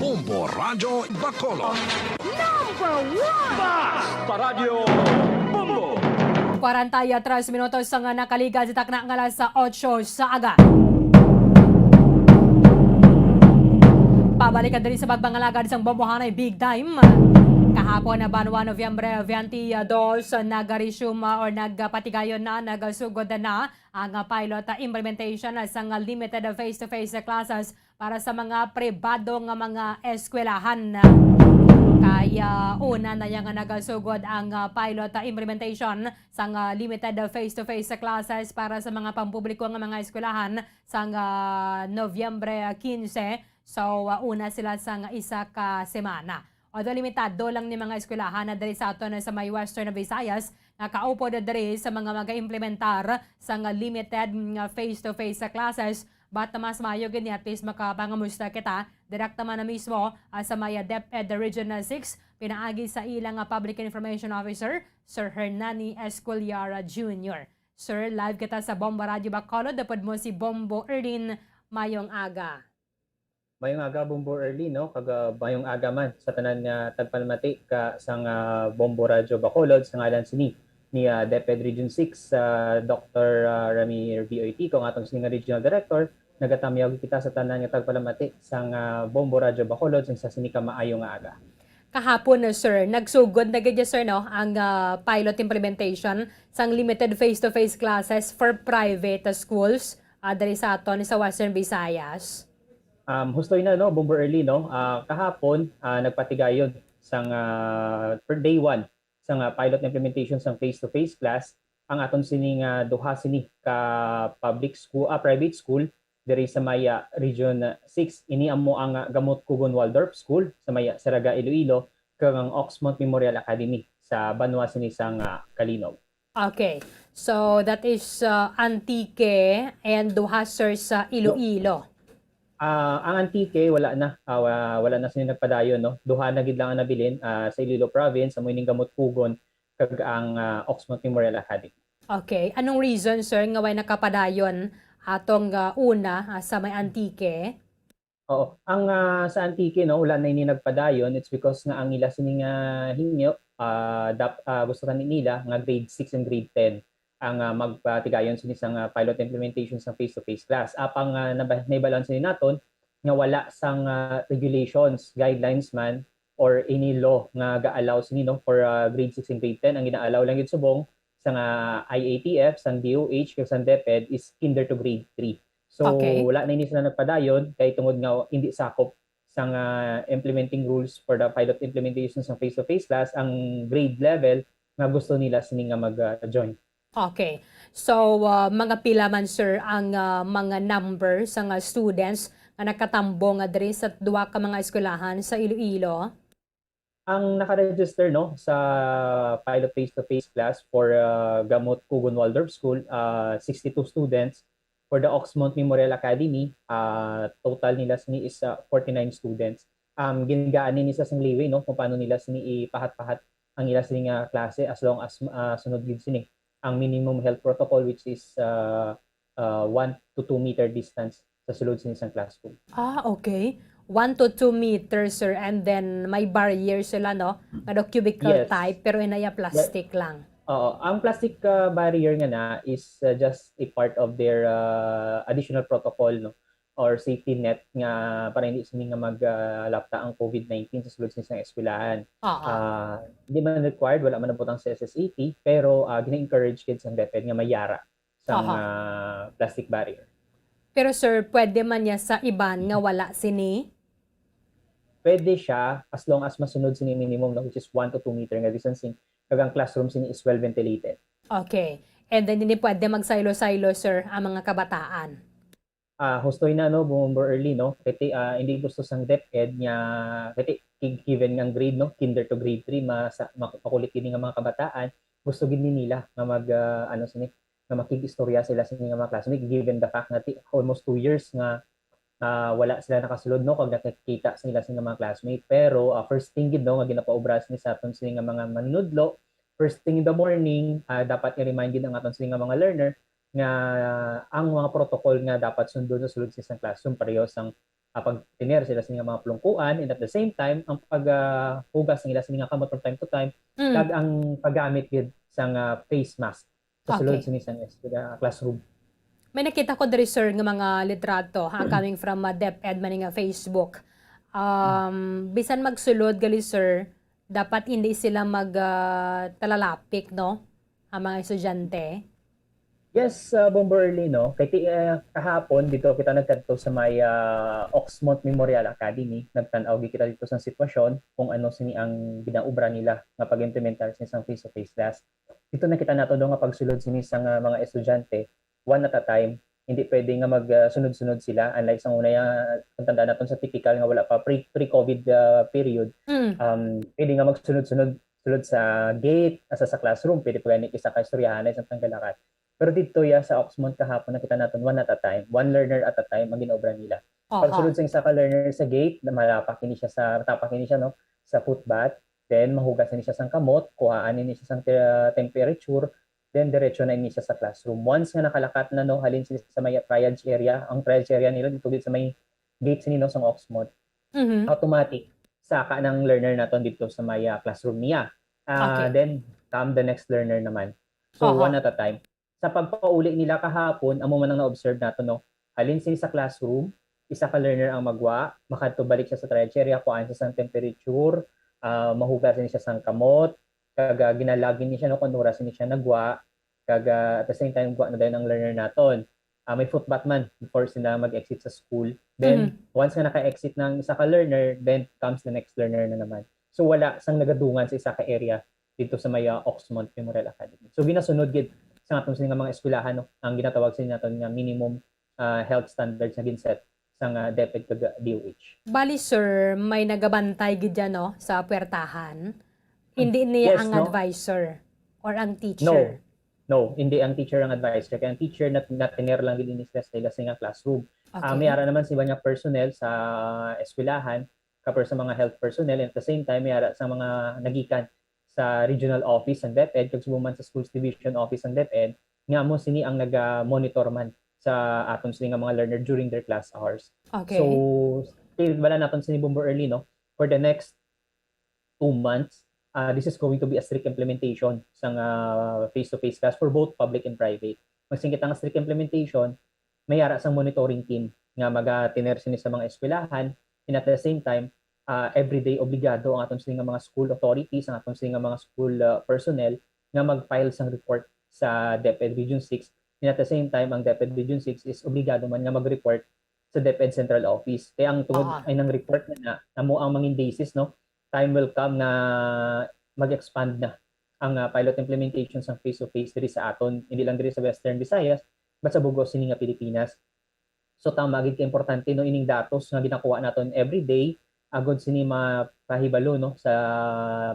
Bombo Radio Bacolod. Number 1! Basta Radio Bombo! 43 minutos sa nga nakaliga sa takna nga alas sa 8 sa aga. Pabalikan din sa pagbangalagad sa Bombohanay Big Time. Kahapon na Banwa Nobyembre 22 nag-resume or nagpatigayon na, nagsugod na ang pilot implementation sa limited face-to-face classes para sa mga pribado nga mga eskwelahan. Kaya una na yang nagasugod ang pilot implementation sa limited face-to-face classes para sa mga pampubliko nga mga eskwelahan sa Nobyembre 15. So una sila sa isa ka semana. Although limitado lang ni mga eskwelahan na diri sa aton sa may Western Visayas, nakaupo na diri sa mga mag-implementar sa limited face-to-face classes. But mas maayo gani at least makapangamusta kita direkta man na mismo sa may DepEd Region 6 pinaagi sa ilang Public Information Officer Sir Hernani Esculiara Jr. Sir, live kita sa Bombo Radio Bacolod. Dapat mo si Bombo Erdin mayong aga. Mayong aga Bombo early no kaga mayong aga man sa tanan nga tagpalmati ka sang Bombo Radyo Bacolod sa ngalan sini ni DepEd Region 6 Dr. Rami BOT kung atong sini nga Regional Director nagatamyaw kita sa tanan nga tagpalmati sang Bombo Radyo Bacolod sa sini ka maayong aga. Kahapon na sir, nagsugod na gadya sir no ang pilot implementation sang limited face-to-face classes for private schools diri sa aton sa Western Visayas. Hustoy na no Bombo early no kahapon nagpatigayon sang per day 1 sang pilot implementation sang face-to-face class ang aton sini nga duha sini ka public school private school diri sa Maya Region 6 ini amo ang Gamot Kugon Waldorf School sa Maya Saraga Iloilo kag ang Oxmont Memorial Academy sa Banwa sini sang Kalinog. Okay. So that is Antique and duha sir sa Iloilo. Ang Antique wala na sila nagpadayon no. Duha na gid lang ang nabilin sa Iloilo Province sa muining Gamot Kugon kag ang Oxmont Memorial Academy. Okay, anong reason sir nga way nakapadayon atong una sa may Antique? Oo, ang sa Antique no wala na ini nagpadayon, it's because nga ang ila sining hinyo gusto kan nila nga grade 6 and grade 10 ang magpatigayon sini sang pilot implementation sa face-to-face class. Apang naibalan sini naton nga wala sang regulations, guidelines man or any law nga ga-allow sini no for grade 6 and grade 10. Ang gina-allow lang gid subong sang IATF, sang DOH, kag sang DepEd is kinder to grade 3. So wala na ini sila nagpadayon kay tungod nga hindi sakop sang implementing rules for the pilot implementation sa face-to-face class ang grade level nga gusto nila sini nga mag-join. Okay. So, mga pila man sir ang mga number sa students nga nakatambong diri sa duha ka mga eskwelahan sa Iloilo? Ang naka-register no sa pilot face-to-face class for Gamot Kugon Waldorf School, 62 students. For the Oxmont Memorial Academy, total nila sini is 49 students. Ginagaan ni sa sang liway no kung paano nila sini ipahat-pahat ang ila sini nga klase as long as sunod gid sini ang minimum health protocol which is 1 to 2 meter distance sa sulod sa isang classroom. Okay. 1 to 2 meters, sir. And then may barrier sila, no? Ano, cubicle type, pero inaya plastic lang. Ang plastic barrier nga na is just a part of their additional protocol, no? Or safety net nga para hindi sini nga maglapta ang COVID-19 sa sulod sa isang eskwelahan. Hindi man required, wala man nabutang sa SSAT, pero gina-encourage kids ang DepEd nga mayara sa plastic barrier. Pero sir, pwede man niya sa iban nga wala sini? Pwede siya as long as masunod sini minimum no, which is 1 to 2 meter nga distancing kag ang classroom sini is well ventilated. Okay. And then hindi pwede magsaylo-saylo sir ang mga kabataan. Hustoy na no Bombo early no kiti hindi gusto sang DepEd nga kiti given nga grade no kinder to grade 3 makulit kini nga mga kabataan gusto gid nila nga mag sini nga makig-istorya sila sa mga classmates given the fact na almost 2 years nga wala sila nakasulod no kag nakikita sila sa mga classmates pero first thing gid no nga ginapaubras ni sa aton sila nga mga manunudlo first thing in the morning dapat i-remind gid ang aton sila nga mga learner nga ang mga protocol nga dapat sundon sa sulod sa isang classroom pareho sang pagtiner sila sa mga plungkuan and at the same time ang paghugas nila sa mga kamot from time to time kag ang paggamit gid sang face mask sa sulod sa isang classroom. May nakita ko diri sir nga mga litrato coming from DepEd man nga Facebook. Bisan magsulod gali sir, dapat hindi sila talalapik no ang mga estudyante. Yes, Bombo early no. Kay kahapon dito kita nagkadto sa may Oxmont Memorial Academy. Nagtan-aw kita dito sa sitwasyon kung ano sini ang ginaubra nila nga pag-implementar sa isang face-to-face class. Dito nakita nato do nga pagsulod sini sa mga estudyante one at a time. Hindi pwede nga magsunod-sunod sila unlike sa una kung tandaan natin sa typical nga wala pa pre-COVID period. Pwede nga magsunod-sunod sa gate, sa classroom, pwede pa ganit isa ka istoryahan sa tanggalakad. Pero dito sa Oxmont kahapon nakita natin one at a time, one learner at a time ang ginobra nila. Pagsulod sa isa ka learner sa gate, tapak ini siya no sa footbath, then mahugas ni siya sang kamot, kuhaan ni siya sang temperature, then diretso na ini siya sa classroom. Once nga nakalakat na no halin sila sa may triage area, ang triage area nila dito sa may gate sinino sa Oxmont, automatic saka ng learner naton dito sa may classroom niya. Okay. Then come the next learner naman. So one at a time. Sa pagpauli nila kahapon, amo man ang na-observe nato no. Halin sila sa classroom, isa ka learner ang magwa, makadto balik siya sa triage area, kuan sa temperature, mahugasan siya sang kamot, kaga ginalagin niya siya no kun oras ni siya nagwa, kaga at the same time gwa na din ang learner naton. May foot bath man before sila mag-exit sa school. Then once nga naka-exit ng isa ka learner, then comes the next learner na naman. So wala sang nagadungan sa isa ka area dito sa may Oxmont Memorial Academy. So ginasunod gid sa atong nga mga eskwelahan no, ang ginatawag sa naton nga minimum health standards na ginset sa DepEd kag DOH. Bali sir, may nagabantay gid dyan, no, sa puwertahan. Hindi niya Yes, ang no? advisor or ang teacher. No, hindi ang teacher ang advisor. Kaya ang teacher na tinir lang din nila sa nga classroom. Okay. May ara naman siya niya personnel sa eskwelahan, kapag sa mga health personnel, and at the same time, may ara sa mga nagikan sa regional office ng DepEd, kag subuman sa schools division office ng DepEd, nga mo sini ang nag-monitor man sa aton sini nga mga learner during their class hours. Okay. So, wala naton sini Bombo Early, no? For the next 2 months, this is going to be a strict implementation sa face-to-face class for both public and private. Magsingkit ang strict implementation, may ara sang monitoring team nga maga-tiner sini sa mga eskwelahan, and at the same time, everyday obligado ang aton sini nga mga school authorities, ang aton sini nga mga school personnel nga mag-file sang report sa DepEd Region 6. And at the same time, ang DepEd Region 6 is obligado man nga mag-report sa DepEd Central Office. Kaya ang tungod ay ng report na mo ang mangin basis, no? Time will come na mag-expand na ang pilot implementation sa face-to-face diri sa aton, hindi lang diri sa Western Visayas, but sa bugos sini nga Pilipinas. So tama gid ka importante no ining datos nga ginakuha naton every day agod sini mapahibalo no sa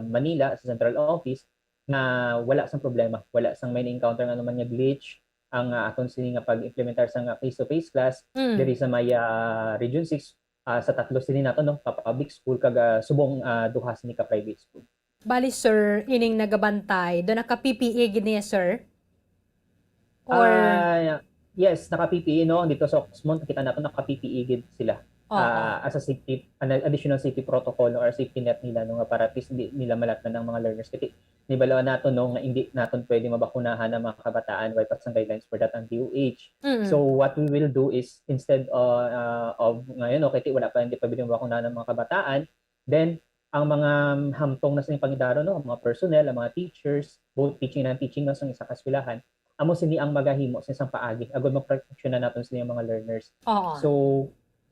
Manila sa Central Office na wala sang problema, wala sang may encounter nga naman nga glitch ang aton sini nga pag-implementar sa face-to-face class diri sa may Region 6. Sa tatlo sini nato no, public school kag subong duha sini ka private school. Bali sir, ining nagabantay, do naka-PPE gid niya sir? Or yes, naka-PPE no, dito sa Oxmont kita nato naka-PPE gid sila. As a safety, additional safety protocol or safety net nila no, nga para at least hindi nila malatnan ng mga learners. Kasi nibalaw nato no nga hindi naton pwede mabakunahan ng mga kabataan while pa sang guidelines for that ang DOH. So what we will do is instead of ngayon okay wala pa hindi pa pwedeng mabakunahan ng mga kabataan, then ang mga hamtong na sa pangidaro no, mga personnel, ang mga teachers, both teaching and teaching no sa isa ka eskwelahan, amo sini ang magahimo sa isang paagi agud maproteksyon na naton sini mga learners. So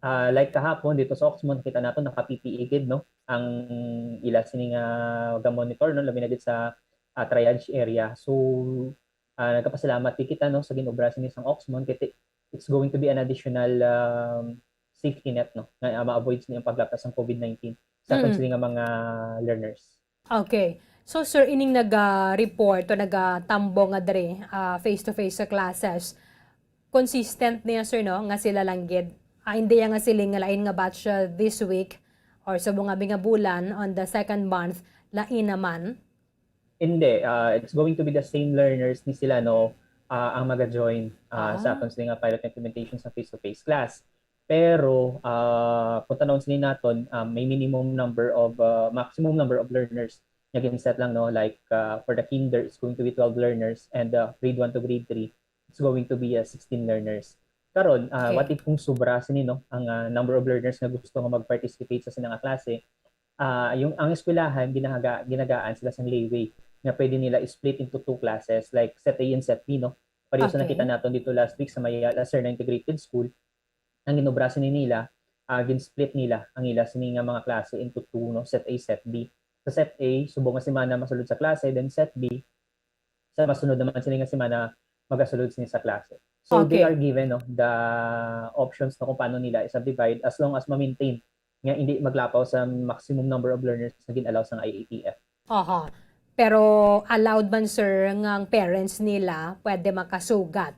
like kahapon dito sa Oxmont kita nato naka-PPE gid no ang ila sini nga ga-monitor no labi na gid sa triage area. So nagpasalamat kita no sa ginobra sini sang Oxmont kay it's going to be an additional safety net no nga ma-avoid sini ang paglapas ng COVID-19 sa aton sini nga mga learners. Okay. So sir, ining nag-report o nag-tambong nga dre face-to-face sa classes, consistent niya sir no nga sila lang gid. Hindi nga sila nga lain nga batch this week or sa mga bulan on the second month, lain naman? Hindi. It's going to be the same learners ni sila no ang maga-join sa aton sila nga pilot implementation sa face-to-face class. Pero kung tanawon sila naton, may maximum number of learners na ginset lang no, like for the kinder it's going to be 12 learners and grade 1 to grade 3 it's going to be 16 learners. Karon, what if kung sobra sini no ang number of learners nga gusto nga mag-participate sa sinang klase, yung ang eskwelahan ginagaan sila sa leeway nga pwede nila split into 2 classes like set A and set B no. Pareho sa nakita naton dito last week sa may Lacerna Integrated School, ang ginobra sini nila, gin-split nila ang ila sini nga mga klase into 2 no, set A, set B. Sa set A, subong nga semana masulod sa klase, then set B, sa masunod naman sini nga semana magasulod sini sa klase. So they are given no the options na kung paano nila i-subdivide as long as ma-maintain nga hindi maglapaw sa maximum number of learners na gin-allow sa IATF. Pero allowed man sir nga ang parents nila pwede makasugat,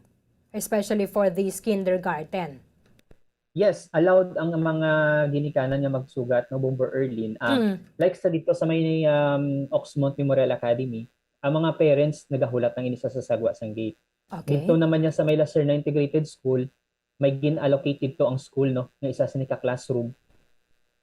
especially for this kindergarten? Yes, allowed ang mga ginikanan nga magsugat no Bomber Erlin. Like sa dito sa may Oxmont Memorial Academy, ang mga parents nagahulat ng inisa sa sagwa sang gate. Dito naman yan sa may Lacerna Integrated School, may gin-allocated to ang school no nga isa sini ka classroom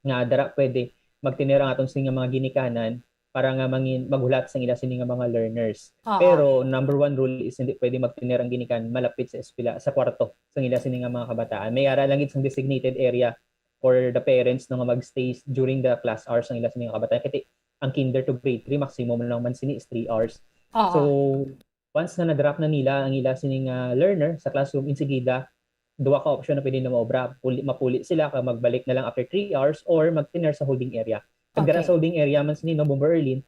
nga dara pwede magtinira nga aton sini nga mga ginikanan para nga maghulat sa ila sini nga mga learners. Oo. Pero number one rule is hindi pwede magtinirang ginikan malapit sa eskwela sa kwarto sa ila sini nga mga kabataan. May ara lang gid sang designated area for the parents no nga magstay during the class hours ng ila sini nga kabataan. Kaya ang kinder to grade 3 maximum lang man sini is 3 hours. Oo. So once na na-drop na nila ang ila sini nga learner sa classroom, insigida duwa ka option na pwede na maobra. Mapuli sila ka magbalik na lang after 3 hours or magtiner sa holding area. Pag dara sa holding area man sini no Bomber Erlin,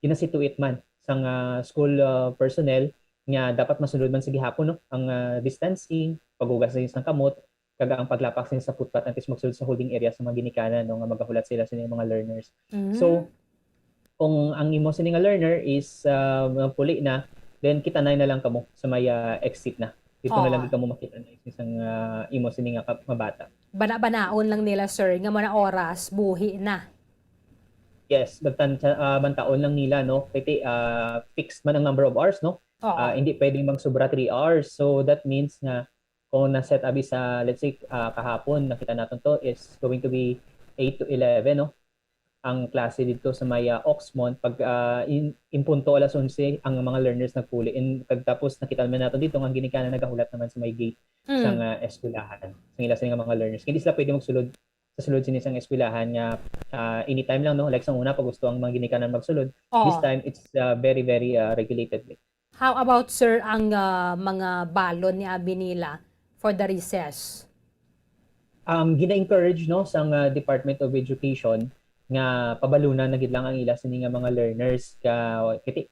ginasituate man sang school personnel nga dapat masunod man sa gihapon no ang distancing, paghugas ng kamot, kaga ang paglapak sa footpath antes magsulod sa holding area sa mga ginikanan no nga magahulat sila sa mga learners. So kung ang imo sini nga learner is puli na, then kita na lang kamo sa may exit na. Dito na lang kamo makita na isang imo sini nga mabata. Bana-banaon lang nila, sir, nga mga oras, buhi na. Yes, bantaon lang nila, no? Kasi fixed man ang number of hours, no? Hindi pwedeng magsobra 3 hours. So that means na kung na-set abi sa, let's say, kahapon, nakita natin to is going to be 8 to 11, no? Ang klase dito sa may Oxmont, pag impunto alas 11, ang mga learners nagpuli. And pagtapos nakita naman natin dito, ang ginikanan nagahulat naman sa may gate sa eskwelahan. Sa ila sa mga learners. Hindi sila pwede magsulod sa sulod sinisang eskwelahan nga anytime lang, no? Like sa una, pag gusto ang mga ginikanan magsulod. This time, it's very, very regulated. How about, sir, ang mga balon ni abi nila for the recess? Gina-encourage, no, sa Department of Education nga pabalunan na gid lang ang ila sini nga mga learners kiti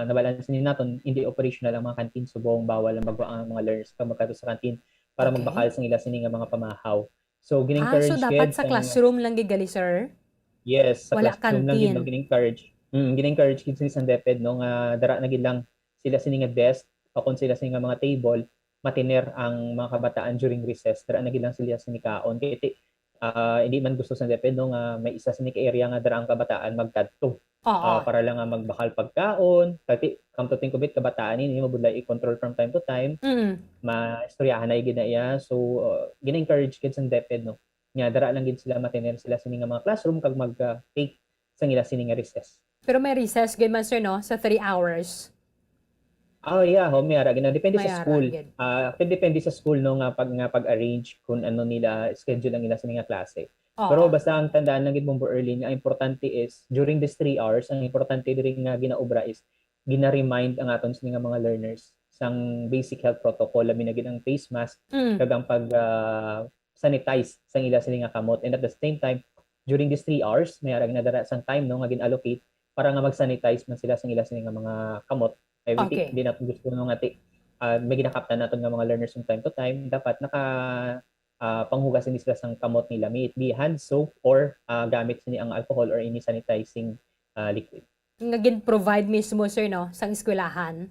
nabalan sini naton hindi operational ang mga canteen subong bawal ang magwa ang mga learners ka magkadto sa canteen para magbakal sa ila sini nga mga pamahaw. So gin-encourage so dapat sa classroom lang gigali, sir? Yes, sa wala classroom lang canteen. gid gin-encourage. Gin-encourage gid sini sa DepEd no nga dara na gid lang sila sini nga desk o kon sila sini nga mga table matiner ang mga kabataan during recess. Dara na gid lang sila sini kaon kiti hindi man gusto sa DepEd no nga may isa sa area nga dara ang kabataan magkadto para lang nga magbakal pagkaon kati come to think of it kabataan ini mabudlay i-control from time to time maistoryahan na gid na iya so gina-encourage gid sa DepEd no nga dara lang gid sila matiner sila sini nga mga classroom kag mag-take sa ila sini nga recess. Pero may recess gid man, sir, no, sa 3 hours. Yeah, may ara gina depende sa school. Depende sa school no nga pag-arrange kung ano nila schedule ang ila sa mga klase. Pero basta ang tandaan lang gid Bomber Erlin, ang importante is during these 3 hours, ang importante diri nga ginaobra is gina-remind ang aton sa mga learners sang basic health protocol labi na gid ang face mask kag ang pag sanitize sang ila sa nga kamot, and at the same time during these 3 hours may ara ginadara sang time no nga gin-allocate para nga mag-sanitize man sila sang ila sa nga mga kamot. Everything hindi natin gusto nung may ginakaptan natin ng mga learners from time to time, dapat panghugasin sila sang kamot nila, may it be hand soap or gamit sini ang alcohol or any sanitizing liquid. Nga provide mismo, sir, no, sang eskwelahan.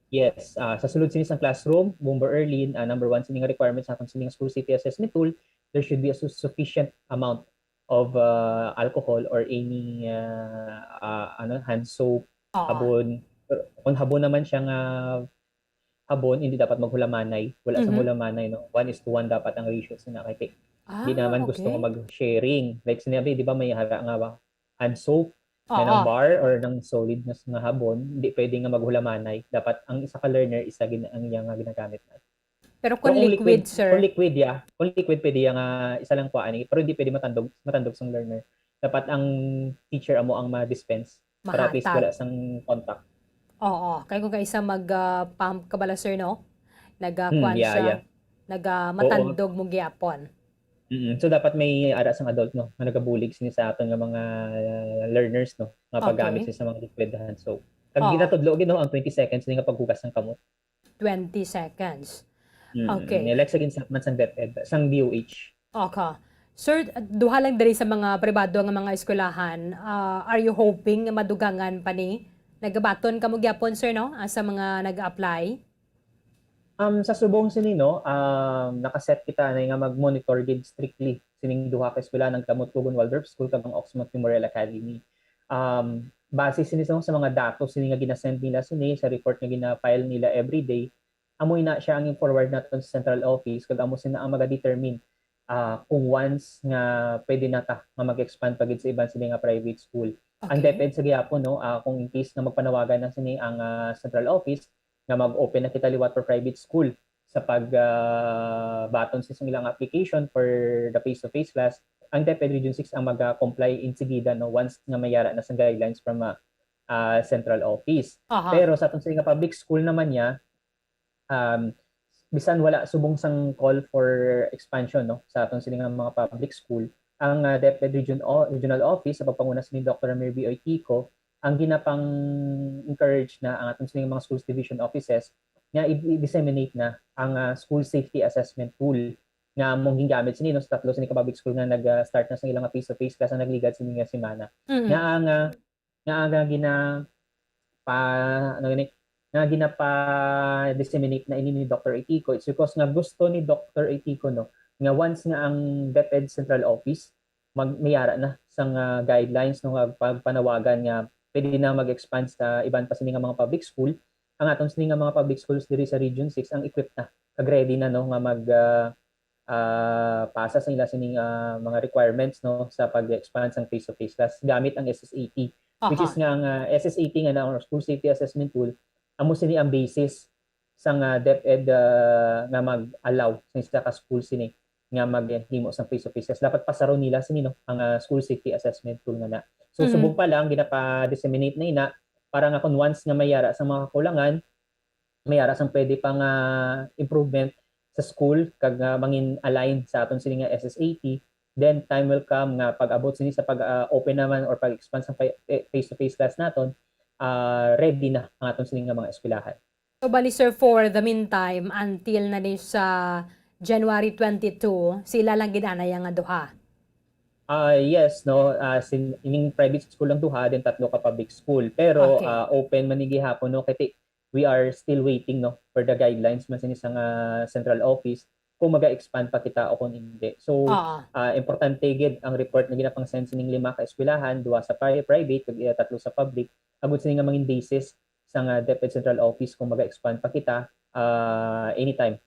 Yes, sa sulod sini sang classroom, Bomber Erlin, number 1 sini nga requirements sa sini nga school safety assessment tool, there should be a sufficient amount of alcohol or any hand soap, sabon. Kung habon naman siya nga habon, hindi dapat maghulamanay. Wala sa hulamanay, no? 1:1 dapat ang ratio sa nakikita. Hindi naman gusto nga mag-sharing. Like sinabi, di ba may hara nga ba hand soap na ng bar or ng solid na nga habon, hindi pwede nga maghulamanay. Dapat ang isa ka learner, isa ang iya nga ginagamit na. Pero kung liquid, sir? Kung liquid, Kung liquid, pwede nga isa lang kuhaan. Pero hindi pwede matandog sa learner. Dapat ang teacher mo ang ma-dispense para at least wala sang contact. Kaya kung kaisa mag-pump ka bala, sir, no? Siya. Matandog mo gyapon. So dapat may ara sang adult, no? Nga nagabulig sini sa aton nga mga learners, no? Nga paggamit sa mga liquid hand soap. Kag ginatudlo gid no ang 20 seconds nga paghugas ng kamot. 20 seconds. Like sa man sang DepEd, sang DOH. Sir, duha lang diri sa mga pribado nga mga eskwelahan, are you hoping nga madugangan pa ni? Nagabaton ka mo gyapon, sir, no? Sa mga nag-apply? Sa subong sini, no, nakaset kita na nga mag-monitor gid strictly sining duha ka eskwelahan ng Kamot Tugon Waldorf School kag ang Oxmont Memorial Academy. Base sini sa mga datos sini nga ginasend nila sini sa report nga gina-file nila every day, amoy na siya ang forward naton sa central office kag amo sina ang maga-determine kung once nga pwede na ta nga mag-expand pagid sa iban sila nga private school. Ang DepEd sa gyapon no, kung in case nga magpanawagan na sini ang central office nga mag-open na kita liwat for private school sa baton sa ilang application for the face-to-face class, ang DepEd Region 6 ang mag-comply in sigida no once nga mayara na sa guidelines from central office. Pero sa atong nga public school naman niya, bisan wala subong sang call for expansion no sa atong nga mga public school, ang DepEd Regional Office sa pagpangunas ni Dr. Merby Oitico ang ginapang encourage na ang atong mga schools division offices nga i-disseminate na ang school safety assessment tool nga mong gingamit sini no sa tatlo sini ka public school nga nag-start na sa ilang face-to-face class ang nagligad sini nga semana. Nga ginapa-disseminate na ini ni Dr. Oitico. It's because nga gusto ni Dr. Oitico no nga once nga ang DepEd Central Office mayara na sang guidelines no nga panawagan nga pwede na mag-expand sa iban pa sini nga mga public school, ang atong sini nga mga public schools diri sa Region 6 ang equipped na kag ready na no nga pasa sa ila sini mga requirements no sa pag-expand sang face-to-face class gamit ang SSAT, which is nga ang SSAT nga na School Safety Assessment Tool amo sini ang basis sang DepEd nga mag-allow sa isa ka school sini nga maghimo sa face-to-face class. Dapat pasaro nila sini no ang School Safety Assessment Tool nga na. So subong pa lang ginapa-disseminate na ina para nga kung once nga mayara sa mga kakulangan, mayara sang pwede pang improvement sa school kag mangin align sa aton sini nga SSAT, then time will come nga pag-abot sini sa pag-open naman or pag-expand sa face-to-face class naton, ready na ang aton sini nga mga eskwelahan. So bali sir, for the meantime, until na din sa January 22, sila lang ginanay nga duha. Yes, no, ining private school lang duha, then tatlo ka public school. Pero open man ni gihapon no kay we are still waiting no for the guidelines man sini sang central office kung maga-expand pa kita o kung hindi. So importante gid ang report na ginapang send sining 5 ka eskwelahan, duha sa private kag tatlo sa public. Agud sini nga mangin basis sang DepEd Central Office kung maga-expand pa kita anytime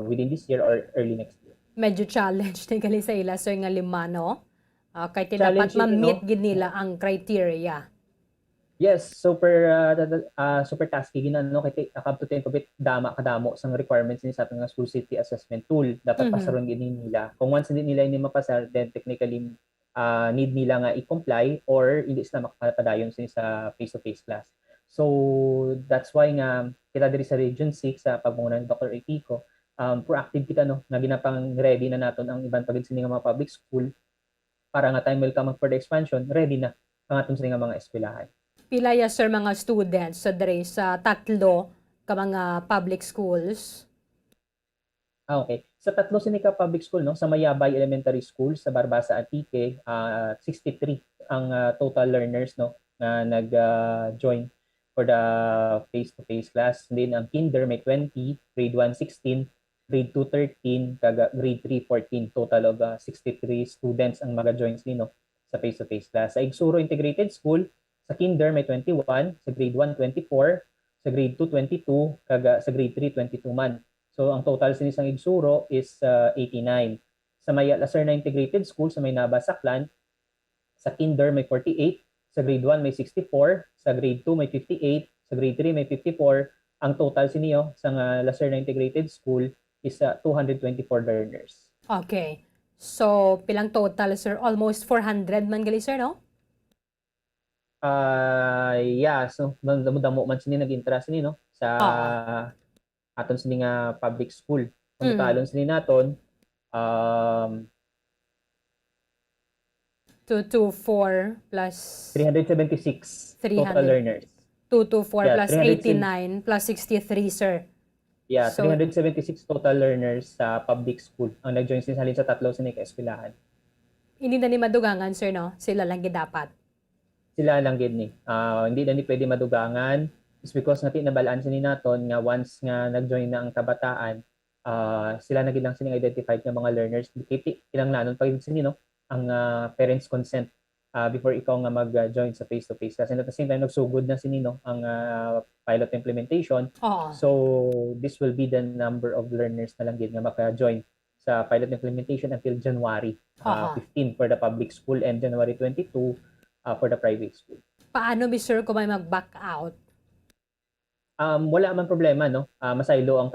within this year or early next year. Medyo challenge din gali sa ila sir nga 5 no? Kay dapat ma-meet gid nila ang criteria. Yes, super tasky ginano kay up to 10 bit kadamo sang requirements ni sa ating school safety assessment tool. Dapat pasaron gid nila. Kung once hindi nila ini mapasar, then technically need nila nga i-comply or hindi sila makapadayon sa face-to-face class. So that's why nga kita diri sa Region 6 sa pagmumuno ni Dr. Oitico, proactive kita no nga ginapang ready na naton ang iban pagid sini nga mga public school para nga time will come for the expansion, ready na ang aton sini nga mga eskwelahan. Pila ya sir mga students sa diri sa tatlo ka mga public schools? Okay. Sa tatlo sini ka public school no, sa Mayabay Elementary School sa Barbasa Antique, 63 ang total learners no na nag-join for the face-to-face class. Then ang kinder may 20, grade 1 16, grade 2 13, grade 3 14, total of 63 students ang mag-join no sa face-to-face class. Sa Igsuro Integrated School, sa kinder may 21, sa grade 1 24, sa grade 2 22, sa grade 3 22 man. So ang total sa isang Igsuro is 89. Sa Maya Lacerna Integrated School sa Maynaba Saklan, sa kinder may 48, sa grade 1 may 64, sa grade 2 may 58, sa grade 3 may 54. Ang total siniyo sa Lacerna Integrated School is 224 learners. Okay. So pilang total sir? Almost 400 man gali sir no? Yeah, so damo man sini nag-interest ni no sa aton sini nga public school. Kung talon sini naton 224 plus 376 total learners. 224 plus 89 plus 63 sir. Yeah, so, 376 total learners sa public school ang nag-join sa halin sa tatlo sini ka eskwelahan. Hindi na ni madugangan sir no? Sila lang gid dapat. Sila lang gid ni. Hindi na ni pwede madugangan is because nga tinabalaan sini naton nga once nga nag-join na ang kabataan, sila na gid lang sini identified nga mga learners. Kinanglanon pa gid sini no ang parents consent before ikaw nga mag-join sa face-to-face. Kasi at the same time, nagsugod na sinino ang pilot implementation. Oo. So, this will be the number of learners na lang din nga maka-join sa pilot implementation until January 15 for the public school and January 22 for the private school. Paano, Sir, kung may mag-back out? Wala man problema, no? Masaylo ang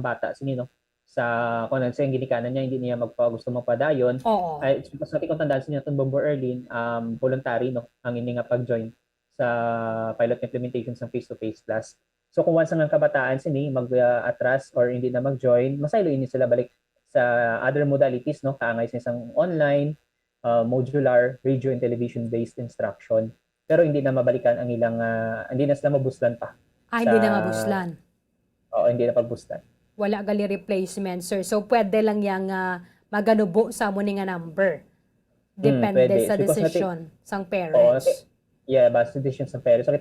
bata sinino sa kung ano sa ginikanan niya, hindi niya gusto magpadayon. Oo. It's because natin kung tandaan siya itong Bombo Erlin, voluntary, no? Ang hindi nga pag-join sa pilot implementation sa face-to-face class. So kung once ang kabataan sini mag-atras or hindi na mag-join, masaylo ini sila balik sa other modalities, no? Kaangay sa isang online, modular, radio and television-based instruction. Pero hindi na mabalikan ang ilang, hindi na sila mabuslan pa. Hindi na mabuslan. Oo, hindi na pagbuslan. Wala gali replacement, sir. So, pwede lang yung maganubo sa mo nga number. Depende pwede. sa decision sang parents. Basta decision sa parents. So,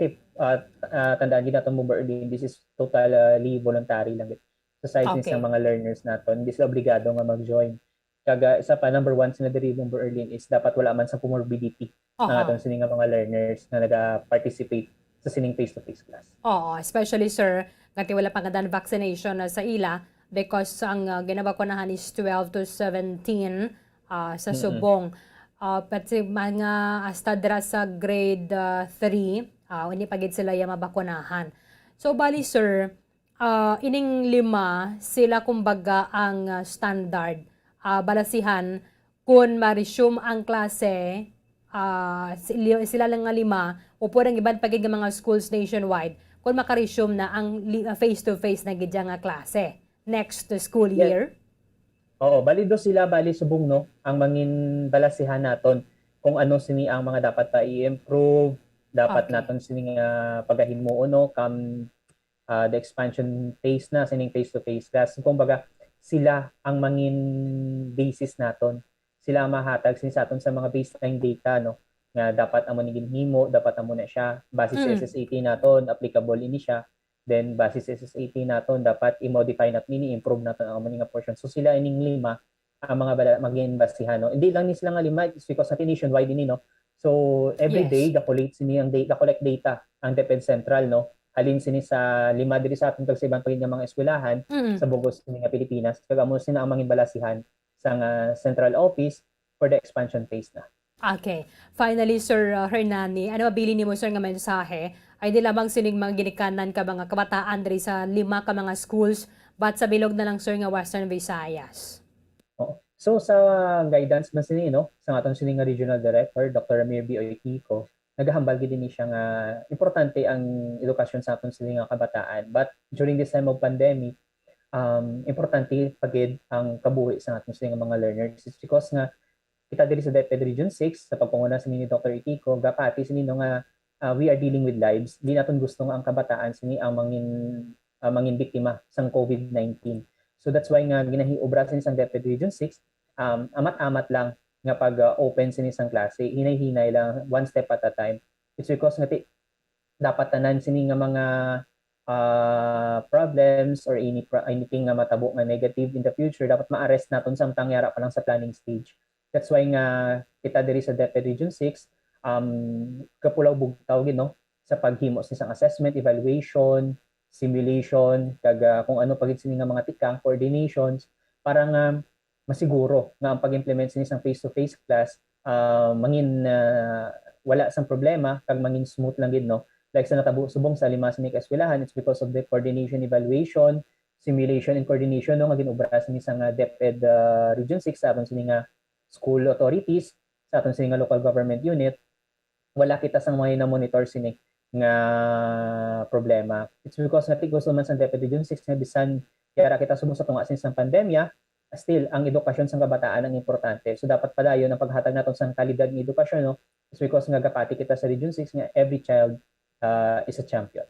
tandaan din natin mo, this is totally voluntary lang. Sa side ng mga learners natin, hindi sila obligado nga mag-join. Kaga, isa pa, number 1 sa Bombo Erlin is dapat wala man sa comorbidity ng atong sining mga learners na nag-participate sa sining face-to-face class. Oo, especially, sir, kasi wala pang gandan vaccination sa ila because ang ginabakunahan is 12 to 17 sa subong. Pati mga astadra sa grade 3, hindi pagid sila yung mabakunahan. So, bali, sir, ining 5 sila kumbaga ang standard balasihan kung ma-resume ang klase sila lang nga 5 o pwedeng iban pagig ng mga schools nationwide kung maka-resume na ang face-to-face na gidya nga klase next school year. Oo, balido sila, bali subong, no? Ang mangin balasihan naton kung ano sini ang mga dapat pa i-improve, dapat naton sini nga pagahimuo, no? Come the expansion phase na, sining face-to-face class. Kumbaga, sila ang mangin basis naton. Sila ang mahatag sa aton sa mga baseline data, no? Nga dapat amo ni ginhimo, dapat amo na siya base sa SSAT naton, applicable ini siya. Then base sa SSAT naton, dapat i-modify natin ini, improve naton ang amo nga portion. So sila ining 5 ang mga maging basihan, no? Hindi lang ni sila nga 5, it's because natin nationwide ini, no? So every day collect data ang DepEd Central, no? Halin sini sa 5 diri sa aton sa ibang pagin mga eskwelahan sa bugos ni nga Pilipinas. Kag amo sina ang mangin balasihan sa central office for the expansion phase na. Okay. Finally, Sir Hernani, ano mabili ni mo, sir, nga mensahe? Ay di lamang sining mga ginikanan ka mga kabataan diri sa 5 ka mga schools, but sa bilog na lang, sir, nga Western Visayas. So sa guidance man sini, no, sa aton sining nga regional director, Dr. Ramir B. Oitico, nagahambal gid ni siya nga importante ang edukasyon sa aton sining nga kabataan. But during this time of pandemic, importante pagid ang kabuhi sa aton sining mga learners. It's because nga kita diri sa DepEd Region 6 sa pagpanguna sa ni Dr. Oitico, gapati sini nga we are dealing with lives. Di naton gusto nga ang kabataan sini ang mangin biktima sang COVID-19. So that's why nga ginahiobra sini sang DepEd Region 6, amat-amat lang nga pag-open sini sang klase, hinay-hinay lang, one step at a time. It's because nga dapat tanan sini nga mga problems or anything nga matabo nga negative in the future, dapat ma-arrest naton samtang yara pa lang sa planning stage. That's why nga kita diri sa DepEd Region 6, kapulaw bugtaw gid, no, sa paghimo sa isang assessment, evaluation, simulation, kag kung ano pagid sini nga mga tikang coordinations para nga masiguro nga ang pag-implement sini isang face-to-face class mangin wala sang problema kag mangin smooth lang gid, no. Like sa natabo subong sa 5 sining eskwelahan, it's because of the coordination, evaluation, simulation and coordination, no, nga ginobra sini sa DepEd Region 6 sa aton sini nga school authorities, sa aton sini nga local government unit. Wala kita sang mga na-monitor sini nga problema. It's because natin gusto man sa DepEd Region 6 nga bisan kaya kita subong sa tunga sa pandemya, still ang edukasyon sa kabataan ang importante. So dapat padayon ang paghatag naton sa kalidad ng edukasyon, no? It's because nga gapati kita sa Region 6 nga every child is a champion.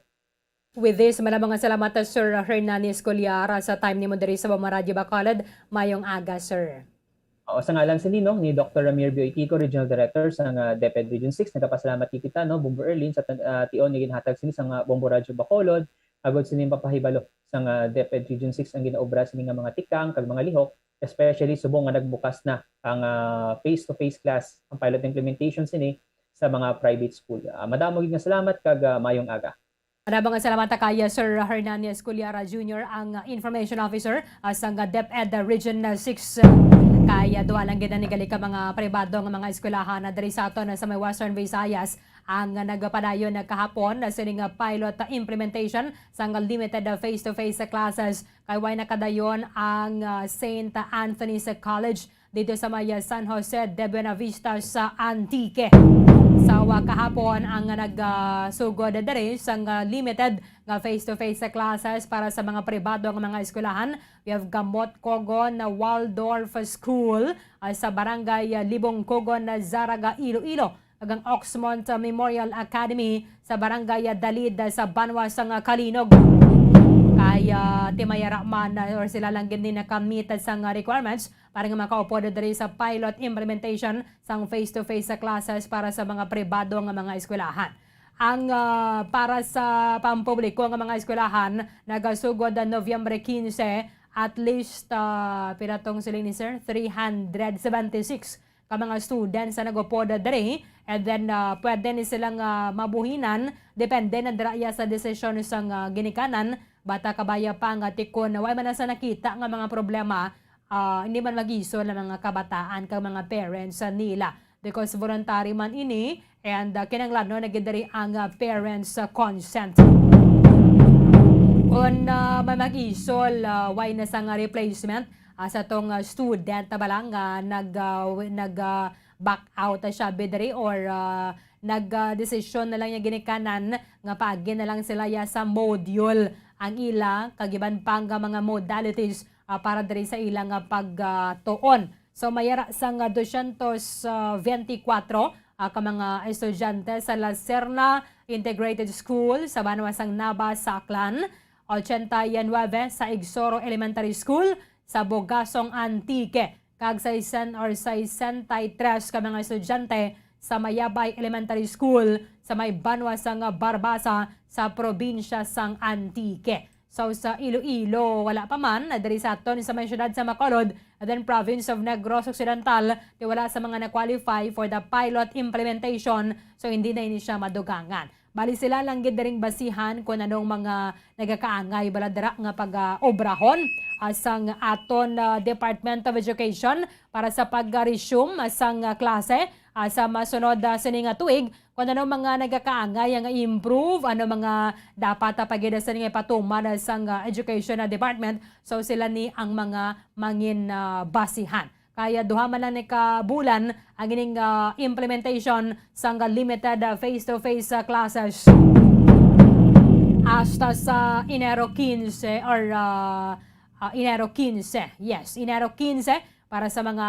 With this, malamang nga salamat, Sir Hernani Escoliara, sa time ni mo diri sa Radyo Bacolod. Mayong aga, sir. Sa ngalan sa ninong ni Dr. Ramir B. Oitico, Regional Director sa DepEd Region 6, nagapasalamat kita, no, Bombo Erlin sa tion ni ginhatag sini sa Bombo Radyo Bacolod, agod sini papahibalo sa DepEd Region 6 ang ginaobra sini nga mga tikang kag mga lihok especially subong nga nagbukas na ang face-to-face class, ang pilot implementation sini sa mga private school. Madamo gid nga salamat kag mayong aga. Maraming salamat kay Sir Hernandez Culiara Jr., ang Information Officer sa DepEd Region 6. Kaya duwa lang gid ni gali ka mga pribado nga mga eskwelahan na diri sa aton sa may Western Visayas ang nagpadayon kahapon sa sining pilot implementation sa limited face-to-face classes kay way nakadayon ang St. Anthony's College dito sa may San Jose de Buenavista sa Antique. Sa kahapon ang nagsugod diri sa limited nga face-to-face classes para sa mga pribado nga mga eskwelahan. We have Gamot Cogon na Waldorf School sa barangay Libong Cogon na Zaraga, Iloilo. Agang Oxmont Memorial Academy sa barangay Dalid sa Banwa sa Kalinog. Kaya timayara man or sila lang gini nakamit sa requirements para nga makaupo diri sa pilot implementation sang face-to-face classes para sa mga pribado nga mga eskwelahan. Ang para sa pampubliko nga mga eskwelahan nagasugod Nobyembre 15 at least piratong sila ni sir 376 ka mga students na nagupo diri, and then pwede ni silang mabuhinan depende na dira sa desisyon sang ginikanan bata kabaya pa nga tikon na way man sa nakita nga mga problema hindi man mag-iso ng mga kabataan kang mga parents nila because voluntary man ini and kinahanglan nagidiri ang parents consent. Kung may mag-isol way na sa replacement sa tong student na balang nag-back out siya bidri or nag-desisyon na lang niya ginikanan nga pagi na lang sila sa module ang ila kagiban pang mga modalities para diri sa ilang pagtuon. So mayara sang 224 ka mga estudyante sa La Serna Integrated School sa Banwasang Naba, Saklan, 89 sa Igsoro Elementary School sa Bogasong Antique, kag 63 ka mga estudyante sa Mayabay Elementary School sa may Banwasang Barbasa sa probinsya sang Antique. So sa Iloilo, wala pa man, diri sa aton sa may syudad sa Bacolod, and then province of Negros Occidental, di wala sa mga na-qualify for the pilot implementation, so hindi na ini siya madugangan. Bali sila lang gid daring basihan kung anong mga nagakaangay baladara nga pag-obrahon sang aton Department of Education para sa pag-resume sang klase sa masunod sining tuig kung anong mga nagakaangay nga improve, ano mga dapat pagida sa nga patuman sang Education Department, so sila ni ang mga mangin basihan. Kaya duha man lang ni kabulan ang ining implementation sang limited face-to-face classes. Hasta sa Enero 15 or Enero 15. Yes, Enero 15 para sa mga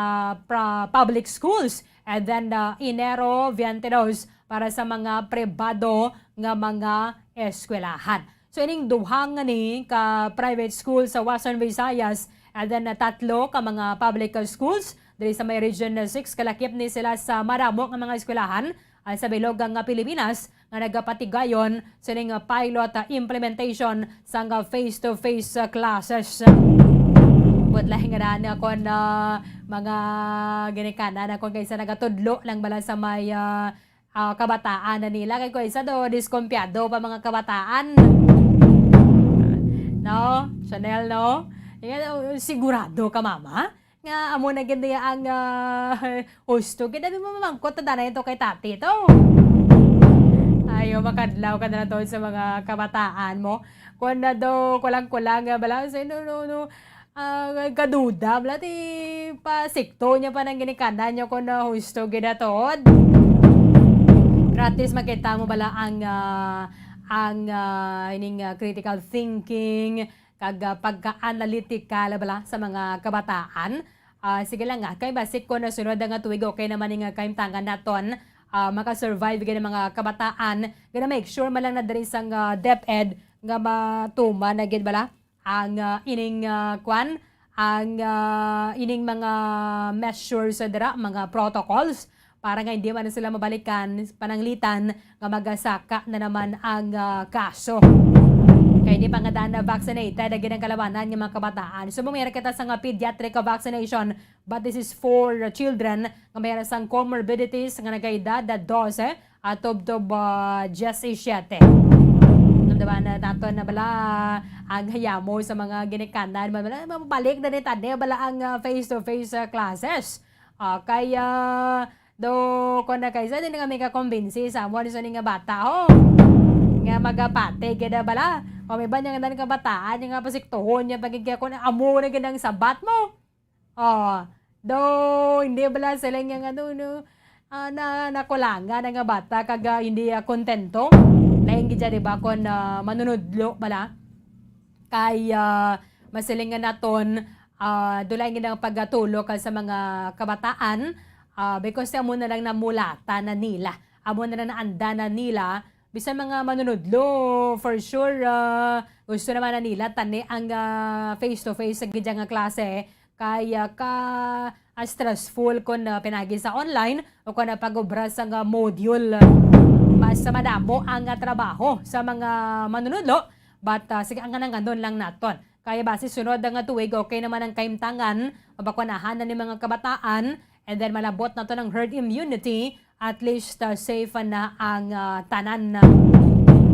public schools, and then Enero 22 para sa mga pribado nga mga eskwelahan. So ining duha nga ni ka private school sa Western Visayas, and then 3 ka mga public schools diri sa may Region 6, kalakip ni sila sa maramo nga mga eskwelahan sa bilog nga Pilipinas nga nagapatigayon sa ning pilot implementation sa face-to-face classes. Budlay nga na ako na mga ginikanan ako kaysa nagatudlo lang bala sa may kabataan na nila kay ko isa do diskumpiyado pa mga kabataan. No? Chanel, no? Sigurado ka, mama? Nga, amo na ganda ang husto. Kaya mo mamangkot na ito kay tati ito. Ayaw, makadlaw ka na to sa mga kabataan mo. Kung na do, kulang-kulang, bala, say, no. Kaduda, bala, pasikto niya pa ng ginikanan niya kung na husto ginatod. Gratis makita mo bala ang critical thinking, kag pagka-analytical bala sa mga kabataan. Sige lang nga, kay basic ko na sunod nga tuig okay naman nga kaimtangan naton makasurvive gani mga kabataan. Gana make sure man lang na diri sang DepEd nga matuma na gid bala ang ining ining mga measures dira, mga protocols para nga hindi man sila mabalikan pananglitan nga magasaka na naman ang kaso. Kaya di pa nga daan na vaccinated, agad ang kalawanan ng mga kabataan. So, bumira kita sa nga pediatric vaccination, but this is for children nga mayroon sang comorbidities nga nagkaedad na 12 at of 17. Namdaman na nato na bala ang hayamo sa mga ginikanan, mabalik na nita bala ang face-to-face classes. Kaya do kung na kaysa din nga may kakumbinsi sa mo sa nga bata nga magapate gada bala o may ba nga nga kabataan nga pasiktohon niya pagigya ko na amo na ganang sabat mo do hindi bala sila nga na nakulanga nga bata kaga hindi kontento laing gidya diba kon manunudlo bala kaya masilingan naton dulay nga pagatulo sa mga kabataan because amo na lang namulata na nila amo na lang naanda na nila bisan mga manunudlo for sure gusto naman na nila tani ang face-to-face sa gidya nga klase kaya ka stressful kung pinagi sa online o kung pag-obra sa module mas madamo ang trabaho sa mga manunudlo but sige ang ganun lang naton kaya base sunod ang tuwig okay naman ang kaimtangan mabakunahan na ni mga kabataan and then malabot na to ng herd immunity at least safe na ang tanan.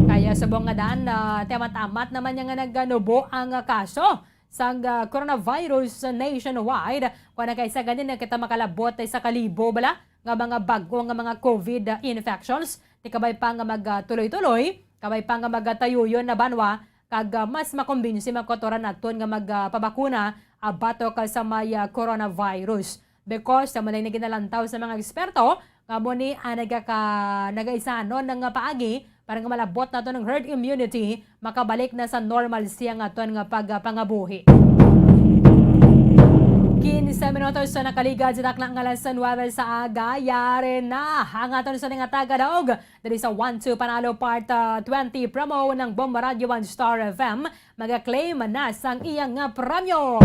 Kaya sa buong daan, tamat-amat naman yung nagganubo ang kaso sa coronavirus nationwide. Kung nakaisa ganin na kita makalabot ay sa kalibo bala nga mga bago nga mga COVID infections. Di kabay pa nga magtuloy-tuloy, kabay pa nga magatayuyon na banwa, kag mas makumbinsi makotoran naton nga magpabakuna bato ka sa may coronavirus. Because sa malay na ginalantaw sa mga eksperto, nga mo ni nag-isanon ng paagi para nga malabot na to ng herd immunity, makabalik na sa normal siya nga ton nga pagpangabuhi. 15 minutos sa nakaligad sa daklang alas 9 sa aga, yari na ang aton sa nga taga-daog dali sa 1-2 Panalo Part 20 promo ng Bomba Radio 1 Star FM, mag-claim na sang iyang premyo.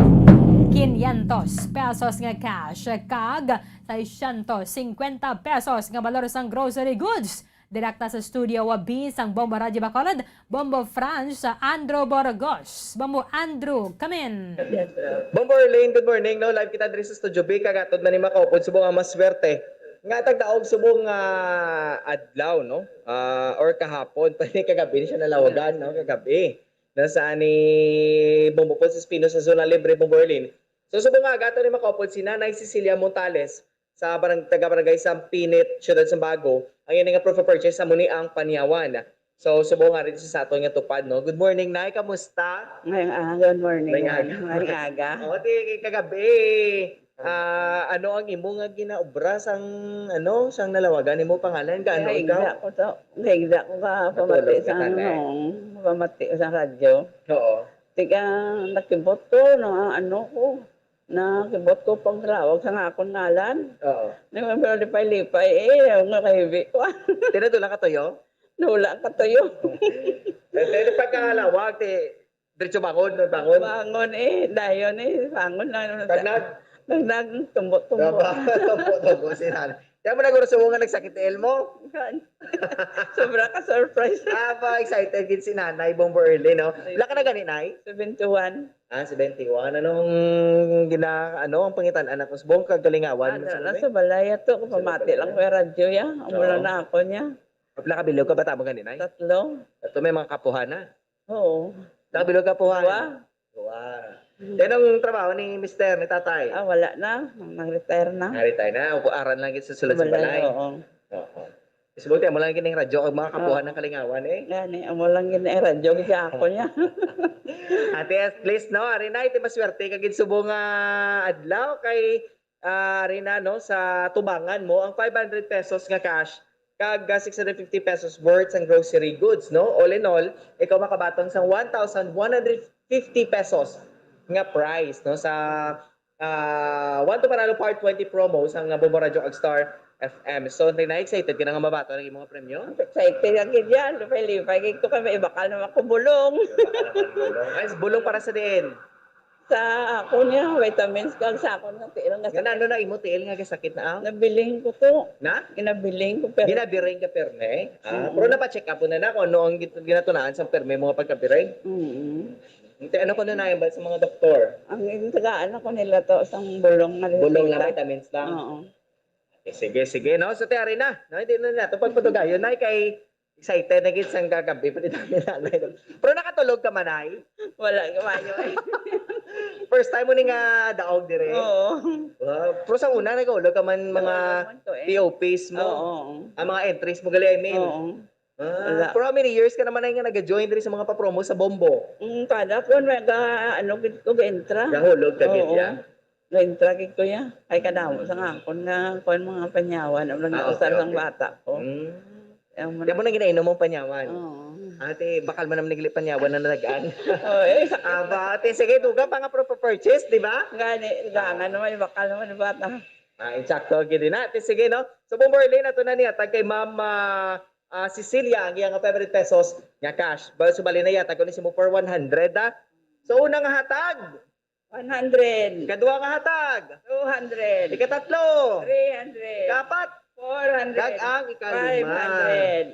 500 pesos nga cash kag 650 pesos nga valor sang grocery goods. Direkta sa studio B sang Bomba Radio Bacolod, Bombo France Andrew Borgos. Bombo Andrew, come in. Bombo Erlene, good morning. No, live kita diri sa studio B kagatod na ni makaupod subong nga maswerte. Nga tagdaog subong adlaw no. Or kahapon pwede kagabi siya nalawagan no kagabi. Nasaan ni Bombo po sa Espino sa Zona Libre, Bombo Erlene. So subong nga gato ni makaupod si Nanay Cecilia Montales sa taga-barangay Sampinit, Ciudad Sambago. Ang yun nga proof of purchase sa muni ang Panyawan. So subong nga rin sa ato nga tupad. No? Good morning, Nay. Kamusta? Good morning. Ngayong aga. O, kagabi. Ano ang imo nga ginaobra sang sang nalawagan imo pangalan ka ano ikaw? Higda ko ka pamati sa radyo. Oo. Tiga nakibot ko no ko. Nakibot ko pang rawag sa akong ngalan. Oo. Pero lipay-lipay nga kahibi ko. Tinadula ka toyo? Nula ka toyo. Pero pagkalawag diretso bangon. Bangon dayon bangon na tumbok-tumbok. Tumbok si Nanay. Kaya mo naguro sa mga nagsakit elmo? Sobra ka surprise. Excited gid si Nanay Bombo Early, no? Wala ka na gani, Nay? 71. 71. Anong ang pangitan anak ko? Subong kagalingawan? Nasa balaya to. Pamati lang ko yung radyo ya. Amula na ako niya. Wala ka bilog ka ba tamo gani, Nay? 3. Ito may mga kapuhan na? Oo. Nakabilog kapuhan? 2. Yan ang trabaho ni Mr. ni Tatay. Wala na. Nag-retire na. Nag-retire na. Upuaran lang sa sulod sa balay. Oo. Isibuti, mo lang kining radyo ang mga kapuhan ng kalingawan Gani, mo lang kining radyo kaya ako niya. Ate, at least, no, Arina, iti maswerte kagid subong adlaw kay Arina, no, sa tubangan mo, ang 500 pesos nga cash, kag 650 pesos worth ang grocery goods, no? All in all, ikaw makabatong sa 1,150 pesos nga price no sa 1-2 Panalo Part 20 promo sa Bomba Radio Star FM. So na-excited ka na nga mabato ng mga premyo? Excited agad yan. Lipay-lipay. Kaya ko kami ibakal naman ko bulong. Ay, bulong para sa din. Sa ako niya, vitamins kag sa ako na tiil nga. Ano na imo tiil nga sakit na ang? Nabiling ko to. Na? Ginabiling ko pero Ginabiring ka perme. Pero napacheck up na kung ano ang ginatunaan sa perme mga pagkabiring. Ano ko na ba sa mga doktor? ang tagaan ako nila to isang bulong nga. Bulong lang vitamins lang. Oo. Sige, no? So, tiyari na. No, hindi na nato pagpatugayon. Nay, kay excited na gits ang gagabi. Pero nakatulog ka man, ay? Wala, kamayo. First time mo ni nga daog dire. Oo. Pero sa una, nag-ulog ka man mga POPs mo. Oo. Ang mga entries mo gali, I mean. Oo. For how many years ka naman ay nga nag-join dire sa mga papromo sa Bombo? Kada ko, gid ko ga-entra. Nahulog ka gid ya? Ga-entra gid ko ya. Ay kadamo sa nga, kung mga panyawan, ang nag-usar ng bata ko. Di mo na ginainom mong panyawan? Ate, bakal man naman nagli panyawan na nalagaan. Ate, sige, duga pa nga purchase, di ba? Gani, naman, bakal naman yung bata. Insakto, gini na. Ate, sige, no? So, Bomberlin, ito na niya, kay Ma'am Cecilia, ang iyang 500 pesos, nga cash. Subali na yata, kung mo for 100, ha? So, unang hatag. 100. Kadua nga hatag. 200. Ikatatlo. 300. Ikapat. 400. Dag-ang ikalima.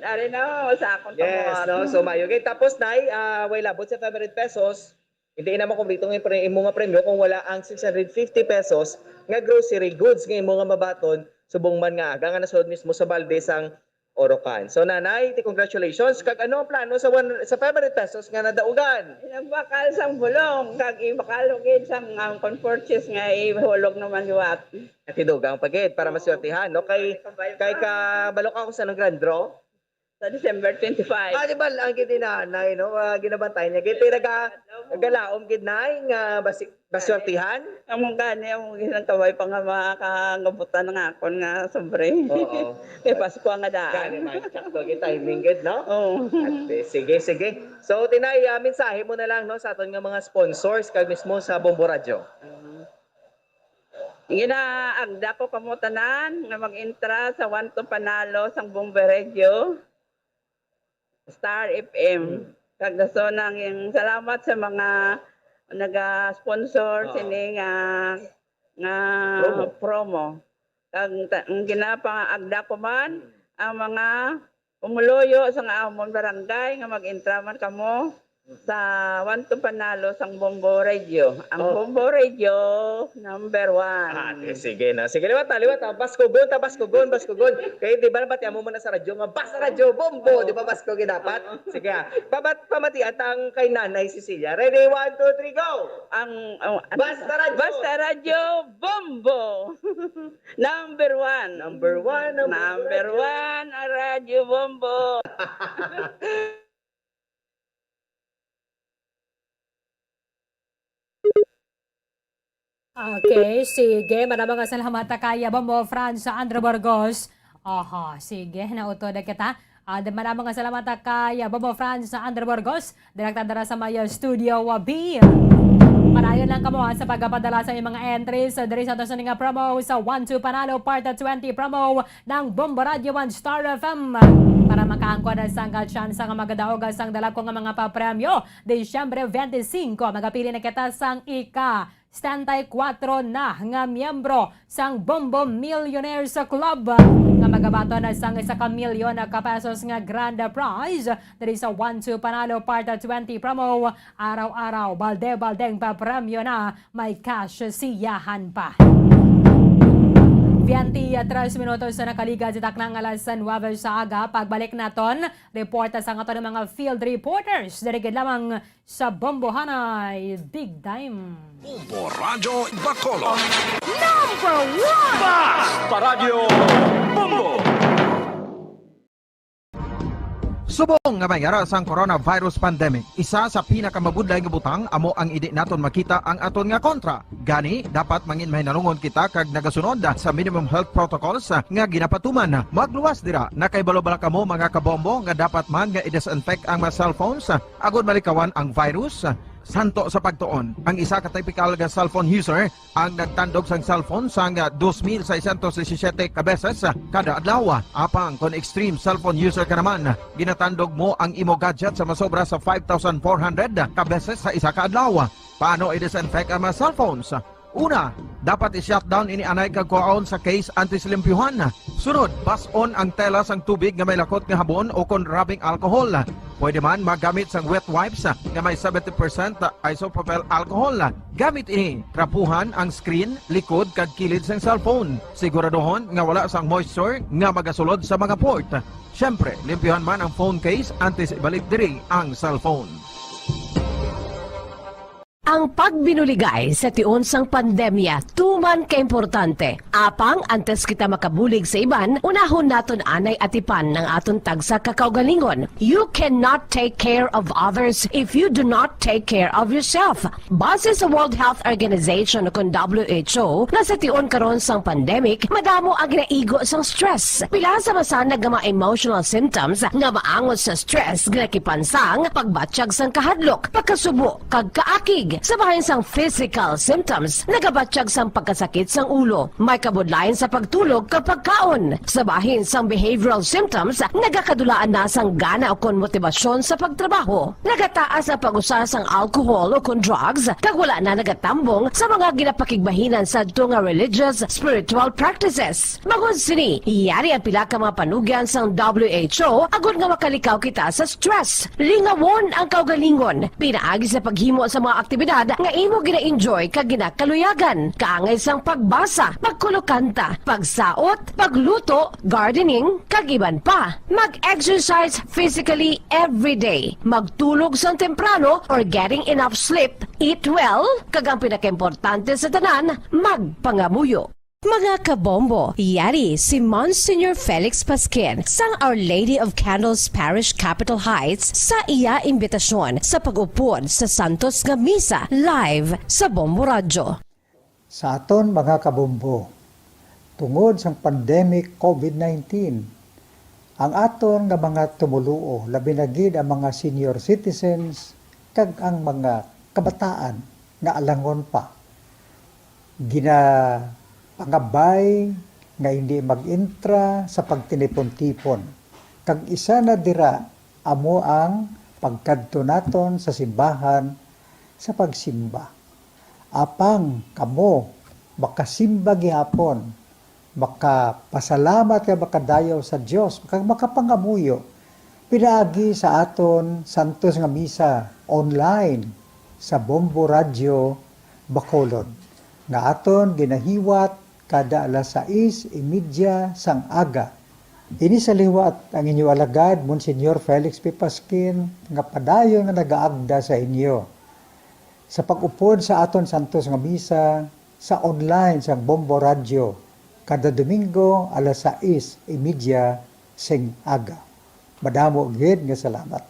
500. Ari na, sa akong Yes, no? So, mayo. Okay, tapos, Nay, way labot sa 500 pesos. Hindi naman kung dito imo nga premyo kung wala ang 650 pesos nga grocery goods nga imo nga mabaton subong man nga aga nga nasud mismo sa balde sang Orocan. So nanay, congratulations. Kag ano ang plano sa 500 pesos nga nadaugan? Bakal sang bulong, kag ibakalugid sang conforches nga ihulog naman liwat. At idugang pagid para maswertihan, no? Kay kabalok ako sa Grand Draw. Sa December 25. Di ba ang gid ni nanay, no? Ginabantay niya. Kaya nagalaom gid nay nga baswertihan. Among gani, among ginagkaway pa nga makangabutan nga akon nga sobre. Oo. Kay Pasko nga daan. Gani man, sakto gid timing gid, no? Oo. Sige. So tinay, mensahe mo na lang, no, sa aton nga mga sponsors kag mismo sa Bombo Radio. Ginaagda ko kamo tanan nga mag-intra sa 1 to Panalo sang Bombo Radio. Star FM. Kag daso nang yung salamat sa mga naga-sponsor sini nga promo. Kag ginapaagda ko man ang mga pumuloyo sa amon barangay nga mag-intra man kamo sa 1 to Panalo sang Bombo Radio. Ang Bombo Radio number 1. Sige na. Sige, liwat. Baskugon. Kaya di ba naman mo muna sa radyo nga basta radyo Bombo, di ba Baskugin dapat? Sige. Pamatian ang kay Nanay Cecilia. Ready? 1, 2, 3, go! Basta Radio Bombo. Number 1. Number 1 ang Radio Bombo. Okay, sige. Maraming salamat kaya Bombo Franz sa Andrew Burgos. Aha, sige. Nautod na kita. Maraming salamat kaya Bombo Franz sa Andrew Burgos. Direktadara sa Maya Studio B. Panayon lang kamo sa pagpapadala sa mga entries diri sa nga promo sa 1-2 Panalo Part 20 promo ng Bombo Radio 1 Star FM para makaangkon sa chance nga magadaog sang dalako nga mga papremyo. Disyembre 25 magapili na kita sang ika 74 na nga miyembro sang Bombo Millionaires Club nga magabato na sang 1 milyon ka pesos nga grand prize diri sa 1-2 Panalo Part 20 promo. Araw-araw balde-baldeng pa premyo na may cash siyahan pa. 23 minutos sa nakaliga sa taknang alas 9 sa aga. Pagbalik naton, report sa nga ng mga field reporters. Dirigid lamang sa Bombo Hanay Big Time. Bombo Radio Bacolod. Number 1! Basta Radio Bombo! Subong nga mayara sang coronavirus pandemic, isa sa pinakamabudlay nga butang amo ang idi naton makita ang aton nga kontra. Gani, dapat mangin mahinalungon kita kag nagasunod sa minimum health protocols nga ginapatuman. Magluwas dira na kay balo-bala kamo mga kabombo nga dapat man nga i-disinfect ang mga cellphones agud malikawan ang virus. Santo sa pagtuon, ang isa ka typical nga cellphone user ang nagtandog sang cellphone sang 2,617 ka beses kada adlaw. Apang kon extreme cellphone user ka naman, ginatandog mo ang imo gadget sa masobra sa 5,400 ka beses sa isa ka adlaw. Paano i-disinfect ang mga cellphones? Una, dapat i-shutdown ini anay kagkuhaon sa case antislimpyuhan. Sunod, bas-on ang tela sang tubig nga may lakot nga habon o kon rubbing alcohol. Pwede man magamit sang wet wipes nga may 70% isopropyl alcohol. Gamit ini, trapuhan ang screen, likod kag kilid sang cellphone. Siguraduhon nga wala sang moisture nga magasulod sa mga port. Siyempre, limpyuhan man ang phone case antes ibalik diri ang cellphone. Ang pagbinuligay sa tiun sang pandemya, tuman ka-importante. Apang antes kita makabulig sa iban, unahon naton anay atipan ng aton tagsa kakaugalingon. You cannot take care of others if you do not take care of yourself. Base sa World Health Organization o WHO, na sa tiun karon sang pandemic, madamo ang ginaigo sang stress. Pila sa masanag nga mga emotional symptoms nga maangon sa stress, ginakipansang pagbatsyag sang kahadlok, pagkasubo, kag kaakig. Sa bahin sang physical symptoms, nagabatsyag sang pagkasakit sang ulo, may kabudlayan sa pagtulog kapag kaon. Sa bahin sang behavioral symptoms, nagakadulaan na sang gana o kon motibasyon sa pagtrabaho. Nagataas ang pag-usa sang alcohol o kon drugs, kag wala na nagatambong sa mga ginapakigbahinan sa nga religious, spiritual practices. Magod sini, iyari ang pila ka mga panugyan sang WHO agud nga makalikaw kita sa stress. Lingawon ang kaugalingon, pinaagi sa paghimo sa mga aktibidad nga imo gina-enjoy kag ginakaluyagan. Kaangay sang pagbasa, pagkulokanta, pagsaot, pagluto, gardening, kag iban pa. Mag-exercise physically every day. Magtulog sang temprano or getting enough sleep. Eat well, kag ang pinakaimportante sa tanan, magpangamuyo. Mga kabombo, yari si Monsignor Felix Pasquin sang Our Lady of Candles Parish Capitol Heights sa iya imbitasyon sa pag-upod sa Santos nga Misa live sa Bombo Radio. Sa aton mga kabombo, tungod sang pandemic COVID-19, ang aton nga mga tumuluo, labi na gid ang mga senior citizens kag ang mga kabataan nga alangon pa. Pangabay nga hindi mag-intra sa pagtinipon-tipon. Kag isa na dira amo ang pagkadto naton sa simbahan sa pagsimba. Apang kamo makasimba gihapon, makapasalamat ka makadayaw sa Dios, makapangamuyo. Pinaagi sa aton Santos nga Misa online sa Bombo Radio Bacolod. Nga aton ginahiwat kada alas 6:30 sang aga. Ini sa liwat ang inyo alagad, Monsignor Felix P. Pasquin, nga padayon nga nagaagda sa inyo. Sa pag-upod sa aton Santos nga Misa, sa online sang Bombo Radio, kada Domingo alas 6:30 sing aga. Madamo gid nga salamat.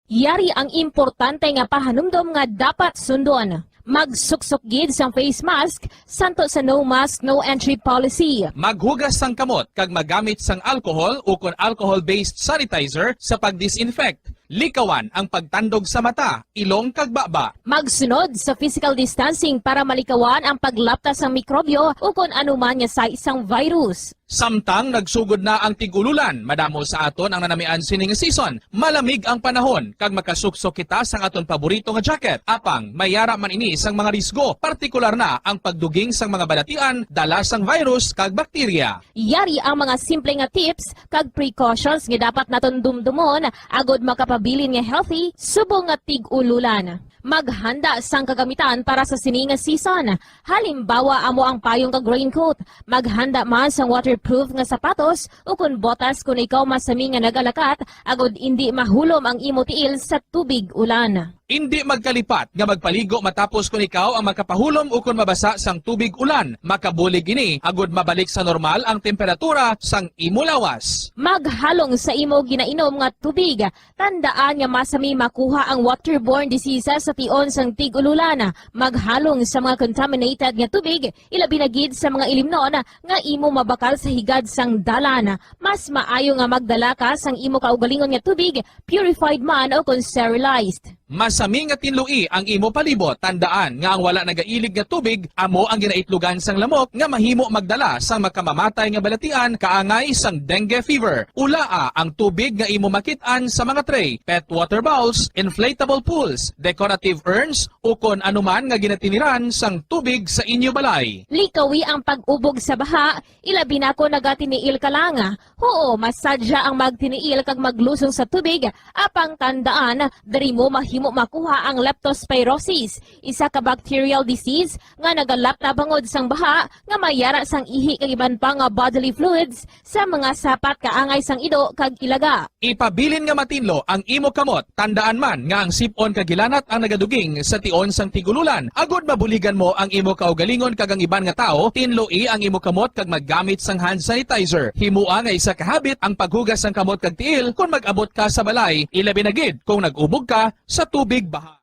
Yari ang importante nga pahanumdom nga dapat sundon. Magsuksok gid sang face mask, santo sa no mask, no entry policy. Maghugas sang kamot kag magamit sang alcohol o kon alcohol-based sanitizer sa pag-disinfect. Likawan ang pagtandog sa mata, ilong kag baba. Magsunod sa physical distancing para malikawan ang paglaptas ng mikrobyo o kung anuman nga sa isang virus. Samtang nagsugod na ang tigululan, madamo sa aton ang nanamian sining season. Malamig ang panahon kag makasuksok kita sang aton paborito nga jacket. Apang mayara man ini sang mga risgo, partikular na ang pagduging sang mga balatian, dala sang virus kag bakterya. Yari ang mga simple nga tips kag precautions nga dapat naton dumdumon agod makapabilin nga healthy subong nga tig-ululan. Maghanda sang kagamitan para sa sining nga season. Halimbawa amo ang payong kag raincoat. Maghanda man sang waterproof nga sapatos o kun botas kung ikaw masami nga nagalakat agod hindi mahulom ang imo tiil sa tubig ulan. Hindi magkalipat nga magpaligo matapos kung ikaw ang makapahulom o kung mabasa sang tubig ulan. Makabulig ini agod mabalik sa normal ang temperatura sang imo lawas. Maghalong sa imo ginainom nga tubig. Tandaan nga masami makuha ang waterborne diseases sa tion sang tig-ululan. Maghalong sa mga contaminated nga tubig, ilabi na gid sa mga ilimnon nga imo mabakal sa higad sang dalan. Mas maayo nga magdala ka sang imo kaugalingon nga tubig, purified man o kung sterilized. Masami nga tinlui ang imo palibot, tandaan nga ang wala nagailig nga tubig amo ang ginaitlugan sang lamok nga mahimo magdala sang makamamatay nga balatian kaangay sang dengue fever. Ulaa ang tubig nga imo makitaan sa mga tray, pet water bowls, inflatable pools, decorative urns o kon anuman nga ginatiniran sang tubig sa inyo balay. Likawi ang pag-ubog sa baha, ilabi na ko nagatiniil ka lang. Oo, masadya ang magtiniil kag maglusong sa tubig, apang tandaan, dari mo mahimo makuha ang leptospirosis, isa ka bacterial disease nga nagalap na bangod sang baha nga mayara sang ihi kag iban pa nga bodily fluids sa mga sapat kaangay sang ido kag ilaga. Ipabilin nga matinlo ang imo kamot, tandaan man nga ang sipon kag gilanat ang nagaduging sa tion sang tigululan. Agod mabuligan mo ang imo kaugalingon kag ang iban nga tao, tinloi ang imo kamot kag maggamit sang hand sanitizer. Himua nga isa ka habit ang paghugas sang kamot kag tiil kung mag-abot ka sa balay, ilabi na gid kung nag-ubog ka sa tubig baha.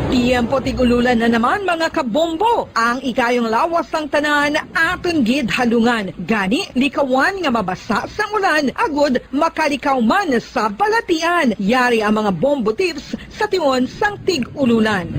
Tiempo tigululan na naman mga kabombo. Ang ikayong lawas ng tanan aton gid halungan. Gani likawan nga mabasa sa ulan agud makalikaw man sa balatian. Yari ang mga bombo tips sa tion sang tig-ululan.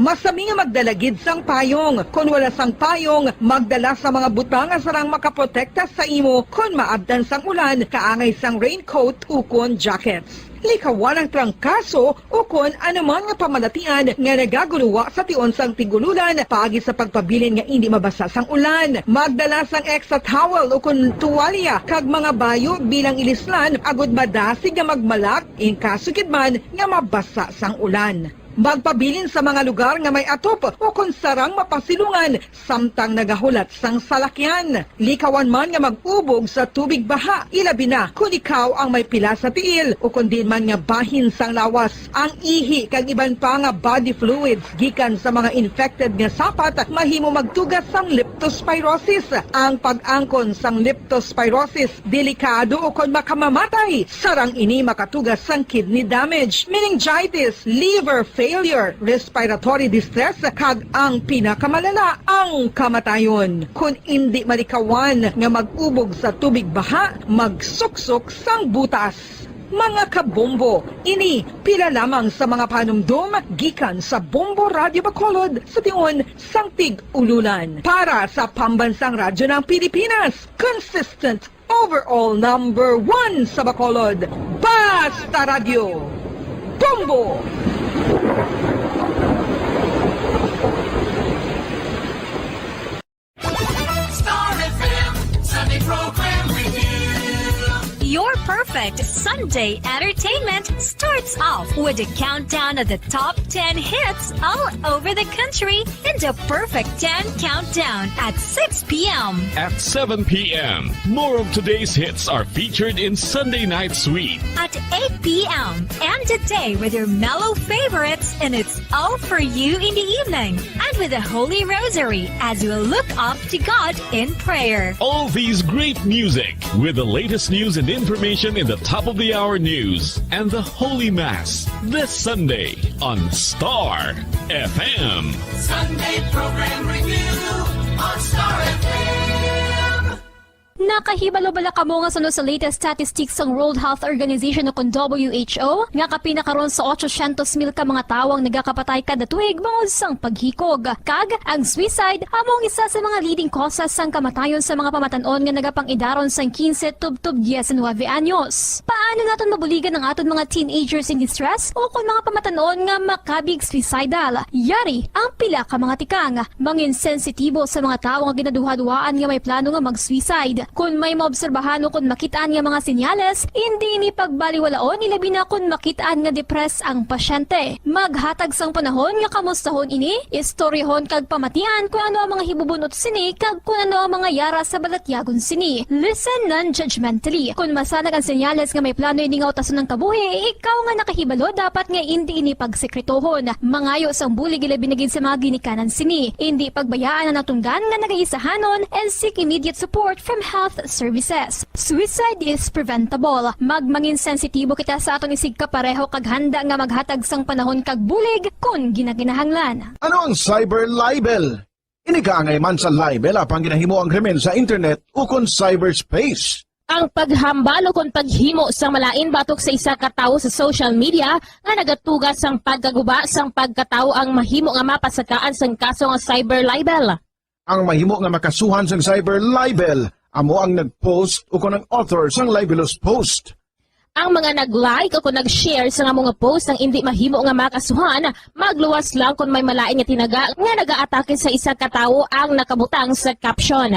Masami nga magdalagid sang payong. Kung wala sang payong, magdala sa mga butang nga sarang makaprotekta sa imo kung maabdan sang ulan, kaangay sang raincoat ukon jackets. Likawan ang trangkaso o kung anuman nga pamalatian nga nagaguluwa sa tion sang tigululan paagi sa pagpabilin nga hindi mabasa sang ulan. Magdala sang extra towel o kung tuwalya kag mga bayo bilang ilislan agud madasig nga magmalak in kaso gid man nga mabasa sang ulan. Magpabilin sa mga lugar nga may atop o kung sarang mapasilungan samtang nagahulat sang salakyan. Likawan man nga mag-ubog sa tubig baha, ilabi na kung ikaw ang may pila sa tiil o kung din man nga bahin sang lawas. Ang ihi kag iban pa nga body fluids gikan sa mga infected nga sapat mahimo magtugas sang leptospirosis. Ang pag-angkon sang leptospirosis delikado o kung makamamatay. Sarang ini makatugas sang kidney damage, meningitis, liver failure, respiratory distress, kag ang pinakamalala, ang kamatayon. Kung hindi malikawan nga mag-ubog sa tubig baha, magsuksok sang butas. Mga kabombo, ini pila lamang sa mga panumdum gikan sa Bombo Radio Bacolod sa tion sang tig-ululan. Para sa Pambansang Radyo ng Pilipinas, consistent overall number 1 sa Bacolod, Basta Radio, Bombo! Star FM, Sunday program review. Your perfect Sunday entertainment starts off with a countdown of the top 10 hits all over the country in the Perfect 10 Countdown at 6 p.m. At 7 p.m., more of today's hits are featured in Sunday Night Sweet. At 8 p.m. and today with your mellow favorites, and it's all for you in the evening. And with the Holy Rosary as you look up to God in prayer. All these great music with the latest news and information in the top-of-the-hour news and the Holy Mass this Sunday on Star FM. Sunday program review on Star FM. Nakahibalo-bala ka mo nga sunod sa latest statistics ng World Health Organization o WHO nga kapinakaron sa 800,000 ka mga tawang nagakapatay kada tuig bangod sang paghikog. Kag ang suicide among isa sa mga leading causes sang kamatayon sa mga pamatanon nga nagapangidaron sang 15 tub 19 anyos. Paano naton mabuligan ang aton mga teenagers in distress o kung mga pamatanon nga makabig suicidal? Yari ang pila ka mga tikang mangin sensitibo sa mga tawo nga ginaduha-duhaan nga may plano nga mag-suicide. Kung may maobserbahan o kung makitaan nga mga sinyales, hindi ni pagbaliwalaon ilabi na kung makitaan nga depress ang pasyente. Maghatag sang panahon nga kamustahon ini, istoryahon kag pamatian kung ano ang mga hibubunot sini kag kung ano ang mga yara sa balatyagon sini. Listen non-judgmentally. Kung masanag ang sinyales nga may plano ini nga utason ng kabuhi, ikaw nga nakahibalo dapat nga hindi ini pagsekretohon. Mangayo sang bulig ilabi na gid sa mga ginikanan sini. Hindi pagbayaan ang natunggan nga nagaisahanon and seek immediate support from health health services. Suicide is preventable. Magmangin sensitibo kita sa aton isig kapareho kag handa nga maghatag sang panahon kag bulig kun ginaginahanglan. Ano ang cyber libel? Inigaangay man sa libel apang ginahimo ang krimen sa internet ukon cyberspace. Ang paghambal o kung paghimo sang malain batok sa isa ka tawo sa social media nga nagatugas sang pagkaguba sang pagkatawo ang mahimo nga mapasakaan sang kaso nga cyber libel. Ang mahimo nga makasuhan sang cyber libel amo ang nag-post o kung ang author sang libelous post. Ang mga nag-like o kung nag-share sa nga mga post ang hindi mahimo nga makasuhan, magluwas lang kung may malain nga tinaga nga nagaatake sa isa ka tawo ang nakabutang sa caption.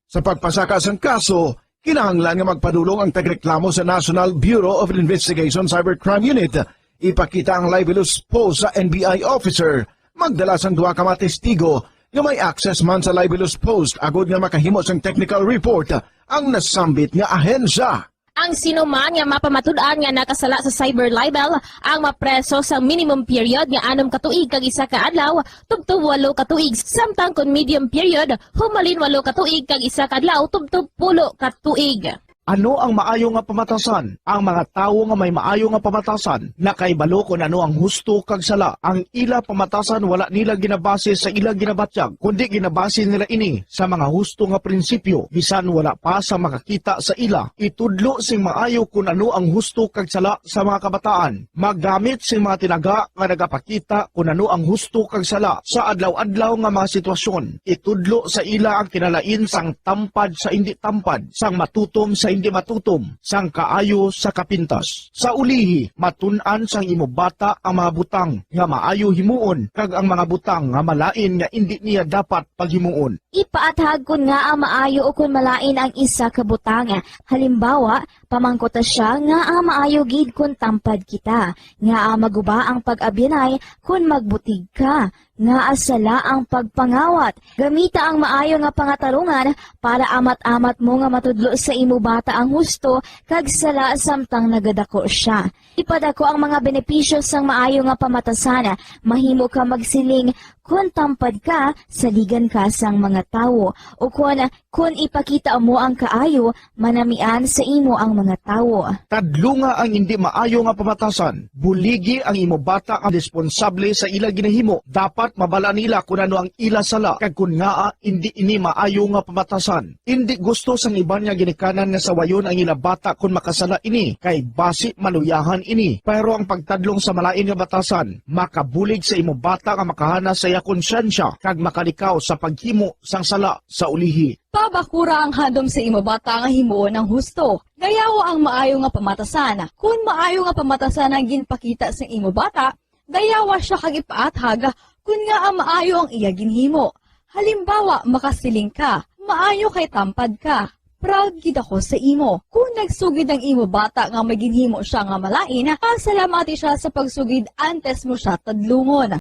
Sa pagpasaka sang kaso, kinahanglan nga magpadulong ang tagreklamo sa National Bureau of Investigation Cybercrime Unit. Ipakita ang libelous post sa NBI officer. Magdala sang duha ka mga testigo nga may access man sa libelous post agod nga makahimo sang technical report ang nasambit nga ahensya. Ang sinuman nga mapamatud-an nga nakasala sa cyber libel ang mapreso sa minimum period nga 6 ka tuig kag 1 ka adlaw tubtob 8 ka tuig samtang kon medium period humalin 8 ka tuig kag 1 ka adlaw tubtob 10 ka tuig. Ano ang maayo nga pamatasan? Ang mga tawo nga may maayo nga pamatasan na kaibalo kung ano ang husto kag sala. Ang ila pamatasan wala nila ginabase sa ila ginabatyag, kundi ginabase nila ini sa mga husto nga prinsipyo. Bisan wala pa sa makakita sa ila. Itudlo sing maayo kung ano ang husto kag sala sa mga kabataan. Maggamit sing mga tinaga nga nagapakita kung ano ang husto kag sala sa adlaw-adlaw nga mga sitwasyon. Itudlo sa ila ang kinalain sang tampad sa hindi tampad, sang matutom sa hindi matutom, sang kaayo sa kapintas. Sa ulihi, matun-an sang imo bata ang mga butang nga maayo himuon kag ang mga butang nga malain nga hindi niya dapat paghimuon. Ipaathag kun nga ang maayo o kun malain ang isa ka butang. Halimbawa, pamangkota siya nga ang maayo gid kun tampad kita, nga ang maguba ang pag-abyanay kun magbutig ka, nga asala ang pagpangawat. Gamita ang maayo nga pangatarungan para amat-amat mo nga matudlo sa imo bata ang husto kag sala samtang nagadako siya. Ipadako ang mga benepisyo sang maayo nga pamatasan. Mahimo ka magsiling kun tampad ka, saligan ka sang mga tawo. O kun ipakita mo ang kaayo, manamian sa imo ang mga tawo. Tadlo nga ang hindi maayo nga pamatasan. Buligi ang imo bata ang responsable sa ila ginahimo. Dapat mabala nila kung ano ang ila sala kag kun nga hindi ini maayo nga pamatasan. Hindi gusto sang iban nga ginikanan nga sawayon ang ila bata kun makasala ini kay basi maluyahan ini. Pero ang pagtadlong sa malain nga batasan, makabulig sa imo bata nga makahana sa iya konsyensya kag makalikaw sa paghimo sang sala sa ulihi. Pabakura ang handom sa imo bata nga himuon ng husto. Gayawa ang maayo nga pamatasan. Kung maayo nga pamatasan ang ginpakita sa imo bata, gayawa siya kag ipaathag kun nga ang maayo ang iya ginhimo. Halimbawa, makasiling ka, maayo kay tampad ka. Proud gid ako sa imo. Kung nagsugid ang imo bata nga may ginhimo siya nga malain, pasalamati siya sa pagsugid antes mo siya tadlungon.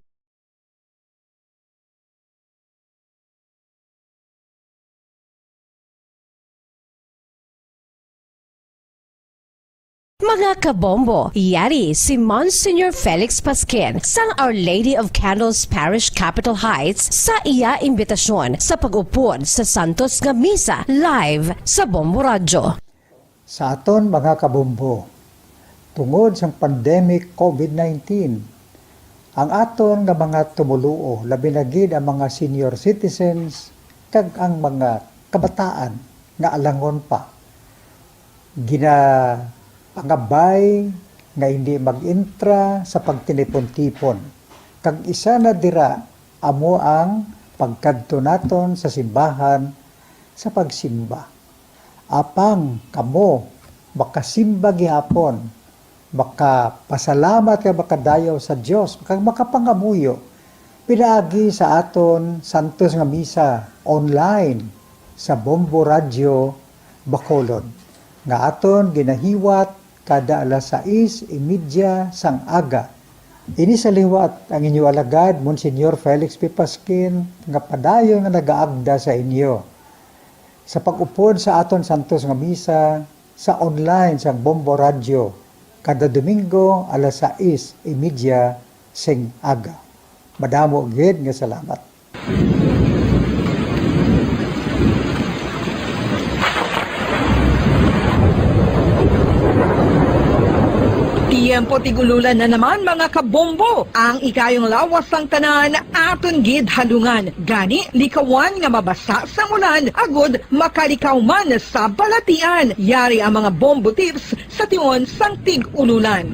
Mga kabombo, yari si Monsignor Felix Pasquin sang Our Lady of Candles Parish Capitol Heights sa iya imbitasyon sa pag-upod sa Santos nga Misa live sa Bombo Radio. Sa aton mga kabombo, tungod sa pandemic COVID-19, ang aton nga mga tumuluo, labi na gid ang mga senior citizens kag ang mga kabataan nga alangon pa, pangabay nga hindi mag-intra sa pagtinipon-tipon. Kag isa na dira amo ang pagkadto naton sa simbahan sa pagsimba. Apang kamo makasimba gihapon, makapasalamat ka makadayaw sa Dios, kag makapangamuyo pinaagi sa aton Santos nga Misa online sa Bombo Radio Bacolod nga aton ginahiwat kada alas 6:30 sang aga. Ini sa liwat ang inyo alagad, Monsignor Felix P. Pasquin, nga padayon nga nagaagda sa inyo. Sa pag-upod sa aton Santos nga Misa, sa online sa Bombo Radio, kada Domingo alas 6:30 sing aga. Madamo gid nga salamat. Tiempo tigululan na naman mga kabombo. Ang ikayong lawas sang tanan aton gid halungan. Gani likawan nga mabasa sa ulan agud makalikaw man sa balatian. Yari ang mga bombo tips sa tion sang tig-ululan.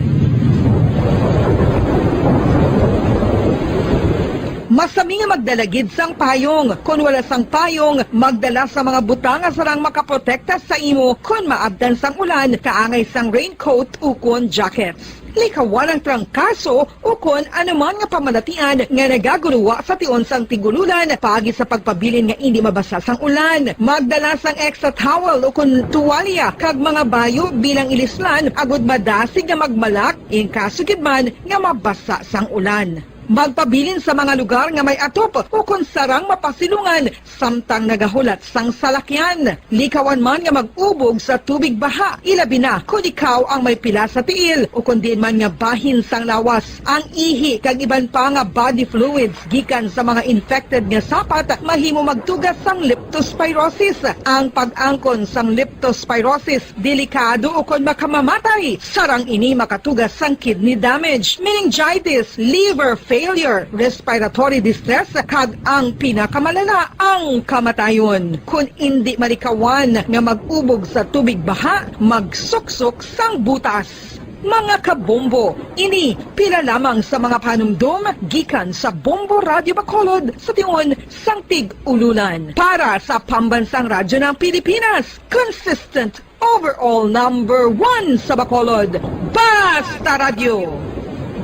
Masami nga magdalagid sang payong. Kung wala sang payong, magdala sa mga butang asarang makaprotekta sa imo kung maabdan sang ulan, kaangay sang raincoat ukon jackets. Likawan ang trangkaso ukon anuman nga pamalatian nga nagaguluwa sa tion sang tigululan pagi sa pagpabilin nga hindi mabasa sang ulan. Magdala sang extra towel ukon tuwalya kag mga bayo bilang ilislan agud madasig nga magmalak in kaso gid man nga mabasa sang ulan. Magpabilin sa mga lugar nga may atop o kung sarang mapasilungan samtang nagahulat sang salakyan. Likawan man nga mag-ubog sa tubig baha, ilabi na kung ikaw ang may pila sa tiil o kung diin man nga bahin sang lawas. Ang ihi kag iban pa nga body fluids gikan sa mga infected nga sapat mahimo magtugas sang leptospirosis. Ang pag-angkon sang leptospirosis delikado o kung makamamatay. Sarang ini makatugas sang kidney damage, meningitis, liver failure, respiratory distress, kag ang pinakamalala, ang kamatayon. Kung hindi malikawan nga mag-ubog sa tubig baha, magsuksok sang butas. Mga kabombo, ini pila lamang sa mga panumdum gikan sa Bombo Radio Bacolod sa tion sang tig-ululan. Para sa Pambansang Radyo ng Pilipinas, consistent overall number 1 sa Bacolod, Basta Radio,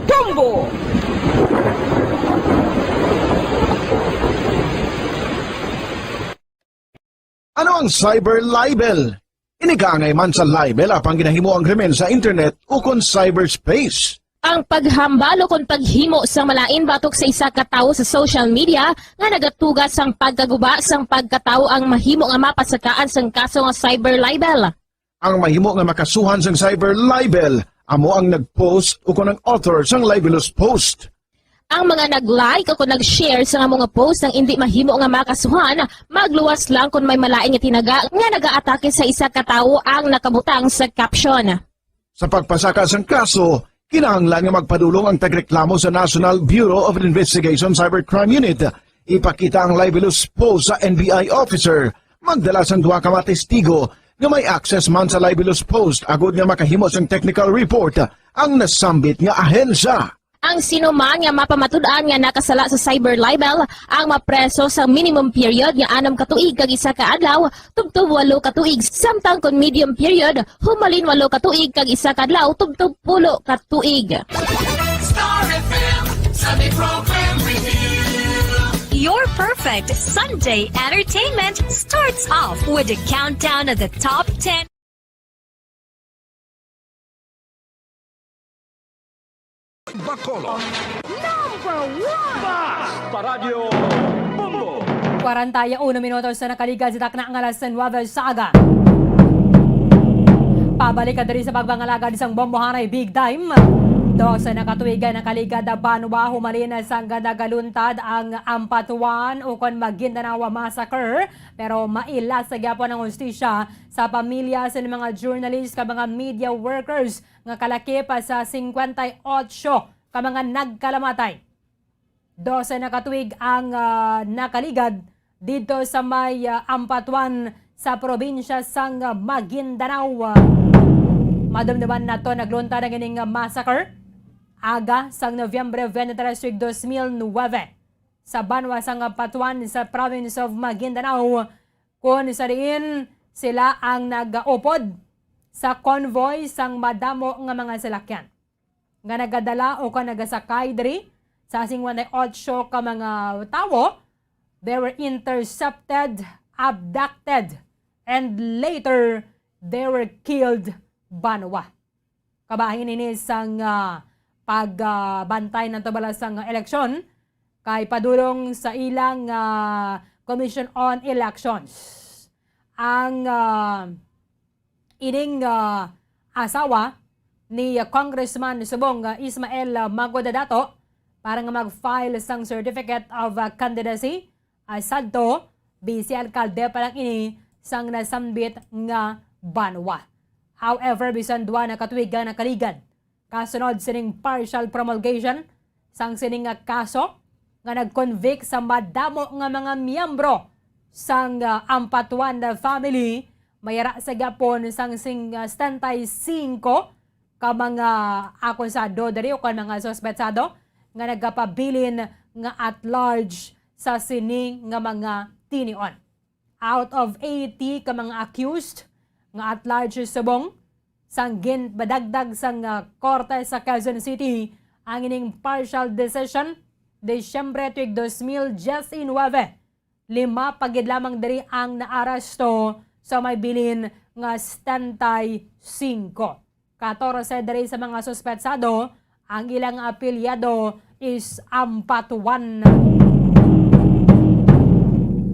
Bombo! Ano ang cyber libel? Inigangay man sa libel apang ginahimo ang krimen sa internet o kon cyberspace. Ang paghambalo kung paghimo sang malain batok sa isa ka tawo sa social media nga nagatugas sang pagkaguba sang pagkatawo ang mahimo nga mapasakaan sang kaso nga cyber libel. Ang mahimo nga makasuhan sang cyber libel amo ang nag-post o kon ang author sang libelous post. Ang mga nag-like o kung nag-share sa mga post ng hindi mahimo nga makasuhan, magluwas lang kung may malain nga tinaga nga nag-aatake sa isa ka tawo ang nakabutang sa caption. Sa pagpasaka sang kaso, kinahanglan nga magpadulong ang tagreklamo sa National Bureau of Investigation Cybercrime Unit. Ipakita ang libelous post sa NBI officer, magdala sang duha ka mga testigo nga may access man sa libelous post agud nga makahimo sang technical report ang nasambit nga ahensya. Ang sinuman nga mapamatud-an nga nakasala sa cyber libel ang mapreso sa minimum period nga 6 ka tuig kag 1 ka adlaw tubtob 8 ka tuig samtang kon medium period humalin 8 ka tuig kag 1 ka adlaw tubtob 10 ka tuig. Star FM Sunday Program Review. Your perfect Sunday entertainment starts off with a countdown of the top 10. Bacolod. Number 1! Basta Radio Bombo! 41 minutos na nakaligad sa takna ng alas 9 sa aga. Pabalik ka diri sa pagbangalaga di sang bombohanay big time. Sa nakatuigan na kaligad na Banwa humalina sang nagaluntad ang Ampatuan o kon Maguindanao Massacre pero maila sa gyapon ng hustisya sa pamilya sa mga journalist ka mga media workers nga kalaki pa sa 58 ka mga nagkalamatay. Sa nakatuig ang nakaligad dito sa may Ampatuan sa probinsya sang Maguindanao. Madamdaman na to nagluntad ang ining massacre aga sang Nobyembre 23, 2009 sa Banwa sang Patuan sa province of Maguindanao kung sa diin sila ang nag-upod sa convoy sang madamo nga mga salakyan nga nagadala o ka nagasakay diri sa 58 ka mga tawo. They were intercepted, abducted, and later they were killed Banwa. Kabahin ini sang pagbantay ng tabalasang eleksyon kay padulong sa ilang Commission on Elections. Ang ining asawa ni Congressman Subong Ismael Magodadato para nga mag-file sang Certificate of Candidacy sadto bisi alkalde pa lang ini sang nasambit nga Banwa. However, bisan duwa na katuigan na kaligad Kasunod sining partial promulgation sang sining nga kaso nga nag-convict sa madamo nga mga miyembro sang Ampatuan family, mayara sa gapon sang 75 ka mga akusado diri o ka mga sospetsado nga nagapabilin nga at large sa sining nga mga tinion. Out of 80 ka mga accused nga at large subong sang badagdag sang korte sa Quezon City ang ining partial decision Desyembre tuig 2019. 5 pagid lamang diri ang naaresto sa may bilin nga 75. 14 diri sa mga suspetsado, ang ilang apelyado is Ampatuan.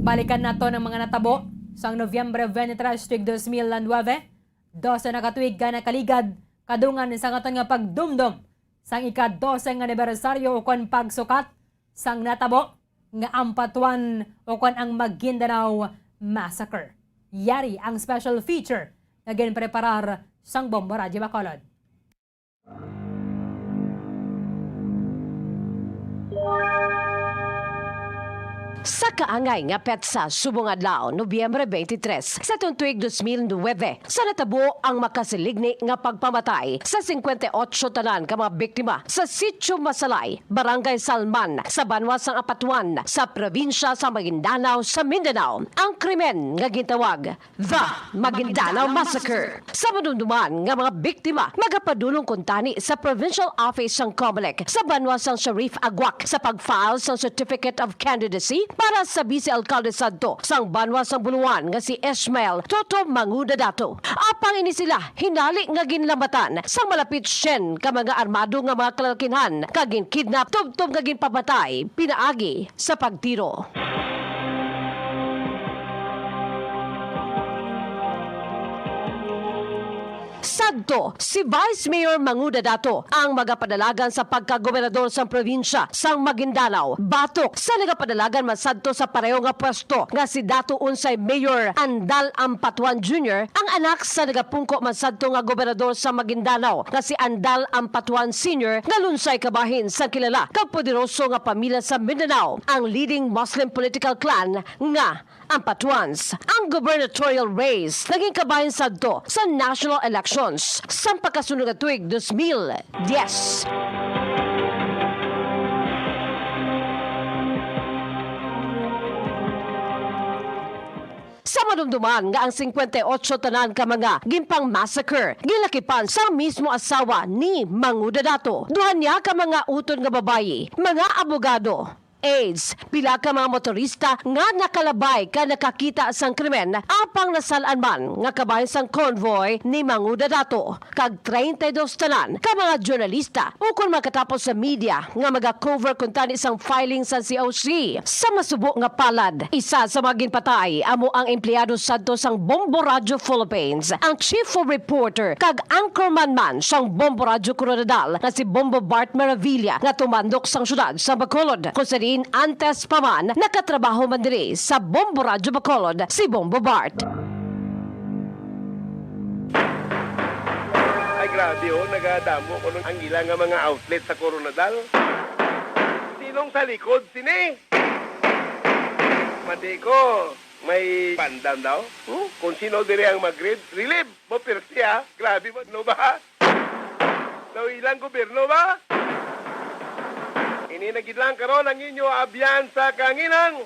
Balikan nato ng mga natabo sang Nobyembre 23 tuig 2009. 12 na katuig ka nakaligad kadungan sa aton nga pagdumdum sang ika-12 nga anibersaryo o kon pagsukat sang natabo nga Ampatuan o kon ang Maguindanao Massacre. Yari ang special feature na ginpreparar sang Bombo Radyo Bacolod. Sa kaangay nga petsa subong adlaw Nobyembre 23 sa tuig 2009 sa natabo ang makasiligni nga pagpamatay sa 58 tanan ka mga biktima sa Sitio Masalay, Barangay Salman sa Banwa sang Ampatuan sa probinsya sa Maguindanao sa Mindanao. Ang krimen nga gitawag The Maguindanao Massacre. Sa madumduman nga mga biktima magapadulong kuntani sa Provincial Office sang COMELEC sa Banwa sang Sharif Aguac sa pag-file sang Certificate of Candidacy para sa vice-alcalde sadto sang Banwa sang Buluan nga si Ismael Toto Mangudadato. Apang ini sila hinali nga ginlambatan sang malapit 100 ka mga armado nga mga kalalakinhan kagin kidnap tubtob nga ginpamatay pinaagi sa pagtiro. Sadto, si Vice Mayor Mangudadato ang magapadalagan sa pagkagobernador sa probinsya sang Maguindanao. Batok sa nagapadalagan masadto sa pareho nga pwesto nga si Dato Unsay Mayor Andal Ampatuan Jr. ang anak sa nagapungko masadto nga gobernador sa Maguindanao nga si Andal Ampatuan Sr. nga lunsay kabahin sa kilala kag poderoso nga pamilya sa Mindanao, ang leading Muslim political clan nga Ampatuans. Ang gubernatorial race naging kabahin sadto sa national elections sa pagkasunod nga tuig 2010. Sa madumduman nga ang 58 tanan ka mga gimpang massacre gilakipan sa mismo asawa ni Mangudadato. Duha niya ka mga utod nga babayi, mga abogado, AIDS, pila ka mga motorista nga nakalabay ka nakakita sang krimen apang nasalaan man nga kabahin sang convoy ni Mangudadato kag 32 tanan ka mga journalista ukon makatapos sa media nga maga-cover kuntani sang filing sa COC. Sa masubo nga palad, isa sa mga ginpatay amo ang empleyado sadto sang Bombo Radyo Philippines, ang chief of reporter kag anchorman man sang Bombo Radyo Coronadal nga si Bombo Bart Maravilla nga tumandok sang syudad sa Bacolod. Kusarin antes pa man nakatrabaho man diri sa Bombo Radyo Bacolod si Bombo Bart. Ay grabe nagadamo ko nung ang ilang mga outlet sa Coronadal. Sinong sa likod? Sine? Madi ko, may pandan daw. Kung sino diri ang mag-relieve, mo pirti ha. Grabe mo, no ba? Daw ilang gobyerno ba? Ininagid lang karon ang inyo abyan sa kanginan.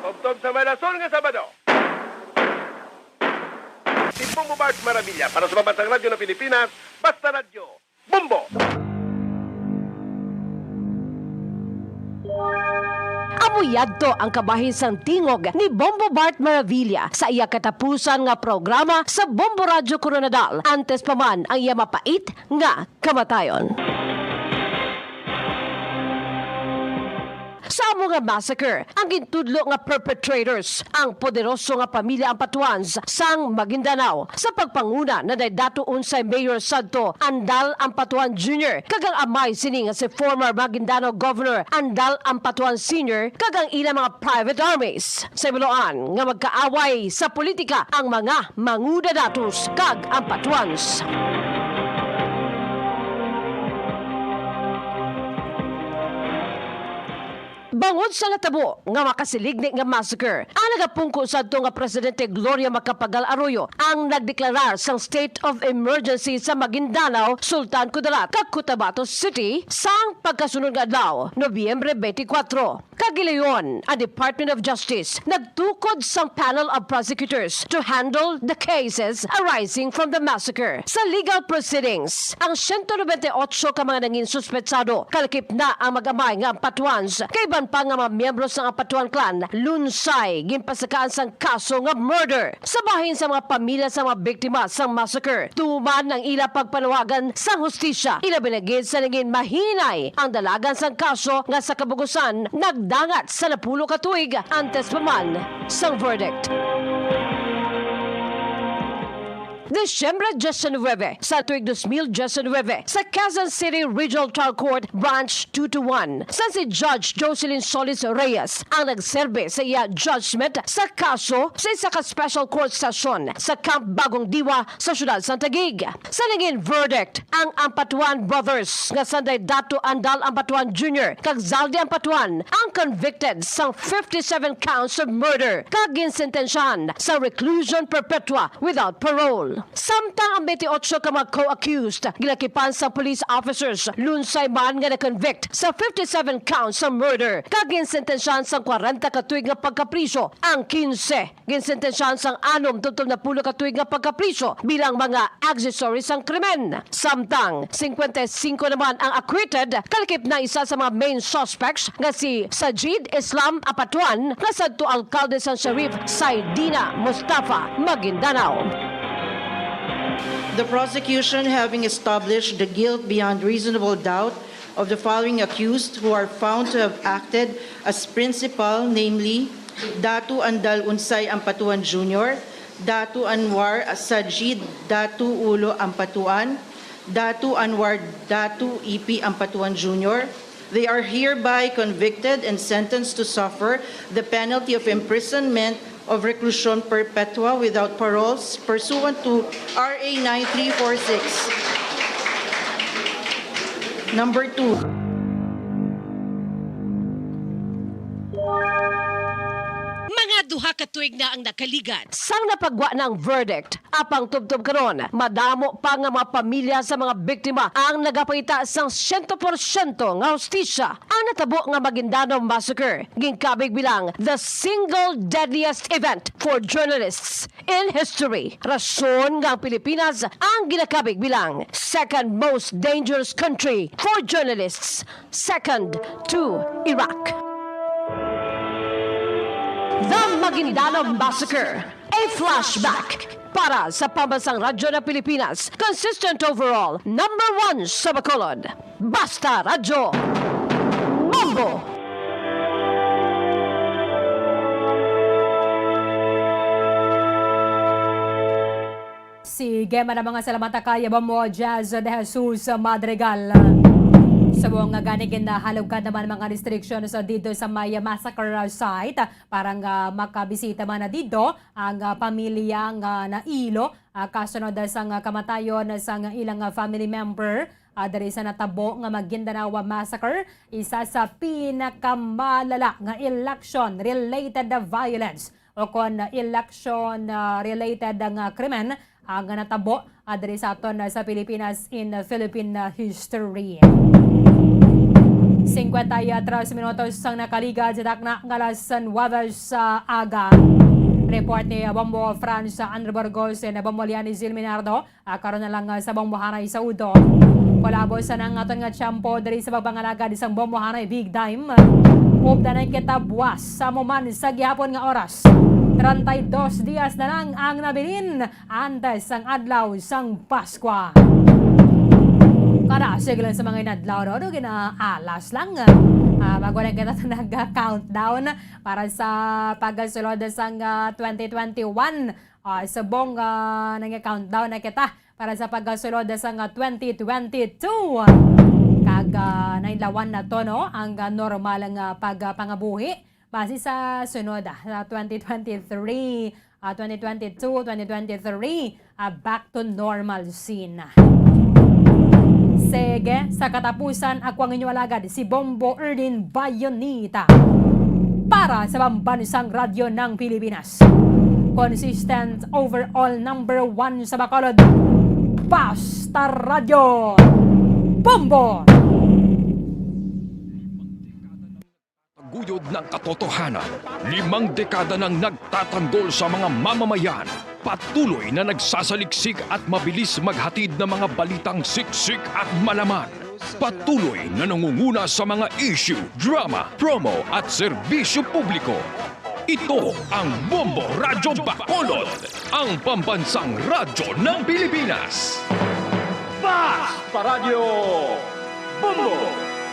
Tobtob sa Malason nga Sabado. Si Bombo Bart Maravilla para sa Pambansang Radyo ng Pilipinas, Basta Radyo, Bombo! Amuyadto ang kabahin sang tingog ni Bombo Bart Maravilla sa iya katapusan nga programa sa Bombo Radyo Coronadal. Antes pa man ang iya mapait nga kamatayon. Sa amo nga massacre, ang gintudlo nga perpetrators, ang poderoso nga pamilya Ampatuans sang Maguindanao sa pagpanguna na Dato Unsay Mayor sadto Andal Ampatuan Jr. kagang amay sini nga si former Maguindanao Governor Andal Ampatuan Sr. kagang ilang mga private armies. Sa ibuloan nga magkaaway sa politika ang mga Mangudadatos kag Ampatuans. Bangod sa natabo nga makasiligni nga massacre, ang nagapungko sa ato nga Presidente Gloria Macapagal Arroyo ang nagdeklarar sang state of emergency sa Maguindanao, Sultan Kudarat, kag Cotabato City sang pagkasunod nga adlaw, Nobyembre 24. Kagilayon, ang Department of Justice nagtukod sang panel of prosecutors to handle the cases arising from the massacre. Sa legal proceedings, ang 198 ka mga nangin suspetsado, kalakip na ang mag-amay nga Ampatuans, kaiban pa nga mga miyembro sa Ampatuan clan, lunsay, ginpasakaan sang kaso nga murder. Sa bahin sa mga pamilya sa mga biktima sang massacre, tuman ng ila pagpanawagan sang hustisya. Ilabinagid sa naging mahinay ang dalagan sang kaso nga sa kabugusan, nagdangat sa 10 ka tuig antes pa man sang verdict. Disyembre 19, sa tuig 2019, sa Quezon City Regional Trial Court, Branch 221, sa si Judge Jocelyn Solis Reyes ang nagserbe sa iya judgment sa kaso sa isa ka special court session sa Camp Bagong Diwa sa syudad Santa Taguig. Sa naging verdict, ang Ampatuan brothers nga sanday Dato Andal Ampatuan Jr. kag Zaldi Ampatuan ang convicted sa 57 counts of murder kag ginsentensyahan sa reclusion perpetua without parole. Samtang ang 28 ka mga co-accused, gilakipan sa police officers, lunsay man nga na-convict sa 57 counts sa murder, kag ginsentensyahan sa 40 ka tuig nga pagkapriso. Ang 15 ginsentensyahan sa 6 tutol na 10 ka tuig nga pagkapriso bilang mga accessories sang krimen. Samtang 55 naman ang acquitted, kalakip na isa sa mga main suspects nga si Sajid Islam Apatuan nga sadto alkalde sang Sharif Saidina Mustafa, Maguindanao. The prosecution, having established the guilt beyond reasonable doubt of the following accused who are found to have acted as principal, namely Datu Andal Unsay Ampatuan Jr., Datu Anwar Sajid Datu Ulo Ampatuan, Datu Anwar Datu Ipi Ampatuan Jr., they are hereby convicted and sentenced to suffer the penalty of imprisonment of reclusion perpetua without paroles pursuant to RA 9346. Number 2. Mga duha ka tuig na ang nakaligat. Sang napagwa ng verdict, apang tubtob karon, madamo pa nga mga pamilya sa mga biktima ang nagapangita sang 100% nga hustisya. Ang natabo nga Maguindanao Massacre, ginkabig bilang the single deadliest event for journalists in history. Rason nga ang Pilipinas ang ginakabig bilang second most dangerous country for journalists, second to Iraq. The Maguindanao Massacre, a flashback para sa pambansang radyo ng Pilipinas, consistent overall, number 1 sa Bacolod. Basta Radyo Bombo! Si Gemma na mga salamata kaya ba mo, Jazz de Jesus Madrigal. Sa buong ganigin na halugkan naman mga restriction sa dito sa may massacre site. Parang makabisita man na dito ang pamilyang nailo. Kasunod sa kamatayon sa ilang family member. Dari sa natabo nga Maguindanao Massacre, isa sa pinakamalala nga election-related violence o kon election-related nga krimen ang natabo dari sa aton sa Pilipinas in Philippine history. 53 minutos ang nakaligad sa dakna ng alas 9 sa aga. Report ni Bombo Franz Andrew Burgos na Bombo Liani Zilminardo. Karon na lang sa Bombo Hanay sa Udo. Kolabo sa nang aton nga tiyampo dari sa pagbangalaga di sang Bombo Hanay Big Time. Upda na kita buwas sa muman sa gihapon nga oras. 32 dias na lang ang nabilin antes sang adlaw sang Paskwa. Para sige lang sa mga inadlaw no, ginaalas lang. Bago lang kita nag-countdown para sa pagkasulod sang 2021. Subong nag-countdown na kita para sa pagkasulod sang 2022. Kag nailawan na to no, ang normal nga pagpangabuhi base sa sunod na 2023, 2022, 2023 back to normal scene. Sige, sa Sa katapusan, ako ang inyong alagad, si Bombo Erdin Bayonita. Para sa pambansang radyo ng Pilipinas. Consistent overall number 1 sa Bacolod. Basta Radio. Bombo! Guyod ng katotohanan, 5 dekada nang nagtatanggol sa mga mamamayan, patuloy na nagsasaliksik at mabilis maghatid ng mga balitang siksik at malaman. Patuloy na nangunguna sa mga issue, drama, promo at serbisyo publiko. Ito ang Bombo Radyo Bacolod, ang pambansang radyo ng Pilipinas. Basta Radio Bombo!